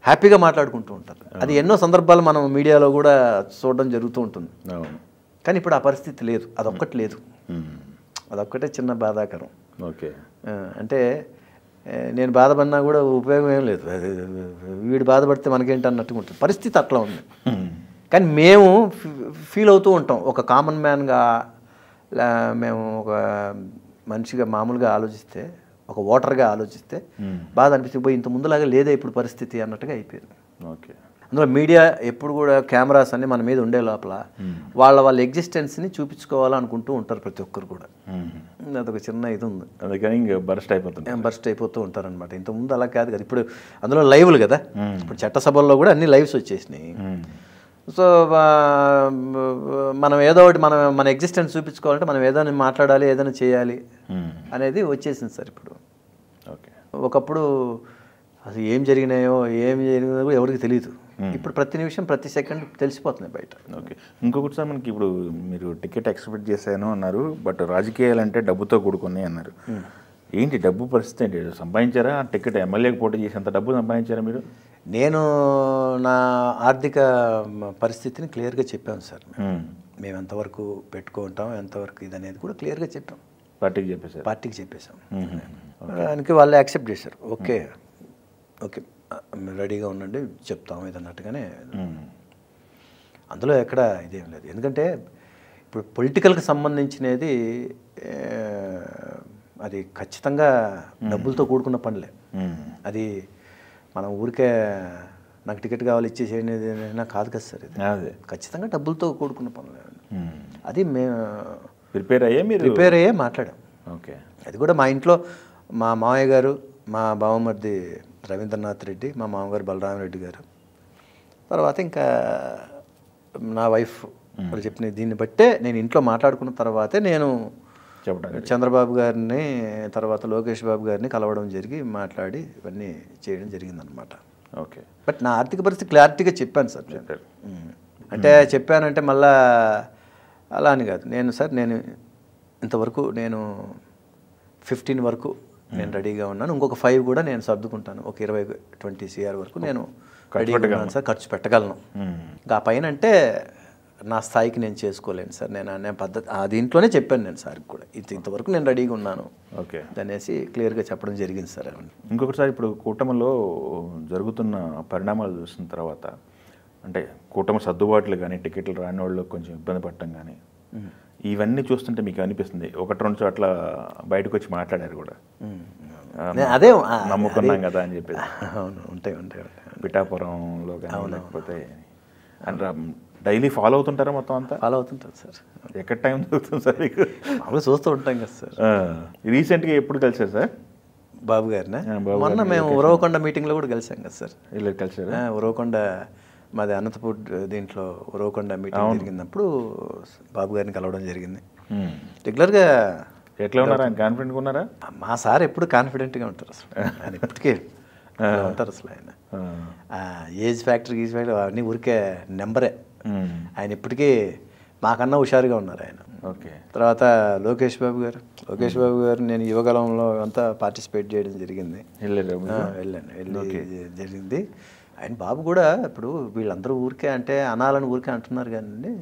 హ్యాపీగా మాట్లాడుకుంటూ ఉంటారు. అది ఎన్నో సందర్భాలు మనం మీడియాలో కూడా చూడడం జరుగుతూ ఉంటుంది. కానీ ఇప్పుడు ఆ పరిస్థితి లేదు, అదొక్కటి లేదు, అదొక్కటే చిన్న బాధాకరం. ఓకే, అంటే నేను బాధపడినా కూడా ఉపయోగం ఏం లేదు, వీడు బాధపడితే మనకేంటి అన్నట్టుగా ఉంటుంది పరిస్థితి, అట్లా ఉంది. కానీ మేము ఫీల్ అవుతూ ఉంటాం, ఒక కామన్ మ్యాన్గా మేము ఒక మనిషిగా మామూలుగా ఆలోచిస్తే ఒక ఓటర్గా ఆలోచిస్తే బాధ అనిపిస్తుంది. పోయి ఇంత ముందులాగా లేదే ఇప్పుడు పరిస్థితి అన్నట్టుగా అయిపోయింది. ఓకే. అందులో మీడియా ఎప్పుడు కూడా కెమెరాస్ అన్ని మన మీద ఉండే లోపల వాళ్ళ ఎగ్జిస్టెన్స్ని చూపించుకోవాలనుకుంటూ ఉంటారు ప్రతి ఒక్కరు కూడా. అదొక చిన్న ఇది ఉంది, అందుకని ఇంకా బర్స్ట్ అయిపోతూ ఉంటారనమాట. ఇంతకుముందు అలా కాదు కదా, ఇప్పుడు అందులో లైవ్లు కదా. ఇప్పుడు చట్టసభల్లో కూడా అన్ని లైవ్స్ వచ్చేసినాయి. సో మనం ఏదో ఒకటి మన ఎగ్జిస్టెన్స్ చూపించుకోవాలంటే మనం ఏదైనా మాట్లాడాలి, ఏదైనా చేయాలి అనేది వచ్చేసింది సార్ ఇప్పుడు. ఓకే. ఒకప్పుడు అసలు ఏం జరిగినాయో ఎవరికి తెలియదు. ఇప్పుడు ప్రతి నిమిషం ప్రతి సెకండ్ తెలిసిపోతున్నాయి బయట. ఓకే. ఇంకొకటి సార్, మనకి ఇప్పుడు మీరు టికెట్ ఎక్స్పెక్ట్ చేశాను అన్నారు, బట్ రాజకీయాలు అంటే డబ్బుతో కూడుకున్నాయి అన్నారు. ఏంటి డబ్బు పరిస్థితి ఏంటి? సంపాదించారా టికెట్? ఎమ్మెల్యేకి పోటీ చేసేంత డబ్బు సంపాదించారా మీరు? నేను నా ఆర్థిక పరిస్థితిని క్లియర్గా చెప్పాను సార్. మేము ఎంతవరకు పెట్టుకుంటాం, ఎంతవరకు ఇది అనేది కూడా క్లియర్గా చెప్పాం. పార్టీకి చెప్పేశాం. దానికి వాళ్ళు యాక్సెప్ట్ చేశారు. ఓకే ఓకే రెడీగా ఉండండి చెప్తాం ఇదన్నట్టుగానే. అందులో ఎక్కడ ఇదేం లేదు. ఎందుకంటే ఇప్పుడు పొలిటికల్కి సంబంధించినది అది ఖచ్చితంగా డబ్బులతో కూడుకున్న పనులే. అది మనం ఊరికే నాకు టికెట్ కావాలి ఇచ్చేసేయండి కాదు కదా సార్. ఇది ఖచ్చితంగా డబ్బులతో కూడుకున్న పనులే. అది మేము ప్రిపేర్ అయ్యే మాట్లాడాం. ఓకే. అది కూడా మా ఇంట్లో మా మావయ్య గారు, మా బావమరిది రవీంద్రనాథ్ రెడ్డి, మా మామగారు బలరామరెడ్డి గారు, తర్వాత ఇంకా నా వైఫ్ వాళ్ళు చెప్పిన దీన్ని బట్టే నేను ఇంట్లో మాట్లాడుకున్న తర్వాతే నేను చంద్రబాబు గారిని తర్వాత లోకేష్ బాబు గారిని కలవడం జరిగి మాట్లాడి ఇవన్నీ చేయడం జరిగిందనమాట. ఓకే. బట్ నా ఆర్థిక పరిస్థితి క్లారిటీగా చెప్పాను సార్. అంటే చెప్పానంటే మళ్ళా అలా అని కాదు. నేను ఇంతవరకు నేను 15 వరకు నేను రెడీగా ఉన్నాను. ఇంకొక 5 కూడా నేను సర్దుకుంటాను. ఒక 20-20 CR వరకు నేను రెడీగా ఉన్నాను సార్, ఖర్చు పెట్టగలను. ఇంకా పైన అంటే నా స్థాయికి నేను చేసుకోలేను సార్. నేను పద్ధతి దీంట్లోనే చెప్పాను నేను సార్కి కూడా, ఇంతవరకు నేను రెడీగా ఉన్నాను. ఓకే. అనేసి క్లియర్గా చెప్పడం జరిగింది సార్. ఇంకొకటిసారి ఇప్పుడు కూటమిలో జరుగుతున్న పరిణామాలు చూసిన తర్వాత, అంటే కూటమి సర్దుబాట్లు కానీ టికెట్లు రాని వాళ్ళు కొంచెం ఇబ్బంది పడటం కానీ ఇవన్నీ చూస్తుంటే మీకు అనిపిస్తుంది 1-2 చోట్ల బయటకు వచ్చి మాట్లాడారు కూడా, అదే నమ్ముకున్నాం కదా అని చెప్పేసి. అవును, ఉంటాయి పిఠాపురంలో కానీ, లేకపోతే డైలీ ఫాలో అవుతుంటారా మొత్తం అంతా? ఫాలో అవుతుంటారు సార్. ఎక్కడ టైం దొరుకుతుంది సార్ మీకు? మామూలుగా చూస్తూ ఉంటాం కదా సార్. రీసెంట్గా ఎప్పుడు కలిసారు సార్ బాబు గారిని? మొన్న మేము ఉరవకొండ మీటింగ్లో కూడా కలిసాం కదా సార్. ఇలా కలిసారు. ఉరవకొండ మాది అనంతపూర్, దీంట్లో ఉరవకొండ మీటింగ్ జరిగినప్పుడు బాబు గారిని కలవడం జరిగింది. రెగ్యులర్గా ఎట్లా ఉన్నారు? ఆయన కాన్ఫిడెంట్గా ఉన్నారా? మా సార్ ఎప్పుడు కాన్ఫిడెంట్గా ఉంటారు అసలు. ఆయన ఇప్పటికే ఉంటారు అసలు. ఆయన ఏజ్ ఫ్యాక్టర్ అవన్నీ ఊరికే నెంబరే. ఆయన ఇప్పటికీ మాకన్నా హుషారుగా ఉన్నారు ఆయన. ఓకే. తర్వాత లోకేష్ బాబు గారు నేను యువగలంలో అంతా పార్టిసిపేట్ చేయడం జరిగింది. వెళ్ళాను జరిగింది. ఆయన బాబు కూడా ఇప్పుడు వీళ్ళందరూ ఊరికే అంటే అనాలని ఊరికే అంటున్నారు కానీ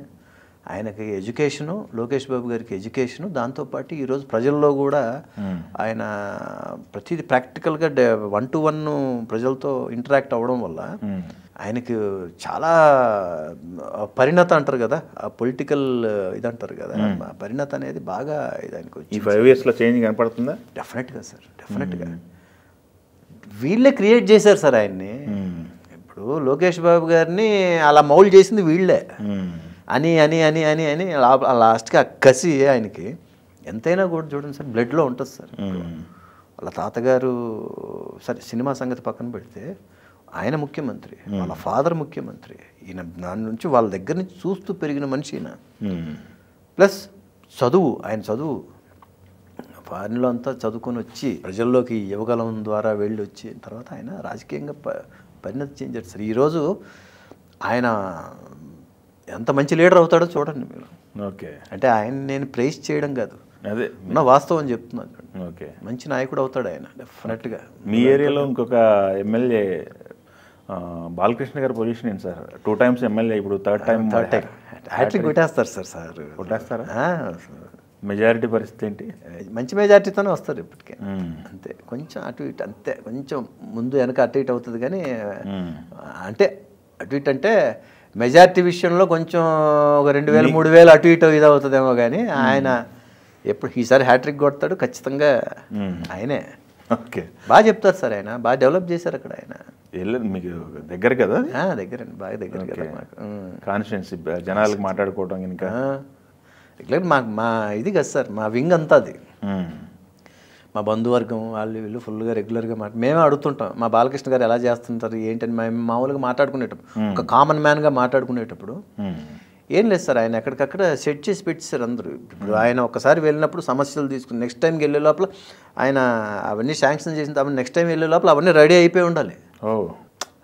ఆయనకి ఎడ్యుకేషను, లోకేష్ బాబు గారికి ఎడ్యుకేషను, దాంతోపాటు ఈరోజు ప్రజల్లో కూడా ఆయన ప్రతిదీ ప్రాక్టికల్గా 1-to-1 ప్రజలతో ఇంటరాక్ట్ అవ్వడం వల్ల ఆయనకి చాలా పరిణత అంటారు కదా, ఆ పొలిటికల్ ఇది అంటారు కదా, ఆ పరిణత అనేది బాగా ఇది ఆయనకు ఈ 5 yearsలో చేంజ్ కనపడుతుందా? డెఫినెట్గా సార్, డెఫినెట్గా. వీళ్ళే క్రియేట్ చేశారు సార్ ఆయన్ని. ఇప్పుడు లోకేష్ బాబు గారిని అలా మౌల్డ్ చేసింది వీళ్ళే అని అని అని అని అని లాస్ట్కి ఆ కసి ఆయనకి ఎంతైనా కూడా చూడండి సార్, బ్లడ్లో ఉంటుంది సార్. వాళ్ళ తాతగారు సరే సినిమా సంగతి పక్కన పెడితే ఆయన ముఖ్యమంత్రి, వాళ్ళ ఫాదర్ ముఖ్యమంత్రి, ఈయన దాని నుంచి వాళ్ళ దగ్గర నుంచి చూస్తూ పెరిగిన మనిషి ఈయన. ప్లస్ ఆయన చదువు ఫారిన్లో అంతా చదువుకొని వచ్చి ప్రజల్లోకి యువగలం ద్వారా వెళ్ళి వచ్చి తర్వాత ఆయన రాజకీయంగా పరిణతి చెందాడు సార్. ఈరోజు ఆయన ఎంత మంచి లీడర్ అవుతాడో చూడండి మీరు. ఓకే. అంటే ఆయన నేను ప్రైజ్ చేయడం కాదు, అదే ఉన్న వాస్తవం చెప్తున్నాను. ఓకే. మంచి నాయకుడు అవుతాడు ఆయన డెఫినెట్గా. మీ ఏరియాలో ఇంకొక ఎమ్మెల్యే బాలకృష్ణ గారి పొజిషన్ ఏంటి సార్? 2 times ఎమ్మెల్యే, ఇప్పుడు థర్డ్ టైం హ్యాట్రిక్ కొట్టేస్తారు సార్. కొట్టేస్తారా? మెజారిటీ పరిస్థితి ఏంటి? మంచి మెజారిటీతోనే వస్తారు ఇప్పటికే. అంతే, కొంచెం అటు ఇటు, అంతే కొంచెం ముందు వెనక అటు ఇటు అవుతుంది కానీ అంటే అటు ఇటు అంటే మెజారిటీ విషయంలో కొంచెం ఒక 2000-3000 అటు ఇటు ఇది అవుతుందేమో కానీ ఆయన ఎప్పుడు ఈసారి హ్యాట్రిక్ కొడతాడు ఖచ్చితంగా ఆయనే. ఓకే. బాగా చెప్తారు సార్ ఆయన, బాగా డెవలప్ చేశారు అక్కడ ఆయన. వెళ్ళండి, మీకు దగ్గర కదా? దగ్గరండి, బాగా దగ్గర కదా మాకు. కాన్స్టిట్యున్సీ జనాలకు మాట్లాడుకోవడం ఇంకా రెగ్యులర్ మా ఇది కదా సార్, మా వింగ్ అంతా అది. మా బంధువర్గం వాళ్ళు వీళ్ళు ఫుల్గా రెగ్యులర్గా మేమే అడుగుతుంటాం, మా బాలకృష్ణ గారు ఎలా చేస్తుంటారు ఏంటని. మేము మామూలుగా మాట్లాడుకునేటప్పుడు, ఒక కామన్ మ్యాన్గా మాట్లాడుకునేటప్పుడు ఏం లేదు సార్, ఆయన ఎక్కడికక్కడ సెట్ చేసి పెట్టేశారు అందరూ. ఇప్పుడు ఆయన ఒకసారి వెళ్ళినప్పుడు సమస్యలు తీసుకుని నెక్స్ట్ టైంకి వెళ్ళే లోపల ఆయన అవన్నీ శాంక్షన్ చేసిన తర్వాత నెక్స్ట్ టైం వెళ్ళే లోపల అవన్నీ రెడీ అయిపోయి ఉండాలి.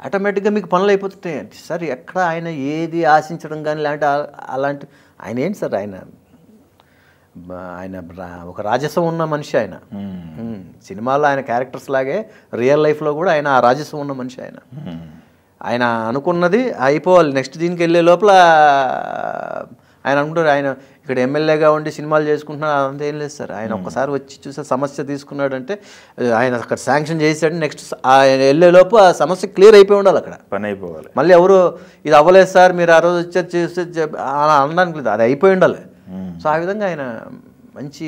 ఆటోమేటిక్గా మీకు పనులు అయిపోతుంటాయి సార్. ఎక్కడ ఆయన ఏది ఆశించడం కానీ అలాంటి ఆయన ఏంటి సార్, ఆయన ఒక రాజసం ఉన్న మనిషి ఆయన. సినిమాలో ఆయన క్యారెక్టర్స్ లాగే రియల్ లైఫ్లో కూడా ఆయన ఆ రాజసం ఉన్న మనిషి ఆయన. ఆయన అనుకున్నది అయిపోవాలి, నెక్స్ట్ దీనికి వెళ్ళే లోపల ఆయన అనుకుంటారు ఆయన ఇక్కడ ఎమ్మెల్యేగా ఉండి సినిమాలు చేసుకుంటున్నాడు, అదంతా ఏం లేదు సార్. ఆయన ఒక్కసారి వచ్చి చూసే సమస్య తీసుకున్నాడంటే ఆయన అక్కడ శాంక్షన్ చేశాడు, నెక్స్ట్ ఆయన వెళ్ళే లోపు ఆ సమస్య క్లియర్ అయిపోయి ఉండాలి, అక్కడ పని అయిపోవాలి. మళ్ళీ ఎవరు ఇది అవ్వలేదు సార్ మీరు ఆ రోజు వచ్చారు చేస్తే అలా అనడానికి లేదు, అది అయిపోయి ఉండాలి. సో ఆ విధంగా ఆయన మంచి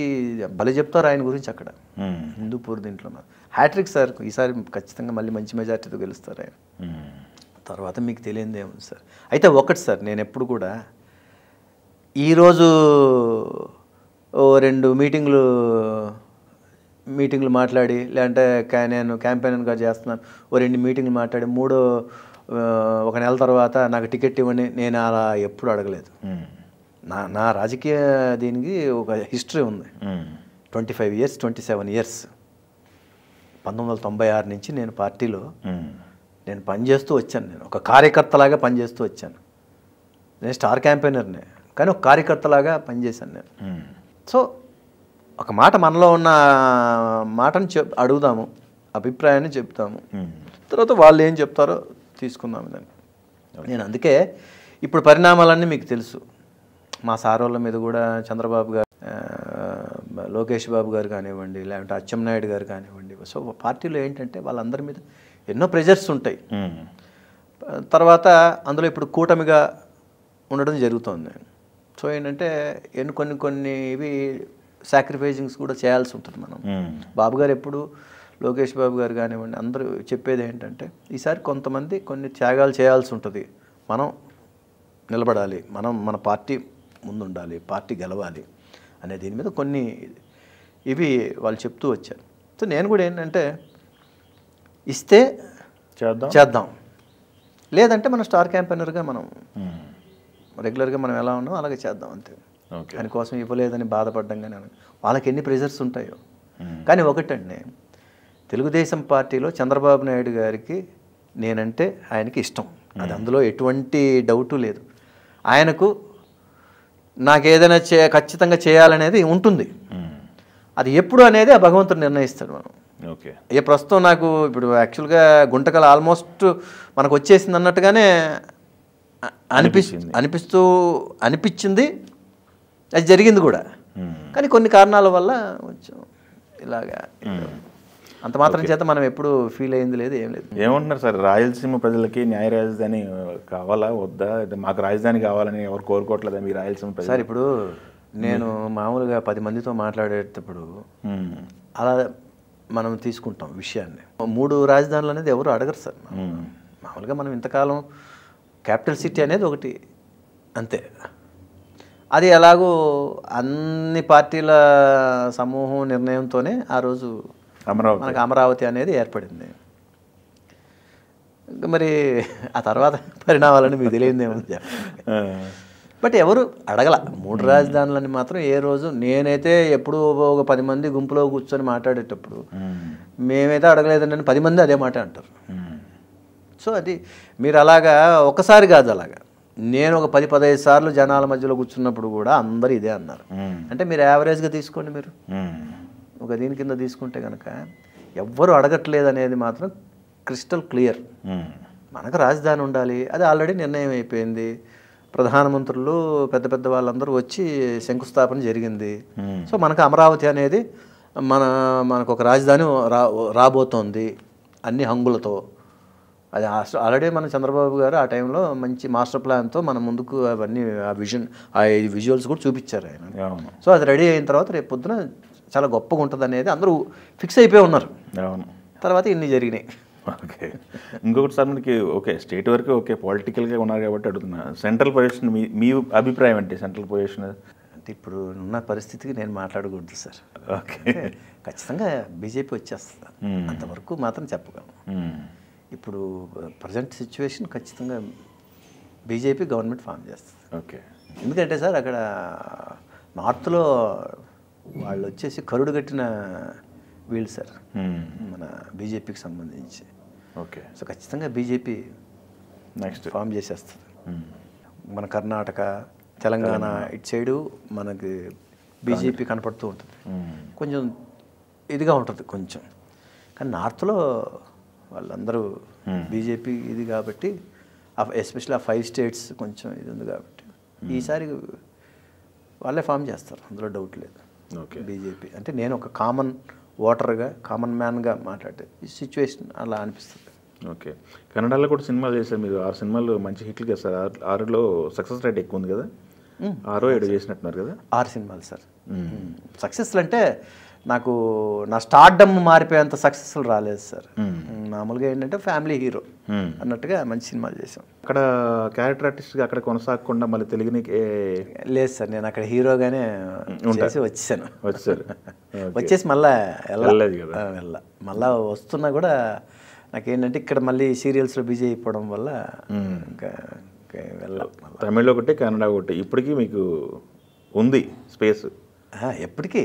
భలే చెప్తారు ఆయన గురించి అక్కడ హిందూపూర్. దీంట్లో హ్యాట్రిక్ సార్, ఈసారి ఖచ్చితంగా మళ్ళీ మంచి మెజార్టీతో గెలుస్తారు ఆయన. తర్వాత మీకు తెలియదు ఏముంది సార్. అయితే ఒకటి సార్, నేను ఎప్పుడు కూడా ఈరోజు 2 మీటింగ్లు మాట్లాడి, లేదంటే నేను క్యాంపెయినర్గా చేస్తున్నాను 2 మీటింగ్లు మాట్లాడి, ఒక నెల తర్వాత నాకు టికెట్ ఇవ్వండి, నేను అలా ఎప్పుడు అడగలేదు. నా రాజకీయ దీనికి ఒక హిస్టరీ ఉంది. 25 years 27 years 1996 నుంచి నేను పార్టీలో నేను పనిచేస్తూ వచ్చాను. నేను ఒక కార్యకర్తలాగా పనిచేస్తూ వచ్చాను. నేను స్టార్ క్యాంపెయినర్నే, కానీ ఒక కార్యకర్తలాగా పనిచేశాను నేను. సో ఒక మాట మనలో ఉన్న మాటను అడుగుదాము, అభిప్రాయాన్ని చెప్తాము, తర్వాత వాళ్ళు ఏం చెప్తారో తీసుకుందాము దాన్ని. నేను అందుకే ఇప్పుడు పరిణామాలన్నీ మీకు తెలుసు. మా సారోళ్ళ మీద కూడా చంద్రబాబు గారు, లోకేష్ బాబు గారు కానివ్వండి, లేదంటే అచ్చెన్నాయుడు గారు కానివ్వండి. సో పార్టీలో ఏంటంటే వాళ్ళందరి మీద ఎన్నో ప్రెజర్స్ ఉంటాయి. తర్వాత అందులో ఇప్పుడు కూటమిగా ఉండడం జరుగుతుంది. సో ఏంటంటే కొన్ని ఇవి సాక్రిఫైజింగ్స్ కూడా చేయాల్సి ఉంటుంది మనం. బాబు గారు ఎప్పుడు, లోకేష్ బాబు గారు కానివ్వండి, అందరూ చెప్పేది ఏంటంటే ఈసారి కొన్ని త్యాగాలు చేయాల్సి ఉంటుంది. మనం నిలబడాలి, మన పార్టీ ముందుండాలి, పార్టీ గెలవాలి అనే దీని మీద కొన్ని ఇవి వాళ్ళు చెప్తూ వచ్చారు. సో నేను కూడా ఏంటంటే ఇస్తే చేద్దాం, లేదంటే మన స్టార్ క్యాంపెయినర్గా మనం రెగ్యులర్గా మనం ఎలా ఉన్నాం అలాగే చేద్దాం అంతే. దానికోసం ఇవ్వలేదని బాధపడ్డం కానీ వాళ్ళకి ఎన్ని ప్రెజర్స్ ఉంటాయో. కానీ ఒకటండి, తెలుగుదేశం పార్టీలో చంద్రబాబు నాయుడు గారికి నేనంటే ఆయనకి ఇష్టం, అది అందులో ఎటువంటి డౌటు లేదు. ఆయనకు నాకు ఏదైనా ఖచ్చితంగా చేయాలనేది ఉంటుంది. అది ఎప్పుడు అనేది ఆ భగవంతుడు నిర్ణయిస్తాడు. మనం ప్రస్తుతం నాకు ఇప్పుడు యాక్చువల్గా గుంటకల్ ఆల్మోస్ట్ మనకు వచ్చేసింది అన్నట్టుగానే అనిపించింది, అది జరిగింది కూడా. కానీ కొన్ని కారణాల వల్ల కొంచెం ఇలాగా అంత మాత్రం చేత మనం ఎప్పుడు ఫీల్ అయింది లేదు, ఏం లేదు. ఏమంటున్నారు సార్, రాయలసీమ ప్రజలకి న్యాయ రాజధాని కావాలా వద్దా? మాకు రాజధాని కావాలని ఎవరు కోరుకోవట్లేదా మీ రాయలసీమ ప్రజలు? సార్ ఇప్పుడు నేను మామూలుగా 10 మందితో మాట్లాడేటప్పుడు అలా మనం తీసుకుంటాం విషయాన్ని. 3 రాజధానులు అనేది ఎవరు అడగరు సార్. మామూలుగా మనం ఇంతకాలం క్యాపిటల్ సిటీ అనేది ఒకటి అంతే. అది ఎలాగో అన్ని పార్టీల సమూహం నిర్ణయంతోనే ఆ రోజు మనకు అమరావతి అనేది ఏర్పడింది. ఇంకా మరి ఆ తర్వాత పరిణామాలని మీకు తెలియదేముంది. బట్ ఎవరు అడగల 3 రాజధానులని మాత్రం ఏ రోజు. నేనైతే ఎప్పుడు ఒక 10 మంది గుంపులో కూర్చొని మాట్లాడేటప్పుడు మేమైతే అడగలేదండి, 10 మంది అదే మాట అంటారు. సో అది మీరు అలాగా ఒకసారి కాదు, అలాగా నేను ఒక 10-15 సార్లు జనాల మధ్యలో కూర్చున్నప్పుడు కూడా అందరూ ఇదే అన్నారు. అంటే మీరు యావరేజ్గా తీసుకోండి, మీరు ఒక దీని కింద తీసుకుంటే కనుక ఎవ్వరు అడగట్లేదు అనేది మాత్రం క్రిస్టల్ క్లియర్. మనకు రాజధాని ఉండాలి, అది ఆల్రెడీ నిర్ణయం అయిపోయింది. ప్రధానమంత్రులు పెద్ద వాళ్ళందరూ వచ్చి శంకుస్థాపన జరిగింది. సో మనకు అమరావతి అనేది మనకు ఒక రాజధాని రాబోతోంది అన్ని హంగులతో. అది ఆల్రెడీ మన చంద్రబాబు గారు ఆ టైంలో మంచి మాస్టర్ ప్లాన్తో మన ముందుకు అవన్నీ ఆ విజువల్స్ కూడా చూపించారు ఆయన. సో అది రెడీ అయిన తర్వాత రేపు పొద్దున చాలా గొప్పగా ఉంటుంది అనేది అందరూ ఫిక్స్ అయిపోయి ఉన్నారు. అవును. తర్వాత ఇన్ని జరిగినాయి. ఓకే. ఇంకొకటి సార్ మనకి ఓకే స్టేట్ వరకు ఓకే పొలిటికల్గా ఉన్నారు కాబట్టి అడుగుతున్నా, సెంట్రల్ పొజిషన్ మీ అభిప్రాయం ఏంటి? సెంట్రల్ పొజిషన్ అంటే ఇప్పుడు ఉన్న పరిస్థితికి నేను మాట్లాడకూడదు సార్. ఓకే. ఖచ్చితంగా బీజేపీ వచ్చేస్తుంది, అంతవరకు మాత్రం చెప్పగలను. ఇప్పుడు ప్రజెంట్ సిచ్యువేషన్ ఖచ్చితంగా బీజేపీ గవర్నమెంట్ ఫామ్ చేస్తుంది. ఓకే. ఎందుకంటే సార్ అక్కడ నార్త్లో వాళ్ళు వచ్చేసి కరుడు కట్టిన వీళ్ళు సార్ మన బీజేపీకి సంబంధించి. ఓకే. సో ఖచ్చితంగా బీజేపీ నెక్స్ట్ ఫామ్ చేసేస్తుంది. మన కర్ణాటక, తెలంగాణ ఇటు సైడు మనకి బీజేపీ కనపడుతూ ఉంటుంది, కొంచెం ఇదిగా ఉంటుంది కొంచెం. కానీ నార్త్లో వాళ్ళందరూ బీజేపీ ఇది కాబట్టి, ఎస్పెషల్లీ ఆ 5 స్టేట్స్ కొంచెం ఇది ఉంది కాబట్టి ఈసారి వాళ్ళే ఫామ్ చేస్తారు, అందులో డౌట్ లేదు. ఓకే. బీజేపీ అంటే నేను ఒక కామన్ ఓటర్గా, కామన్ మ్యాన్గా మాట్లాడే ఈ సిచ్యువేషన్ అలా అనిపిస్తుంది. ఓకే. కన్నడలో కూడా సినిమాలు చేశారు మీరు, 6 సినిమాలు మంచి హిట్లు కదా సార్. 6లో సక్సెస్ రేట్ ఎక్కువ ఉంది కదా, 6 చేసినట్టున్నారు కదా. 6 సినిమాలు సార్. సక్సెస్లు అంటే నాకు నా స్టార్డమ్ మారిపోయేంత సక్సెస్ఫుల్ రాలేదు సార్. మామూలుగా ఏంటంటే ఫ్యామిలీ హీరో అన్నట్టుగా మంచి సినిమాలు చేసాం. అక్కడ క్యారెక్టర్ ఆర్టిస్ట్గా అక్కడ కొనసాగకుండా మళ్ళీ తెలుగుని లేదు సార్, నేను అక్కడ హీరోగానే చేసి వచ్చేసాను. వచ్చేసి మళ్ళీ వెళ్ళలేదు కదా. మళ్ళీ వస్తున్నా కూడా నాకేంటంటే ఇక్కడ మళ్ళీ సీరియల్స్లో బిజీ అయిపోవడం వల్ల ఇంకా తమిళ్ ఒకటి, కన్నడ ఒకటి, ఇప్పటికీ మీకు ఉంది స్పేస్. ఎప్పటికీ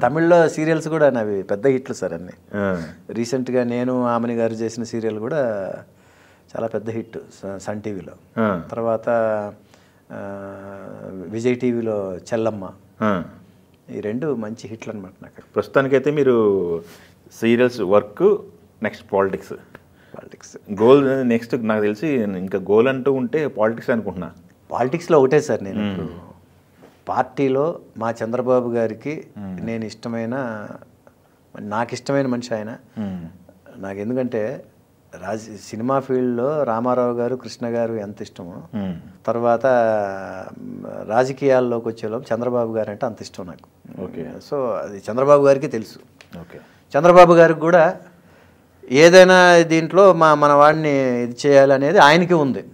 తమిళ్లో సీరియల్స్ కూడా నావి పెద్ద హిట్లు సార్ అన్నీ. రీసెంట్గా నేను ఆమెని గారు చేసిన సీరియల్ కూడా చాలా పెద్ద హిట్ సన్ టీవీలో. తర్వాత విజయ్ టీవీలో చెల్లమ్మ, ఈ 2 మంచి హిట్లు అనమాట నాకు. ప్రస్తుతానికైతే మీరు serials work, next politics goal. Next నాకు తెలిసి ఇంకా గోల్ అంటూ ఉంటే పాలిటిక్స్ అనుకుంటున్నా. పాలిటిక్స్లో ఒకటే సార్, నేను ఇప్పుడు పార్టీలో మా చంద్రబాబు గారికి నేను ఇష్టమైన, నాకు ఇష్టమైన మనిషి ఆయన. నాకు ఎందుకంటే సినిమా ఫీల్డ్లో రామారావు గారు, కృష్ణ గారు ఎంత ఇష్టమో, తర్వాత రాజకీయాల్లోకి వచ్చేలోపు చంద్రబాబు గారు అంటే అంత ఇష్టం నాకు. సో అది చంద్రబాబు గారికి తెలుసు. చంద్రబాబు గారికి కూడా ఏదైనా దీంట్లో మన వాడిని ఇది చేయాలనేది ఆయనకి ఉంది.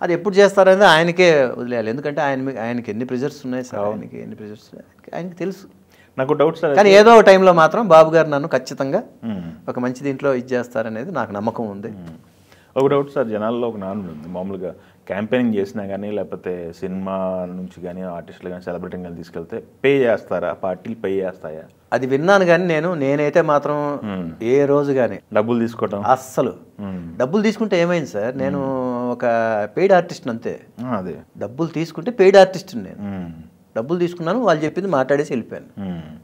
అది ఎప్పుడు చేస్తారనేది ఆయనకే వదిలేయాలి. ఎందుకంటే ఆయనకి ఎన్ని ప్రెజర్స్ ఉన్నాయి సార్, ఎన్ని ప్రెజర్స్ ఆయనకి తెలుసు. నాకు డౌట్ సార్, కానీ ఏదో ఒక టైంలో మాత్రం బాబు గారు నన్ను ఖచ్చితంగా ఒక మంచి దీంట్లో ఇది చేస్తారనేది నాకు నమ్మకం ఉంది. ఒక డౌట్ సార్, జనాల్లో ఒక నానుడు ఉంది, మామూలుగా క్యాంపెయినింగ్ చేసినా కానీ లేకపోతే సినిమా నుంచి కానీ ఆర్టిస్టులు కానీ సెలబ్రిటీని కానీ తీసుకెళ్తే పే చేస్తారా, పార్టీలు పే చేస్తాయా? అది విన్నాను కానీ నేనైతే మాత్రం ఏ రోజు కానీ డబ్బులు తీసుకోవటం అస్సలు. డబ్బులు తీసుకుంటే ఏమైంది సార్, నేను ఒక పెయిడ్ ఆర్టిస్ట్ అంతే. అదే డబ్బులు తీసుకుంటే పెయిడ్ ఆర్టిస్ట్ నేను. డబ్బులు తీసుకున్నాను, వాళ్ళు చెప్పింది మాట్లాడేసి వెళ్ళిపోయాను.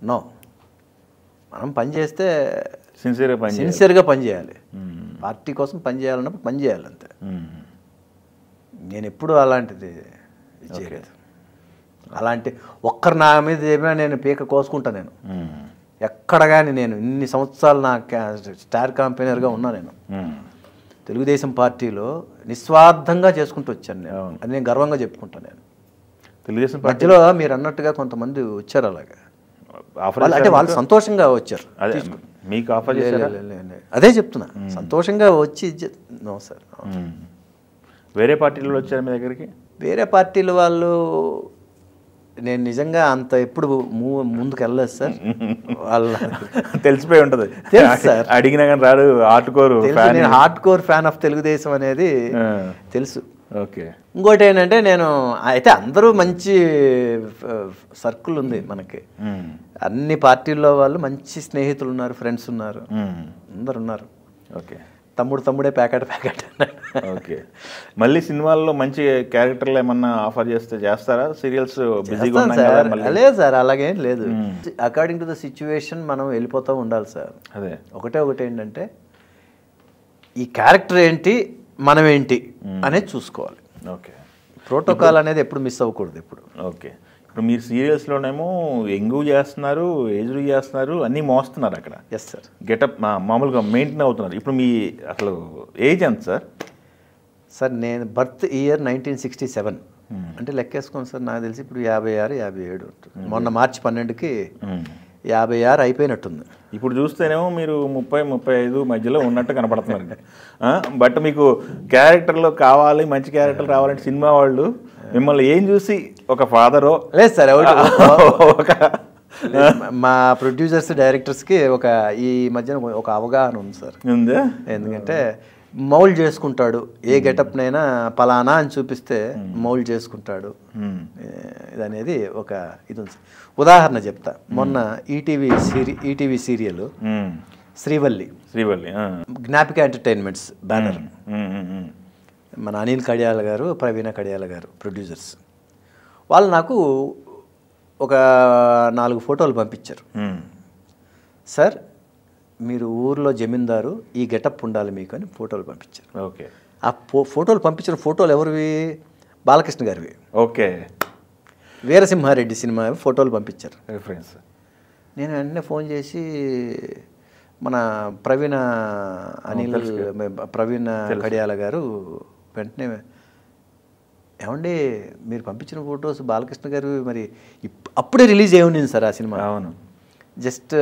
నో, మనం పని చేస్తే సిన్సియర్గా పని చేయాలి. పార్టీ కోసం పని చేయాలన్నప్పుడు పని చేయాలి అంతే. నేను ఎప్పుడు అలాంటిది చేయలేదు. అలాంటి ఒక్కరు నా మీద ఏమైనా నేను పీక కోసుకుంటా. నేను ఎక్కడ కానీ నేను ఇన్ని సంవత్సరాలు నా స్టార్ క్యాంపెయినర్గా ఉన్నా. నేను తెలుగుదేశం పార్టీలో నిస్వార్థంగా చేసుకుంటూ వచ్చాను నేను. అది నేను గర్వంగా చెప్పుకుంటాను. నేను తెలుగుదేశం మధ్యలో మీరు అన్నట్టుగా కొంతమంది వచ్చారు అలాగా, అంటే వాళ్ళు సంతోషంగా వచ్చారు. మీకు ఆఫర్ చేశారా? అదే చెప్తున్నా, సంతోషంగా వచ్చి. No sir. వేరే పార్టీలు వచ్చారు మీ దగ్గరికి? వేరే పార్టీల వాళ్ళు నేను నిజంగా అంత ఎప్పుడు ముందుకు వెళ్ళలేదు సార్. వాళ్ళ తెలిసిపోయి ఉంటుంది సార్, అడిగినా కానీ రాడు. నేను hard core fan of Telugu Desam అనేది తెలుసు. ఓకే. ఇంకోటి ఏంటంటే నేను అయితే అందరూ మంచి సర్కిల్ ఉంది మనకి. అన్ని పార్టీల్లో వాళ్ళు మంచి స్నేహితులు ఉన్నారు, ఫ్రెండ్స్ ఉన్నారు, అందరు ఉన్నారు. ఓకే. తమ్ముడే ప్యాకెట్ ఓకే. మళ్ళీ సినిమాల్లో మంచి క్యారెక్టర్లు ఏమన్నా ఆఫర్ చేస్తారా? సీరియల్స్ బిజీగా లేదు సార్, అలాగేం లేదు. అకార్డింగ్ టు ద సిచ్యువేషన్ మనం వెళ్ళిపోతూ ఉండాలి సార్. అదే ఒకటి ఏంటంటే ఈ క్యారెక్టర్ ఏంటి, మనం ఏంటి అనేది చూసుకోవాలి. ఓకే. ప్రోటోకాల్ అనేది ఎప్పుడు మిస్ అవ్వకూడదు ఎప్పుడు. ఓకే. ఇప్పుడు మీరు సీరియల్స్లోనేమో యంగ్ చేస్తున్నారు, ఏజ్డ్ చేస్తున్నారు, అన్నీ మోస్తున్నారు అక్కడ. Yes sir. గెటప్ మామూలుగా మెయింటైన్ అవుతున్నారు. ఇప్పుడు మీ అసలు ఏజ్ ఎంత సార్? సార్ నేను బర్త్ ఇయర్ 1967. అంటే లెక్కేసుకోండి సార్, నాకు తెలిసి ఇప్పుడు 56, 57 ఉంటుంది. మొన్న మార్చి 12కి 56 అయిపోయినట్టుంది. ఇప్పుడు చూస్తేనేమో మీరు 30-35 మధ్యలో ఉన్నట్టు కనపడుతున్నారు. బట్ మీకు క్యారెక్టర్లో కావాలి, మంచి క్యారెక్టర్ రావాలంటే సినిమా వాళ్ళు మిమ్మల్ని ఏం చూసి ఒక ఫాదరో లేదు సార్, ఒక మా ప్రొడ్యూసర్స్ డైరెక్టర్స్కి ఈ మధ్యన ఒక అవగాహన ఉంది సార్. ఉందా? ఎందుకంటే మౌల్డ్ చేసుకుంటాడు, ఏ గెటప్నైనా పలానా అని చూపిస్తే మౌల్డ్ చేసుకుంటాడు ఇది అనేది ఒక ఇది ఉంది. ఉదాహరణ చెప్తా. మొన్న ఈటీవీ సీరియల్ శ్రీవల్లి జ్ఞాపిక ఎంటర్టైన్మెంట్స్ బ్యానర్, మన అనిల్ కడియాల గారు, ప్రవీణ కడియాల గారు ప్రొడ్యూసర్స్. వాళ్ళు నాకు ఒక 4 ఫోటోలు పంపించారు. సార్ మీరు ఊర్లో జమీందారు, ఈ గెటప్ ఉండాలి మీకు అని ఫోటోలు పంపించారు. ఓకే. ఆ ఫోటోలు పంపించిన ఫోటోలు ఎవరివి? బాలకృష్ణ గారివి. ఓకే. వీరసింహారెడ్డి సినిమా ఫోటోలు పంపించారు. రిఫరెన్స్. నేను వెంటనే ఫోన్ చేసి మన ప్రవీణ కడియాల గారు వెంటనే, ఏమండి మీరు పంపించిన ఫొటోస్ బాలకృష్ణ గారు మరి అప్పుడే రిలీజ్ అయి ఉంది సార్ ఆ సినిమా. అవును. జస్ట్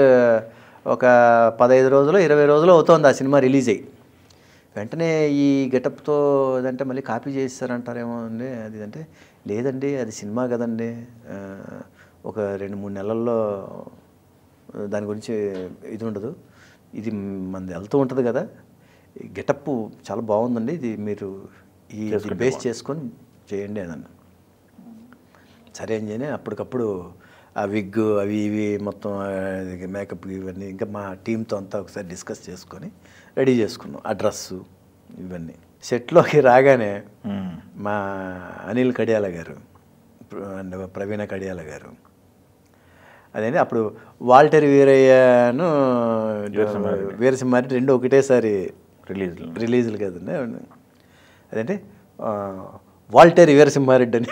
ఒక 15 రోజులు 20 రోజులు అవుతోంది ఆ సినిమా రిలీజ్ అయ్యి. వెంటనే ఈ గెటప్తో ఏదంటే మళ్ళీ కాపీ చేస్తారంటారేమో అండి అది అంటే, లేదండి అది సినిమా కదండి, ఒక 2-3 నెలల్లో దాని గురించి ఇది ఉండదు, ఇది మనది వెళ్తూ ఉంటుంది కదా, ఈ గెటప్ చాలా బాగుందండి, ఇది మీరు ఈ బేస్ చేసుకొని చేయండి అని అన్న. సరే అని చేయని అప్పటికప్పుడు ఆ విగ్ అవి ఇవి మొత్తం మేకప్ ఇవన్నీ ఇంకా మా టీంతో అంతా ఒకసారి డిస్కస్ చేసుకొని రెడీ చేసుకున్నాం. ఆ డ్రెస్సు ఇవన్నీ సెట్లోకి రాగానే మా అనిల్ కడియాల గారు అండ్ ప్రవీణ కడియాల గారు అదేంటి అప్పుడు వాల్టర్ వీరయ్యను వీరసింహారెడ్డి 2 ఒకటేసారి రిలీజ్లు కదండి. అదేంటి వాల్టర్ వీరసింహారెడ్డి అని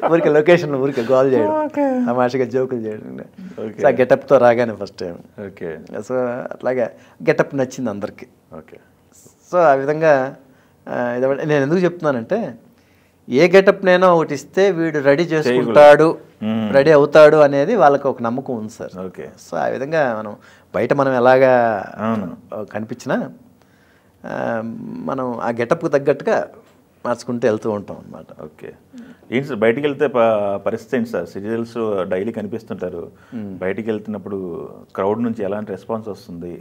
ఊరికే లొకేషన్లో ఊరికే గోల్ చేయడం, తమాషగా జోకులు చేయడం. సో ఆ గెటప్తో రాగానే ఫస్ట్ టైం. ఓకే. సో అట్లాగే గెటప్ నచ్చింది అందరికీ. ఓకే. సో ఆ విధంగా నేను ఎందుకు చెప్తున్నానంటే, ఏ గెటప్నైనా ఒకటి ఇస్తే వీడు రెడీ చేసుకుంటాడు, రెడీ అవుతాడు అనేది వాళ్ళకి ఒక నమ్మకం ఉంది సార్. ఓకే. సో ఆ విధంగా మనం ఎలాగా కనిపించినా మనం ఆ గెటప్కి తగ్గట్టుగా మార్చుకుంటూ వెళ్తూ ఉంటాం అన్నమాట. ఓకే. ఏంటి సార్ బయటికి వెళ్తే పరిస్థితి ఏంటి సార్? సీరియల్స్ డైలీ కనిపిస్తుంటారు, బయటికి వెళ్తున్నప్పుడు క్రౌడ్ నుంచి ఎలాంటి రెస్పాన్స్ వస్తుంది?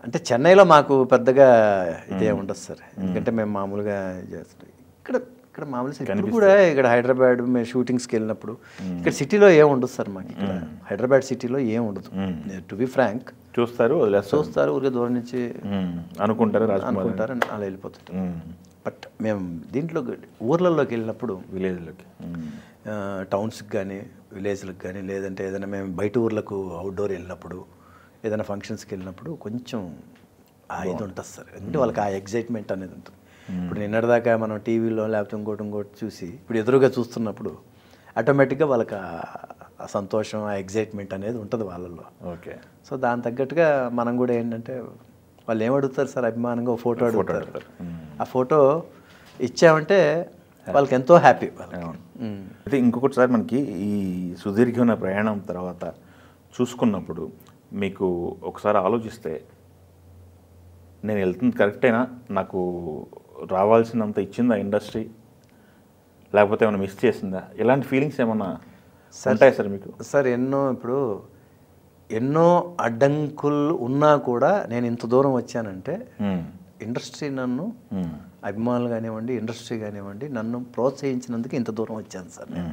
అంటే చెన్నైలో మాకు పెద్దగా ఇదే ఉండదు సార్, ఎందుకంటే మేము మామూలుగా చేస్తాం. ఇక్కడ మామూలు ఇప్పుడు కూడా ఇక్కడ హైదరాబాద్ మేము షూటింగ్స్కి వెళ్ళినప్పుడు ఇక్కడ సిటీలో ఏం ఉండదు సార్ మాకు. ఇక్కడ హైదరాబాద్ సిటీలో ఏం ఉండదు, టు బి ఫ్రాంక్. చూస్తారు ఊరికే దూరం నుంచి అనుకుంటారు అలా వెళ్ళిపోతుంటారు. బట్ మేము దీంట్లో ఊర్లలోకి వెళ్ళినప్పుడు, విలేజ్లోకి, టౌన్స్కి కానీ విలేజ్లకు కానీ, లేదంటే ఏదైనా మేము బయట ఊర్లకు అవుట్డోర్ వెళ్ళినప్పుడు, ఏదైనా ఫంక్షన్స్కి వెళ్ళినప్పుడు కొంచెం ఇది ఉంటుంది సార్. ఎందుకంటే వాళ్ళకి ఆ ఎగ్జైట్మెంట్ అనేది ఉంటుంది. ఇప్పుడు నిన్నటిదాకా మనం టీవీలో లేకపోతే ఇంకోటి చూసి ఇప్పుడు ఎదురుగా చూస్తున్నప్పుడు ఆటోమేటిక్గా వాళ్ళకి ఆ సంతోషం, ఆ ఎగ్జైట్మెంట్ అనేది ఉంటుంది వాళ్ళల్లో. ఓకే. సో దాని తగ్గట్టుగా మనం కూడా ఏంటంటే, వాళ్ళు ఏమడుగుతారు సార్, అభిమానంగా ఒక ఫోటో అడుగుతారు. ఆ ఫోటో ఇచ్చామంటే వాళ్ళకి ఎంతో హ్యాపీ. అయితే ఇంకొకటి సార్, మనకి ఈ సుదీర్ఘమైన ప్రయాణం తర్వాత చూసుకున్నప్పుడు మీకు ఒకసారి ఆలోచిస్తే, నేను వెళ్తుంది కరెక్టేనా, నాకు రావాల్సినంత ఇచ్చిందా ఇండస్ట్రీ, లేకపోతే ఏమైనా మిస్ చేసిందా, ఇలాంటి ఫీలింగ్స్ ఏమన్నా ఉంటాయి సార్ మీకు? సార్ ఎన్నో అడ్డంకులు ఉన్నా కూడా నేను ఇంత దూరం వచ్చానంటే ఇండస్ట్రీ నన్ను, అభిమానులు కానివ్వండి, ఇండస్ట్రీ కానివ్వండి, నన్ను ప్రోత్సహించినందుకు ఇంత దూరం వచ్చాను సార్. నేను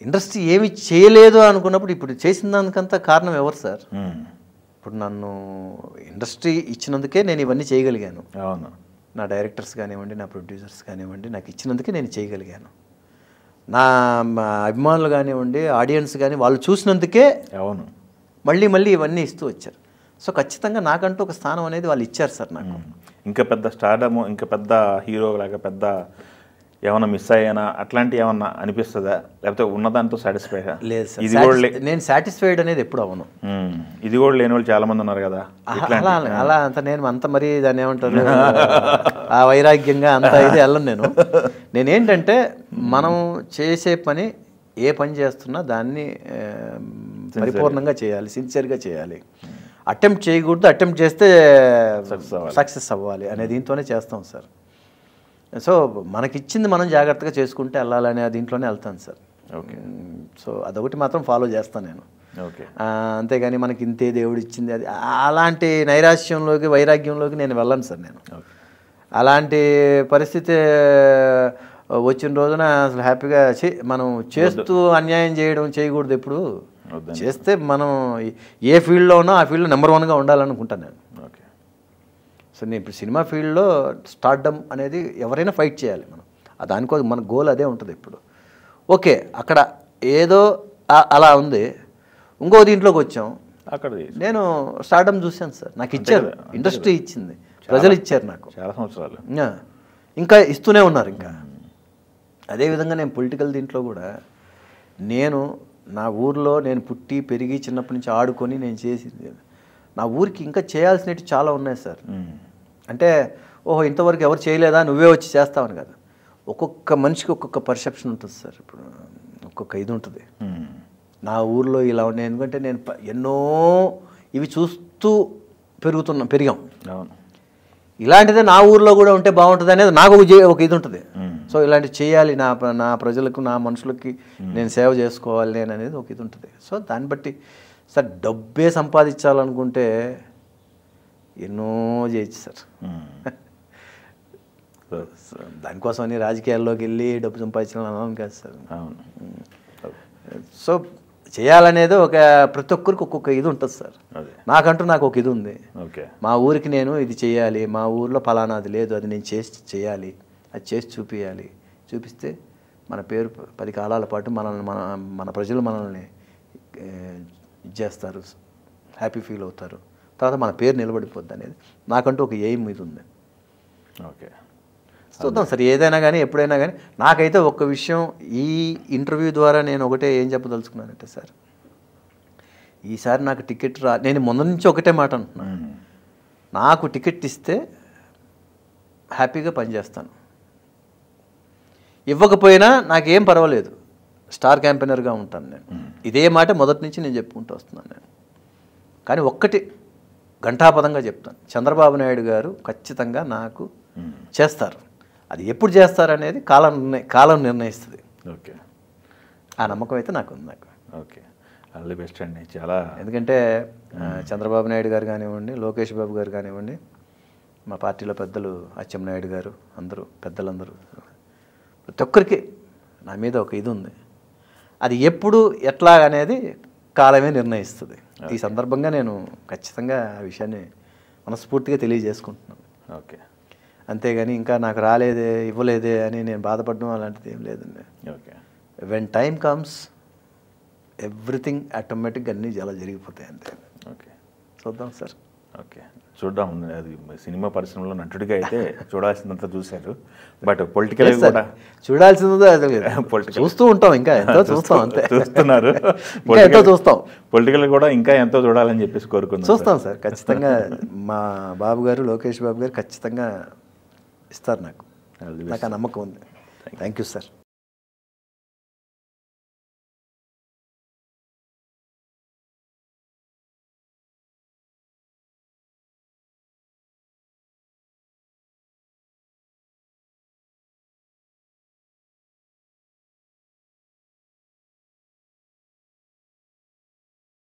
ఇండస్ట్రీ ఏమి చేయలేదు అనుకున్నప్పుడు ఇప్పుడు చేసిన దానికంతా కారణం ఎవరు సార్? ఇప్పుడు నన్ను ఇండస్ట్రీ ఇచ్చినందుకే నేను ఇవన్నీ చేయగలిగాను. అవును. నా డైరెక్టర్స్ కానివ్వండి, నా ప్రొడ్యూసర్స్ కానివ్వండి, నాకు ఇచ్చినందుకే నేను చేయగలిగాను. నా అభిమానులు కానివ్వండి, ఆడియన్స్ కానీ వాళ్ళు చూసినందుకే అవును మళ్ళీ ఇవన్నీ ఇస్తూ వచ్చారు. సో ఖచ్చితంగా నాకంటూ ఒక స్థానం అనేది వాళ్ళు ఇచ్చారు సార్ నాకు. ఇంకా పెద్ద స్టార్డమ్, ఇంకా పెద్ద హీరో లాగా పెద్ద ఏమన్నా మిస్ అయ్యానా అట్లాంటి ఏమన్నా అనిపిస్తుందా, లేకపోతే ఉన్నదాంతో సాటిస్ఫై? లేదు సార్, ఇది కూడా నేను సాటిస్ఫైడ్ అనేది ఎప్పుడు అవను. ఇది కూడా లేని వాళ్ళు చాలా మంది ఉన్నారు కదా. అలా నేను అంత మరి దాన్ని ఏమంటారు, ఆ వైరాగ్యంగా అంత ఇది వెళ్ళను. నేనేంటంటే మనం చేసే పని ఏ పని చేస్తున్నా దాన్ని పరిపూర్ణంగా చేయాలి, సిన్సియర్గా చేయాలి. అటెంప్ట్ చేయకూడదు, అటెంప్ట్ చేస్తే సక్సెస్ అవ్వాలి అనే దీంతోనే చేస్తాం సార్. సో మనకిచ్చింది మనం జాగ్రత్తగా చేసుకుంటే వెళ్ళాలనే దీంట్లోనే వెళ్తాను సార్. ఓకే. సో అదొకటి మాత్రం ఫాలో చేస్తాను నేను. ఓకే. అంతేగాని మనకి ఇంతే దేవుడు ఇచ్చింది అది అలాంటి నైరాశ్యంలోకి వైరాగ్యంలోకి నేను వెళ్ళను సార్. నేను అలాంటి పరిస్థితి వచ్చిన రోజున అసలు హ్యాపీగా మనం చేస్తూ అన్యాయం చేయకూడదు. ఎప్పుడు చేస్తే మనం ఏ ఫీల్డ్లో ఉన్నా ఆ ఫీల్డ్లో నెంబర్ 1గా ఉండాలనుకుంటాను నేను. ఓకే. సో నేను ఇప్పుడు సినిమా ఫీల్డ్లో స్టార్డమ్ అనేది ఎవరైనా ఫైట్ చేయాలి మనం, దానికోసం మన గోల్ అదే ఉంటుంది ఇప్పుడు. ఓకే, అక్కడ ఏదో అలా ఉంది, ఇంకో దీంట్లోకి వచ్చాం, అక్కడ నేను స్టార్డమ్ చూశాను సార్. నాకు ఇచ్చారు, ఇండస్ట్రీ ఇచ్చింది, ప్రజలు ఇచ్చారు నాకు చాలా సంవత్సరాలు, ఇంకా ఇస్తూనే ఉన్నారు. ఇంకా అదేవిధంగా నేను పొలిటికల్ దీంట్లో కూడా నేను నా ఊర్లో నేను పుట్టి పెరిగి చిన్నప్పటి నుంచి ఆడుకొని నేను చేసింది, నా ఊరికి ఇంకా చేయాల్సినవి చాలా ఉన్నాయి సార్. అంటే ఓహో ఇంతవరకు ఎవరు చేయలేదా నువ్వే వచ్చి చేస్తావని కదా, ఒక్కొక్క మనిషికి ఒక్కొక్క పర్సెప్షన్ ఉంటుంది సార్. ఇప్పుడు ఒక్కొక్క ఇది ఉంటుంది. నా ఊర్లో ఇలా ఉన్నాయి, ఎందుకంటే నేను ఎన్నో ఇవి చూస్తూ పెరిగాం. ఇలాంటిదే నా ఊర్లో కూడా ఉంటే బాగుంటుంది అనేది నాకు ఒక ఇది ఉంటుంది. సో ఇలాంటివి చేయాలి, నా ప్రజలకు, నా మనుషులకి నేను సేవ చేసుకోవాలి నేను అనేది ఒక ఇది ఉంటుంది. సో దాన్ని బట్టి సార్ డబ్బే సంపాదించాలనుకుంటే ఎన్నో చేయొచ్చు సార్. దానికోసం అని రాజకీయాల్లోకి వెళ్ళి డబ్బు సంపాదించాలని కాదు సార్. సో చేయాలనేది ప్రతి ఒక్కరికి ఒక్కొక్క ఇది ఉంటుంది సార్. నాకు ఒక ఇది ఉంది. మా ఊరికి నేను ఇది చేయాలి, మా ఊర్లో ఫలానాది లేదు, అది నేను చేయాలి, అది చేసి చూపించాలి. చూపిస్తే మన పేరు 10 కాలాల పాటు మన ప్రజలు మనల్ని చేస్తారు, హ్యాపీ ఫీల్ అవుతారు, తర్వాత మన పేరు నిలబడిపోద్ది అనేది నాకంటూ ఒక ఎయిమ్ ఇది ఉంది. ఓకే, చూద్దాం సార్, ఏదైనా కానీ ఎప్పుడైనా కానీ. నాకైతే ఒక్క విషయం ఈ ఇంటర్వ్యూ ద్వారా నేను ఒకటే ఏం చెప్పదలుచుకున్నానంటే సార్, ఈసారి నాకు టికెట్ నేను ముందు నుంచి ఒకటే మాట అంటున్నాను, నాకు టికెట్ ఇస్తే హ్యాపీగా పనిచేస్తాను, ఇవ్వకపోయినా నాకేం పర్వాలేదు, స్టార్ క్యాంపెయినర్గా ఉంటాను నేను. ఇదే మాట మొదటి నుంచి నేను చెప్పుకుంటూ వస్తున్నాను నేను. కానీ ఒక్కటి ఘంటాపదంగా చెప్తాను, చంద్రబాబు నాయుడు గారు ఖచ్చితంగా నాకు చేస్తారు. అది ఎప్పుడు చేస్తారనేది కాలం నిర్ణయిస్తుంది. ఓకే, ఆ నమ్మకం అయితే నాకు ఉంది. ఓకే, ఆల్ ది బెస్ట్ అండి. చాలా ఎందుకంటే చంద్రబాబు నాయుడు గారు కానివ్వండి, లోకేష్ బాబు గారు కానివ్వండి, మా పార్టీలో పెద్దలు అచ్చెన్నాయుడు గారు, అందరూ పెద్దలందరూ, ప్రతి ఒక్కరికి నా మీద ఒక ఇది ఉంది. అది ఎప్పుడు ఎట్లా అనేది కాలమే నిర్ణయిస్తుంది. ఈ సందర్భంగా నేను ఖచ్చితంగా ఆ విషయాన్ని మనస్ఫూర్తిగా తెలియజేసుకుంటున్నాను. ఓకే, అంతేగాని ఇంకా నాకు రాలేదే, ఇవ్వలేదే అని నేను బాధపడడం అలాంటిది ఏం లేదండి. Okay, when time comes everything ఆటోమేటిక్గా అన్నీ చాలా జరిగిపోతాయి అంతే. ఓకే, చూద్దాం సార్. ఓకే, చూద్దాం. అది సినిమా పరిశ్రమలో నటుడిగా అయితే చూడాల్సినంత చూశారు, బట్ పొలిటికల్ కూడా చూడాల్సింది చూస్తూ ఉంటాం, ఇంకా ఎంతో చూస్తాం అంతే. చూస్తున్నారు, ఎంతో చూస్తాం. పొలిటికల్ కూడా ఇంకా ఎంతో చూడాలని చెప్పేసి కోరుకుందాం. చూస్తాం సార్ ఖచ్చితంగా. మా బాబు గారు, లోకేష్ బాబు గారు ఖచ్చితంగా ఇస్తారు నాకు ఆ నమ్మకం ఉంది. Thank you sir.